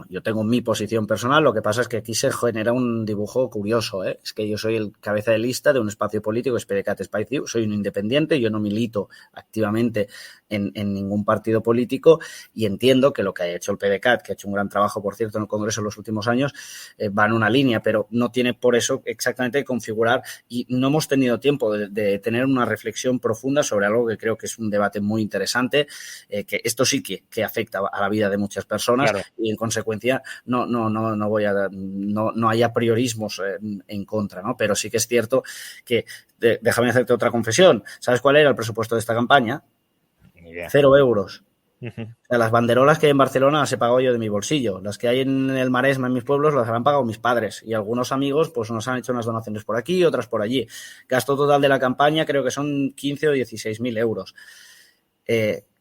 Yo tengo mi posición personal, lo que pasa es que aquí se genera un dibujo curioso, ¿eh? Es que yo soy el cabeza de lista de un espacio político, es PDeCAT Espacio, soy un independiente, yo no milito activamente en ningún partido político y entiendo que lo que ha hecho el PDeCAT, que ha hecho un gran trabajo, por cierto, en el Congreso en los últimos años, va en una línea, pero no tiene por eso exactamente que configurar y no hemos tenido tiempo de tener una reflexión profunda sobre algo que creo que es un debate muy interesante, que esto sí que afecta a la vida de muchas personas, claro. Y en consecuencia no hay apriorismos en contra, ¿no? Pero sí que es cierto que, déjame hacerte otra confesión, ¿sabes cuál era el presupuesto de esta campaña? 0 euros. O sea, las banderolas que hay en Barcelona las he pagado yo de mi bolsillo. Las que hay en el Maresme, en mis pueblos, las han pagado mis padres. Y algunos amigos pues nos han hecho unas donaciones por aquí y otras por allí. Gasto total de la campaña creo que son 15 o 16.000 euros.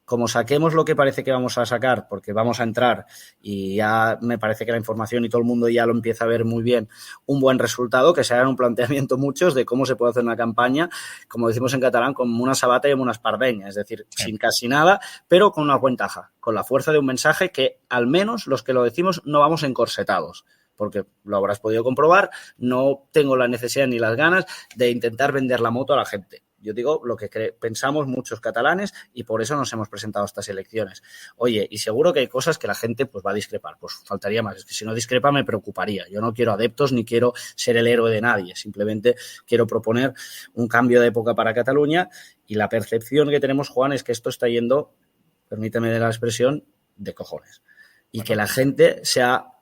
Como saquemos lo que parece que vamos a sacar, porque vamos a entrar y ya me parece que la información y todo el mundo ya lo empieza a ver muy bien, un buen resultado, que se hagan un planteamiento muchos de cómo se puede hacer una campaña, como decimos en catalán, con una sabata y una espardeña, es decir, sin casi nada, pero con una ventaja, con la fuerza de un mensaje que al menos los que lo decimos no vamos encorsetados. Porque lo habrás podido comprobar, no tengo la necesidad ni las ganas de intentar vender la moto a la gente. Yo digo lo que pensamos muchos catalanes y por eso nos hemos presentado a estas elecciones. Oye, y seguro que hay cosas que la gente pues va a discrepar, pues faltaría más. Es que si no discrepa me preocuparía. Yo no quiero adeptos ni quiero ser el héroe de nadie. Simplemente quiero proponer un cambio de época para Cataluña y la percepción que tenemos, Juan, es que esto está yendo, permíteme la expresión, de cojones. Y que la gente ha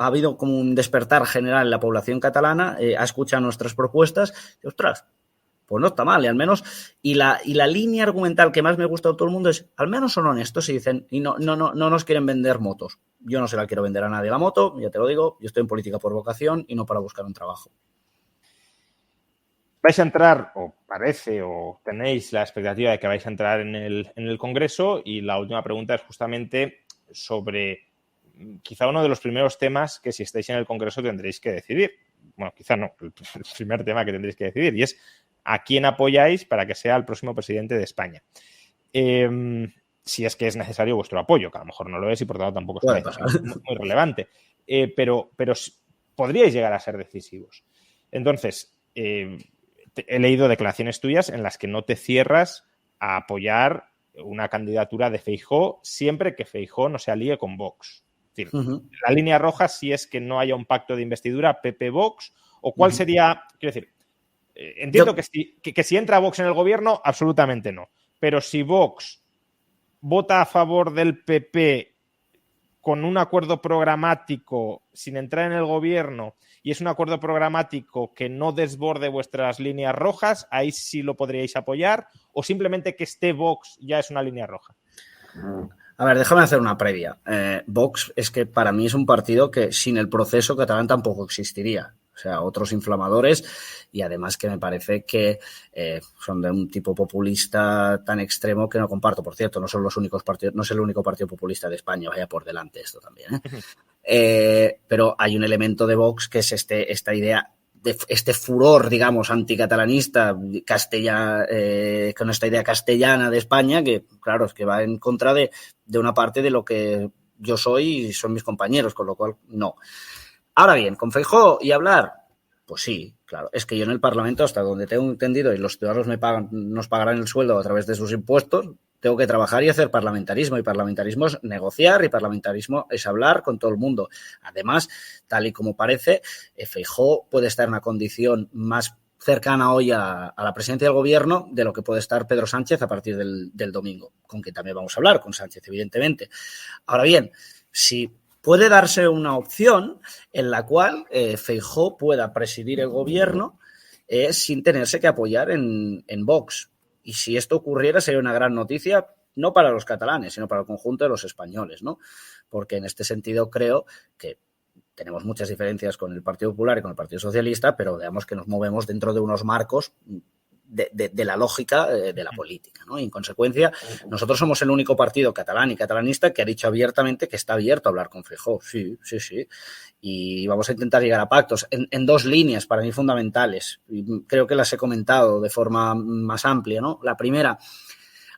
habido como un despertar general en la población catalana, ha escuchado nuestras propuestas y, ostras, pues no está mal, y al menos, y la línea argumental que más me gusta de todo el mundo es, al menos son honestos y dicen, y no nos quieren vender motos. Yo no se la quiero vender a nadie la moto, ya te lo digo, yo estoy en política por vocación y no para buscar un trabajo. Vais a entrar, o parece, o tenéis la expectativa de que vais a entrar en el Congreso, y la última pregunta es justamente sobre quizá uno de los primeros temas que si estáis en el Congreso tendréis que decidir. Bueno, quizá no, el primer tema que tendréis que decidir, y es a quién apoyáis para que sea el próximo presidente de España. Si es que es necesario vuestro apoyo, que a lo mejor no lo es y por tanto tampoco es muy relevante. Pero podríais llegar a ser decisivos. Entonces, he leído declaraciones tuyas en las que no te cierras a apoyar una candidatura de Feijóo siempre que Feijóo no se alíe con Vox. Es decir, la línea roja si es que no haya un pacto de investidura PP-Vox, o cuál sería, quiero decir, entiendo que si entra Vox en el gobierno, absolutamente no. Pero si Vox vota a favor del PP con un acuerdo programático sin entrar en el gobierno y es un acuerdo programático que no desborde vuestras líneas rojas, ahí sí lo podríais apoyar, o simplemente que esté Vox ya es una línea roja. A ver, déjame hacer una previa. Vox es que para mí es un partido que sin el proceso catalán tampoco existiría. O sea, otros inflamadores y además que me parece que son de un tipo populista tan extremo que no comparto. Por cierto, no son los únicos partidos, no es el único partido populista de España, vaya por delante esto también. Pero hay un elemento de Vox que es esta idea, de este furor, digamos, anticatalanista con esta idea castellana de España que, claro, es que va en contra de una parte de lo que yo soy y son mis compañeros, con lo cual no. Ahora bien, ¿con Feijóo y hablar? Pues sí, claro. Es que yo en el Parlamento, hasta donde tengo entendido, y los ciudadanos nos pagarán el sueldo a través de sus impuestos, tengo que trabajar y hacer parlamentarismo. Y parlamentarismo es negociar y parlamentarismo es hablar con todo el mundo. Además, tal y como parece, Feijóo puede estar en una condición más cercana hoy a la presidencia del gobierno de lo que puede estar Pedro Sánchez a partir del domingo, con quien también vamos a hablar, con Sánchez, evidentemente. Ahora bien, si puede darse una opción en la cual Feijóo pueda presidir el gobierno sin tenerse que apoyar en Vox. Y si esto ocurriera sería una gran noticia, no para los catalanes, sino para el conjunto de los españoles, ¿no? Porque en este sentido creo que tenemos muchas diferencias con el Partido Popular y con el Partido Socialista, pero digamos que nos movemos dentro de unos marcos de la lógica de la política, ¿no? Y en consecuencia, nosotros somos el único partido catalán y catalanista que ha dicho abiertamente que está abierto a hablar con Feijóo. Sí. Y vamos a intentar llegar a pactos en dos líneas para mí fundamentales. Y creo que las he comentado de forma más amplia, ¿no? La primera,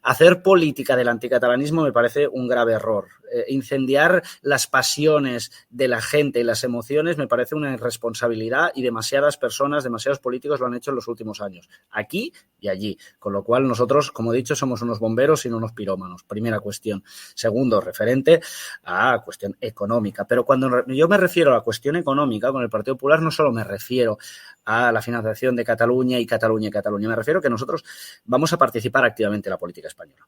hacer política del anticatalanismo me parece un grave error. incendiar las pasiones de la gente y las emociones me parece una irresponsabilidad y demasiadas personas, demasiados políticos lo han hecho en los últimos años, aquí y allí. Con lo cual nosotros, como he dicho, somos unos bomberos y no unos pirómanos. Primera cuestión. Segundo, referente a cuestión económica. Pero cuando yo me refiero a la cuestión económica con el Partido Popular, no solo me refiero a la financiación de Cataluña y Cataluña y Cataluña. Me refiero a que nosotros vamos a participar activamente en la política española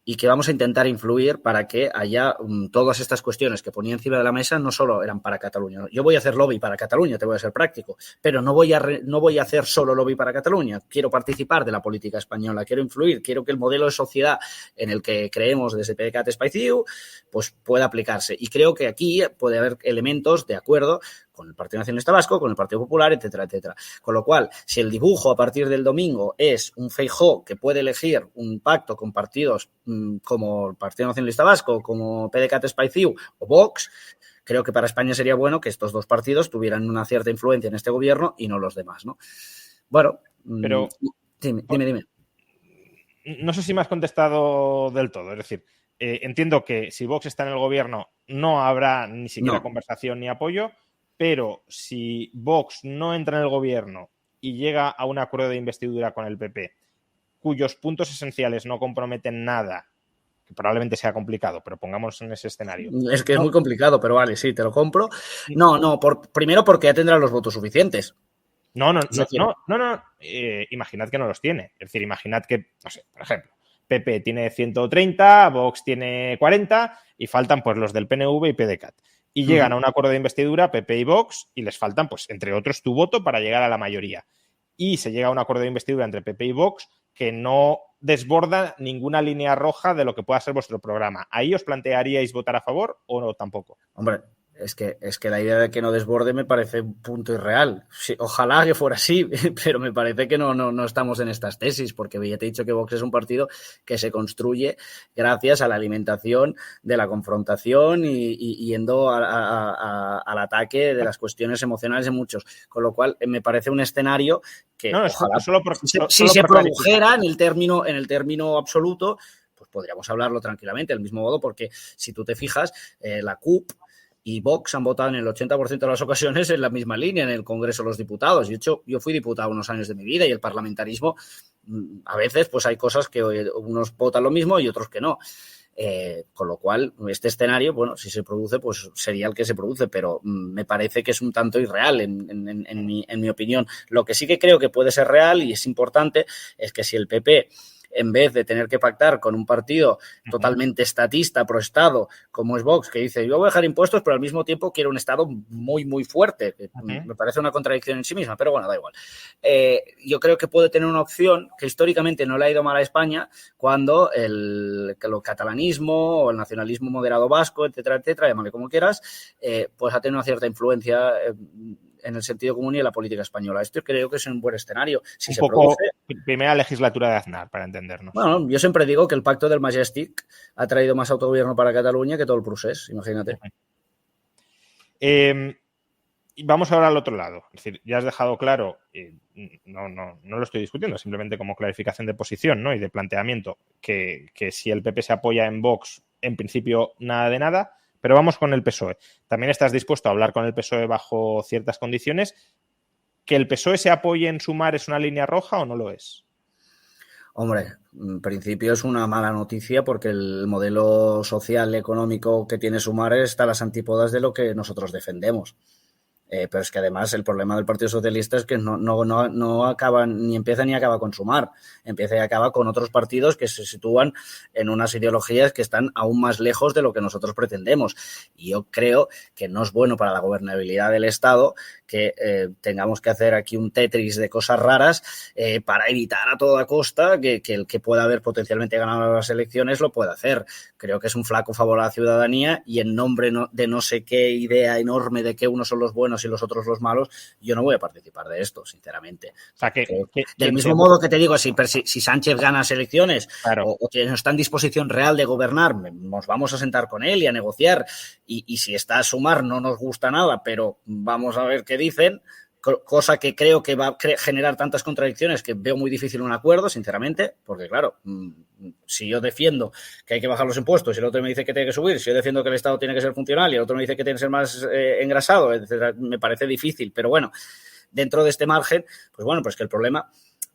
y que vamos a intentar influir para que haya todas estas cuestiones que ponía encima de la mesa no solo eran para Cataluña. Yo voy a hacer lobby para Cataluña, te voy a ser práctico, pero no voy a hacer solo lobby para Cataluña. Quiero participar de la política española, quiero influir, quiero que el modelo de sociedad en el que creemos desde PDeCAT Espaiciu pues pueda aplicarse. Y creo que aquí puede haber elementos de acuerdo con el Partido Nacionalista Vasco, con el Partido Popular, etcétera, etcétera. Con lo cual, si el dibujo a partir del domingo es un Feijóo que puede elegir un pacto con partidos como el Partido Nacionalista Vasco, como PDeCAT Espaiciu o Vox, creo que para España sería bueno que estos dos partidos tuvieran una cierta influencia en este gobierno y no los demás, ¿no? Bueno, pero dime. No sé si me has contestado del todo. Es decir, entiendo que si Vox está en el gobierno no habrá ni siquiera conversación ni apoyo, pero si Vox no entra en el gobierno y llega a un acuerdo de investidura con el PP, cuyos puntos esenciales no comprometen nada, que probablemente sea complicado, pero pongámonos en ese escenario. Es que es muy complicado, pero vale, sí, te lo compro. Primero porque ya tendrá los votos suficientes. No. Imaginad que no los tiene. Es decir, imaginad que, no sé, por ejemplo, PP tiene 130, Vox tiene 40 y faltan pues los del PNV y PDeCAT. Y llegan a un acuerdo de investidura PP y Vox y les faltan, pues, entre otros, tu voto para llegar a la mayoría. Y se llega a un acuerdo de investidura entre PP y Vox que no desborda ninguna línea roja de lo que pueda ser vuestro programa. ¿Ahí os plantearíais votar a favor o no tampoco? Hombre, es que la idea de que no desborde me parece un punto irreal. Sí, ojalá que fuera así, pero me parece que no estamos en estas tesis, porque ya te he dicho que Vox es un partido que se construye gracias a la alimentación de la confrontación y yendo al ataque de las cuestiones emocionales de muchos. Con lo cual, me parece un escenario que ojalá, si se produjera en el término absoluto, pues podríamos hablarlo tranquilamente, del mismo modo, porque si tú te fijas, la CUP y Vox han votado en el 80% de las ocasiones en la misma línea en el Congreso de los Diputados. De hecho, yo fui diputado unos años de mi vida y el parlamentarismo, a veces, pues hay cosas que unos votan lo mismo y otros que no. Con lo cual, este escenario, bueno, si se produce, pues sería el que se produce, pero me parece que es un tanto irreal en mi opinión. Lo que sí que creo que puede ser real y es importante es que si el PP, en vez de tener que pactar con un partido totalmente estatista, pro-Estado, como es Vox, que dice, yo voy a dejar impuestos, pero al mismo tiempo quiero un Estado muy, muy fuerte. Me parece una contradicción en sí misma, pero bueno, da igual. Yo creo que puede tener una opción que históricamente no le ha ido mal a España cuando el catalanismo o el nacionalismo moderado vasco, etcétera, etcétera, llámale como quieras, pues ha tenido una cierta influencia en el sentido común y en la política española. Esto creo que es un buen escenario. Si se produce, primera legislatura de Aznar, para entendernos. Bueno, yo siempre digo que el pacto del Majestic ha traído más autogobierno para Cataluña que todo el procés, imagínate. Vamos ahora al otro lado. Es decir, ya has dejado claro, no lo estoy discutiendo, simplemente como clarificación de posición, ¿no? Y de planteamiento, que si el PP se apoya en Vox, en principio nada de nada. Pero vamos con el PSOE. ¿También estás dispuesto a hablar con el PSOE bajo ciertas condiciones? ¿Que el PSOE se apoye en Sumar es una línea roja o no lo es? Hombre, en principio es una mala noticia porque el modelo social económico que tiene Sumar está a las antípodas de lo que nosotros defendemos. Pero es que además el problema del Partido Socialista es que no acaba, ni empieza ni acaba con Sumar, empieza y acaba con otros partidos que se sitúan en unas ideologías que están aún más lejos de lo que nosotros pretendemos. Y yo creo que no es bueno para la gobernabilidad del Estado que tengamos que hacer aquí un Tetris de cosas raras para evitar a toda costa que el que pueda haber potencialmente ganado las elecciones lo pueda hacer. Creo que es un flaco favor a la ciudadanía y en nombre de no sé qué idea enorme de que unos son los buenos y los otros los malos, yo no voy a participar de esto, sinceramente. O sea, del mismo modo que te digo, si Sánchez gana las elecciones, claro, o que no está en disposición real de gobernar, nos vamos a sentar con él y a negociar, y si está a Sumar no nos gusta nada, pero vamos a ver qué dicen, cosa que creo que va a generar tantas contradicciones que veo muy difícil un acuerdo, sinceramente, porque claro, si yo defiendo que hay que bajar los impuestos y el otro me dice que tiene que subir, si yo defiendo que el Estado tiene que ser funcional y el otro me dice que tiene que ser más engrasado, etcétera, me parece difícil, pero bueno, dentro de este margen, pues bueno, pues que el problema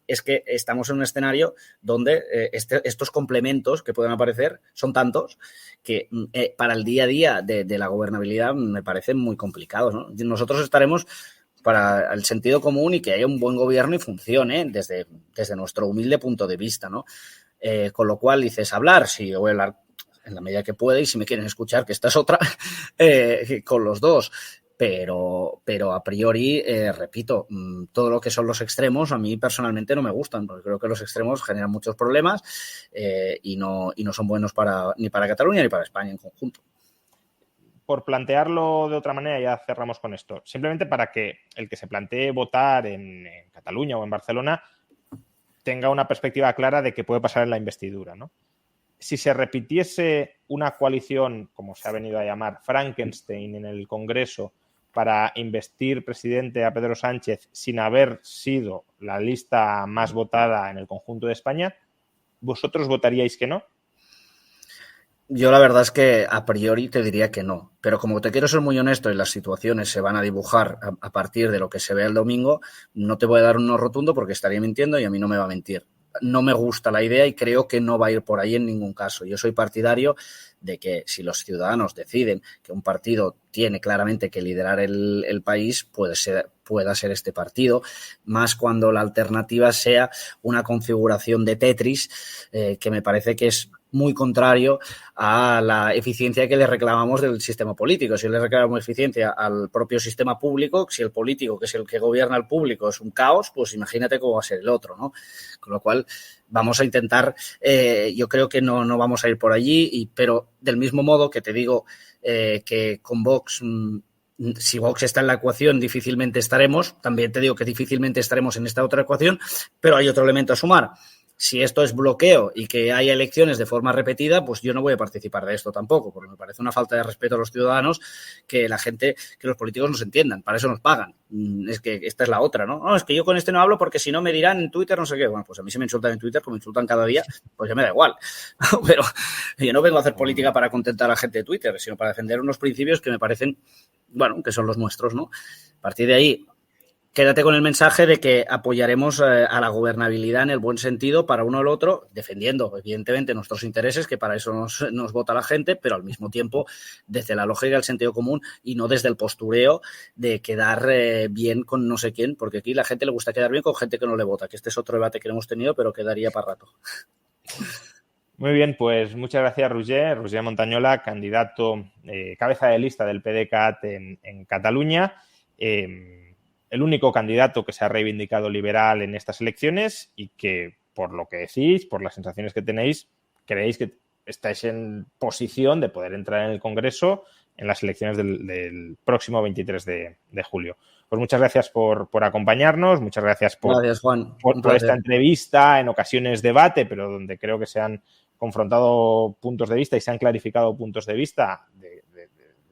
es que estamos en un escenario donde estos complementos que pueden aparecer son tantos que para el día a día de la gobernabilidad me parecen muy complicados, ¿no? Nosotros estaremos para el sentido común y que haya un buen gobierno y funcione desde nuestro humilde punto de vista, ¿no? Con lo cual dices, hablar, sí, yo voy a hablar en la medida que pueda y si me quieren escuchar, que esta es otra, con los dos. Pero a priori, repito, todo lo que son los extremos a mí personalmente no me gustan, porque creo que los extremos generan muchos problemas y no son buenos ni para Cataluña ni para España en conjunto. Por plantearlo de otra manera, ya cerramos con esto. Simplemente para que el que se plantee votar en Cataluña o en Barcelona tenga una perspectiva clara de qué puede pasar en la investidura, ¿no? Si se repitiese una coalición, como se ha venido a llamar, Frankenstein en el Congreso, para investir presidente a Pedro Sánchez sin haber sido la lista más votada en el conjunto de España, ¿vosotros votaríais que no? Yo la verdad es que a priori te diría que no, pero como te quiero ser muy honesto y las situaciones se van a dibujar a partir de lo que se vea el domingo, no te voy a dar un no rotundo porque estaría mintiendo y a mí no me va a mentir. No me gusta la idea y creo que no va a ir por ahí en ningún caso. Yo soy partidario de que si los ciudadanos deciden que un partido tiene claramente que liderar el país, pueda ser este partido, más cuando la alternativa sea una configuración de Tetris, que me parece que es muy contrario a la eficiencia que le reclamamos del sistema político. Si le reclamamos eficiencia al propio sistema público, si el político, que es el que gobierna el público, es un caos, pues imagínate cómo va a ser el otro, ¿no? Con lo cual, vamos a intentar, yo creo que no vamos a ir por allí, pero del mismo modo que te digo que con Vox, si Vox está en la ecuación, difícilmente estaremos, también te digo que difícilmente estaremos en esta otra ecuación, pero hay otro elemento a sumar. Si esto es bloqueo y que haya elecciones de forma repetida, pues yo no voy a participar de esto tampoco, porque me parece una falta de respeto a los ciudadanos que la gente, que los políticos nos entiendan, para eso nos pagan. Es que esta es la otra, ¿no? No, es que yo con este no hablo porque si no me dirán en Twitter no sé qué. Bueno, pues a mí se me insultan en Twitter, como me insultan cada día, pues ya me da igual. Pero yo no vengo a hacer política para contentar a la gente de Twitter, sino para defender unos principios que me parecen, bueno, que son los nuestros, ¿no? A partir de ahí, quédate con el mensaje de que apoyaremos a la gobernabilidad en el buen sentido para uno o el otro, defendiendo evidentemente nuestros intereses, que para eso nos vota la gente, pero al mismo tiempo desde la lógica y el sentido común y no desde el postureo de quedar bien con no sé quién, porque aquí la gente le gusta quedar bien con gente que no le vota, que este es otro debate que hemos tenido, pero quedaría para rato. Muy bien, pues muchas gracias, Roger Montañola, candidato, cabeza de lista del PDeCAT en Cataluña. El único candidato que se ha reivindicado liberal en estas elecciones y que, por lo que decís, por las sensaciones que tenéis, creéis que estáis en posición de poder entrar en el Congreso en las elecciones del próximo 23 de julio. Pues muchas gracias por acompañarnos, muchas gracias Gracias, Juan. por esta entrevista, en ocasiones debate, pero donde creo que se han confrontado puntos de vista y se han clarificado puntos de vista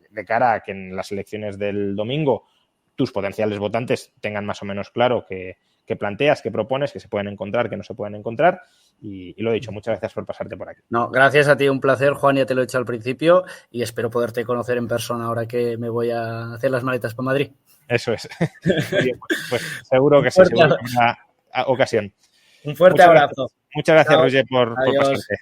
de cara a que en las elecciones del domingo tus potenciales votantes tengan más o menos claro qué planteas, qué propones, qué se pueden encontrar, qué no se pueden encontrar. Y lo he dicho, muchas gracias por pasarte por aquí. No, gracias a ti, un placer, Juan, ya te lo he dicho al principio y espero poderte conocer en persona ahora que me voy a hacer las maletas para Madrid. Eso es. Bien, pues seguro que sí, seguro que habrá ocasión. Un fuerte abrazo. Muchas gracias, Roger, por Adiós. pasarte.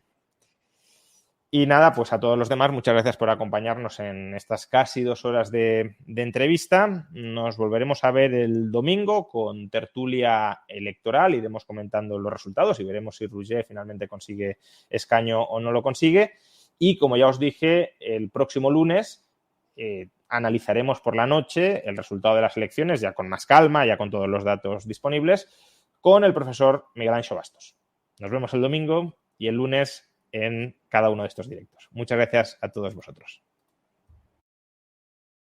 Y nada, pues a todos los demás, muchas gracias por acompañarnos en estas casi 2 horas de entrevista. Nos volveremos a ver el domingo con tertulia electoral, iremos comentando los resultados y veremos si Roger finalmente consigue escaño o no lo consigue. Y como ya os dije, el próximo lunes analizaremos por la noche el resultado de las elecciones, ya con más calma, ya con todos los datos disponibles, con el profesor Miguel Anxo Bastos. Nos vemos el domingo y el lunes en cada uno de estos directos. Muchas gracias a todos vosotros.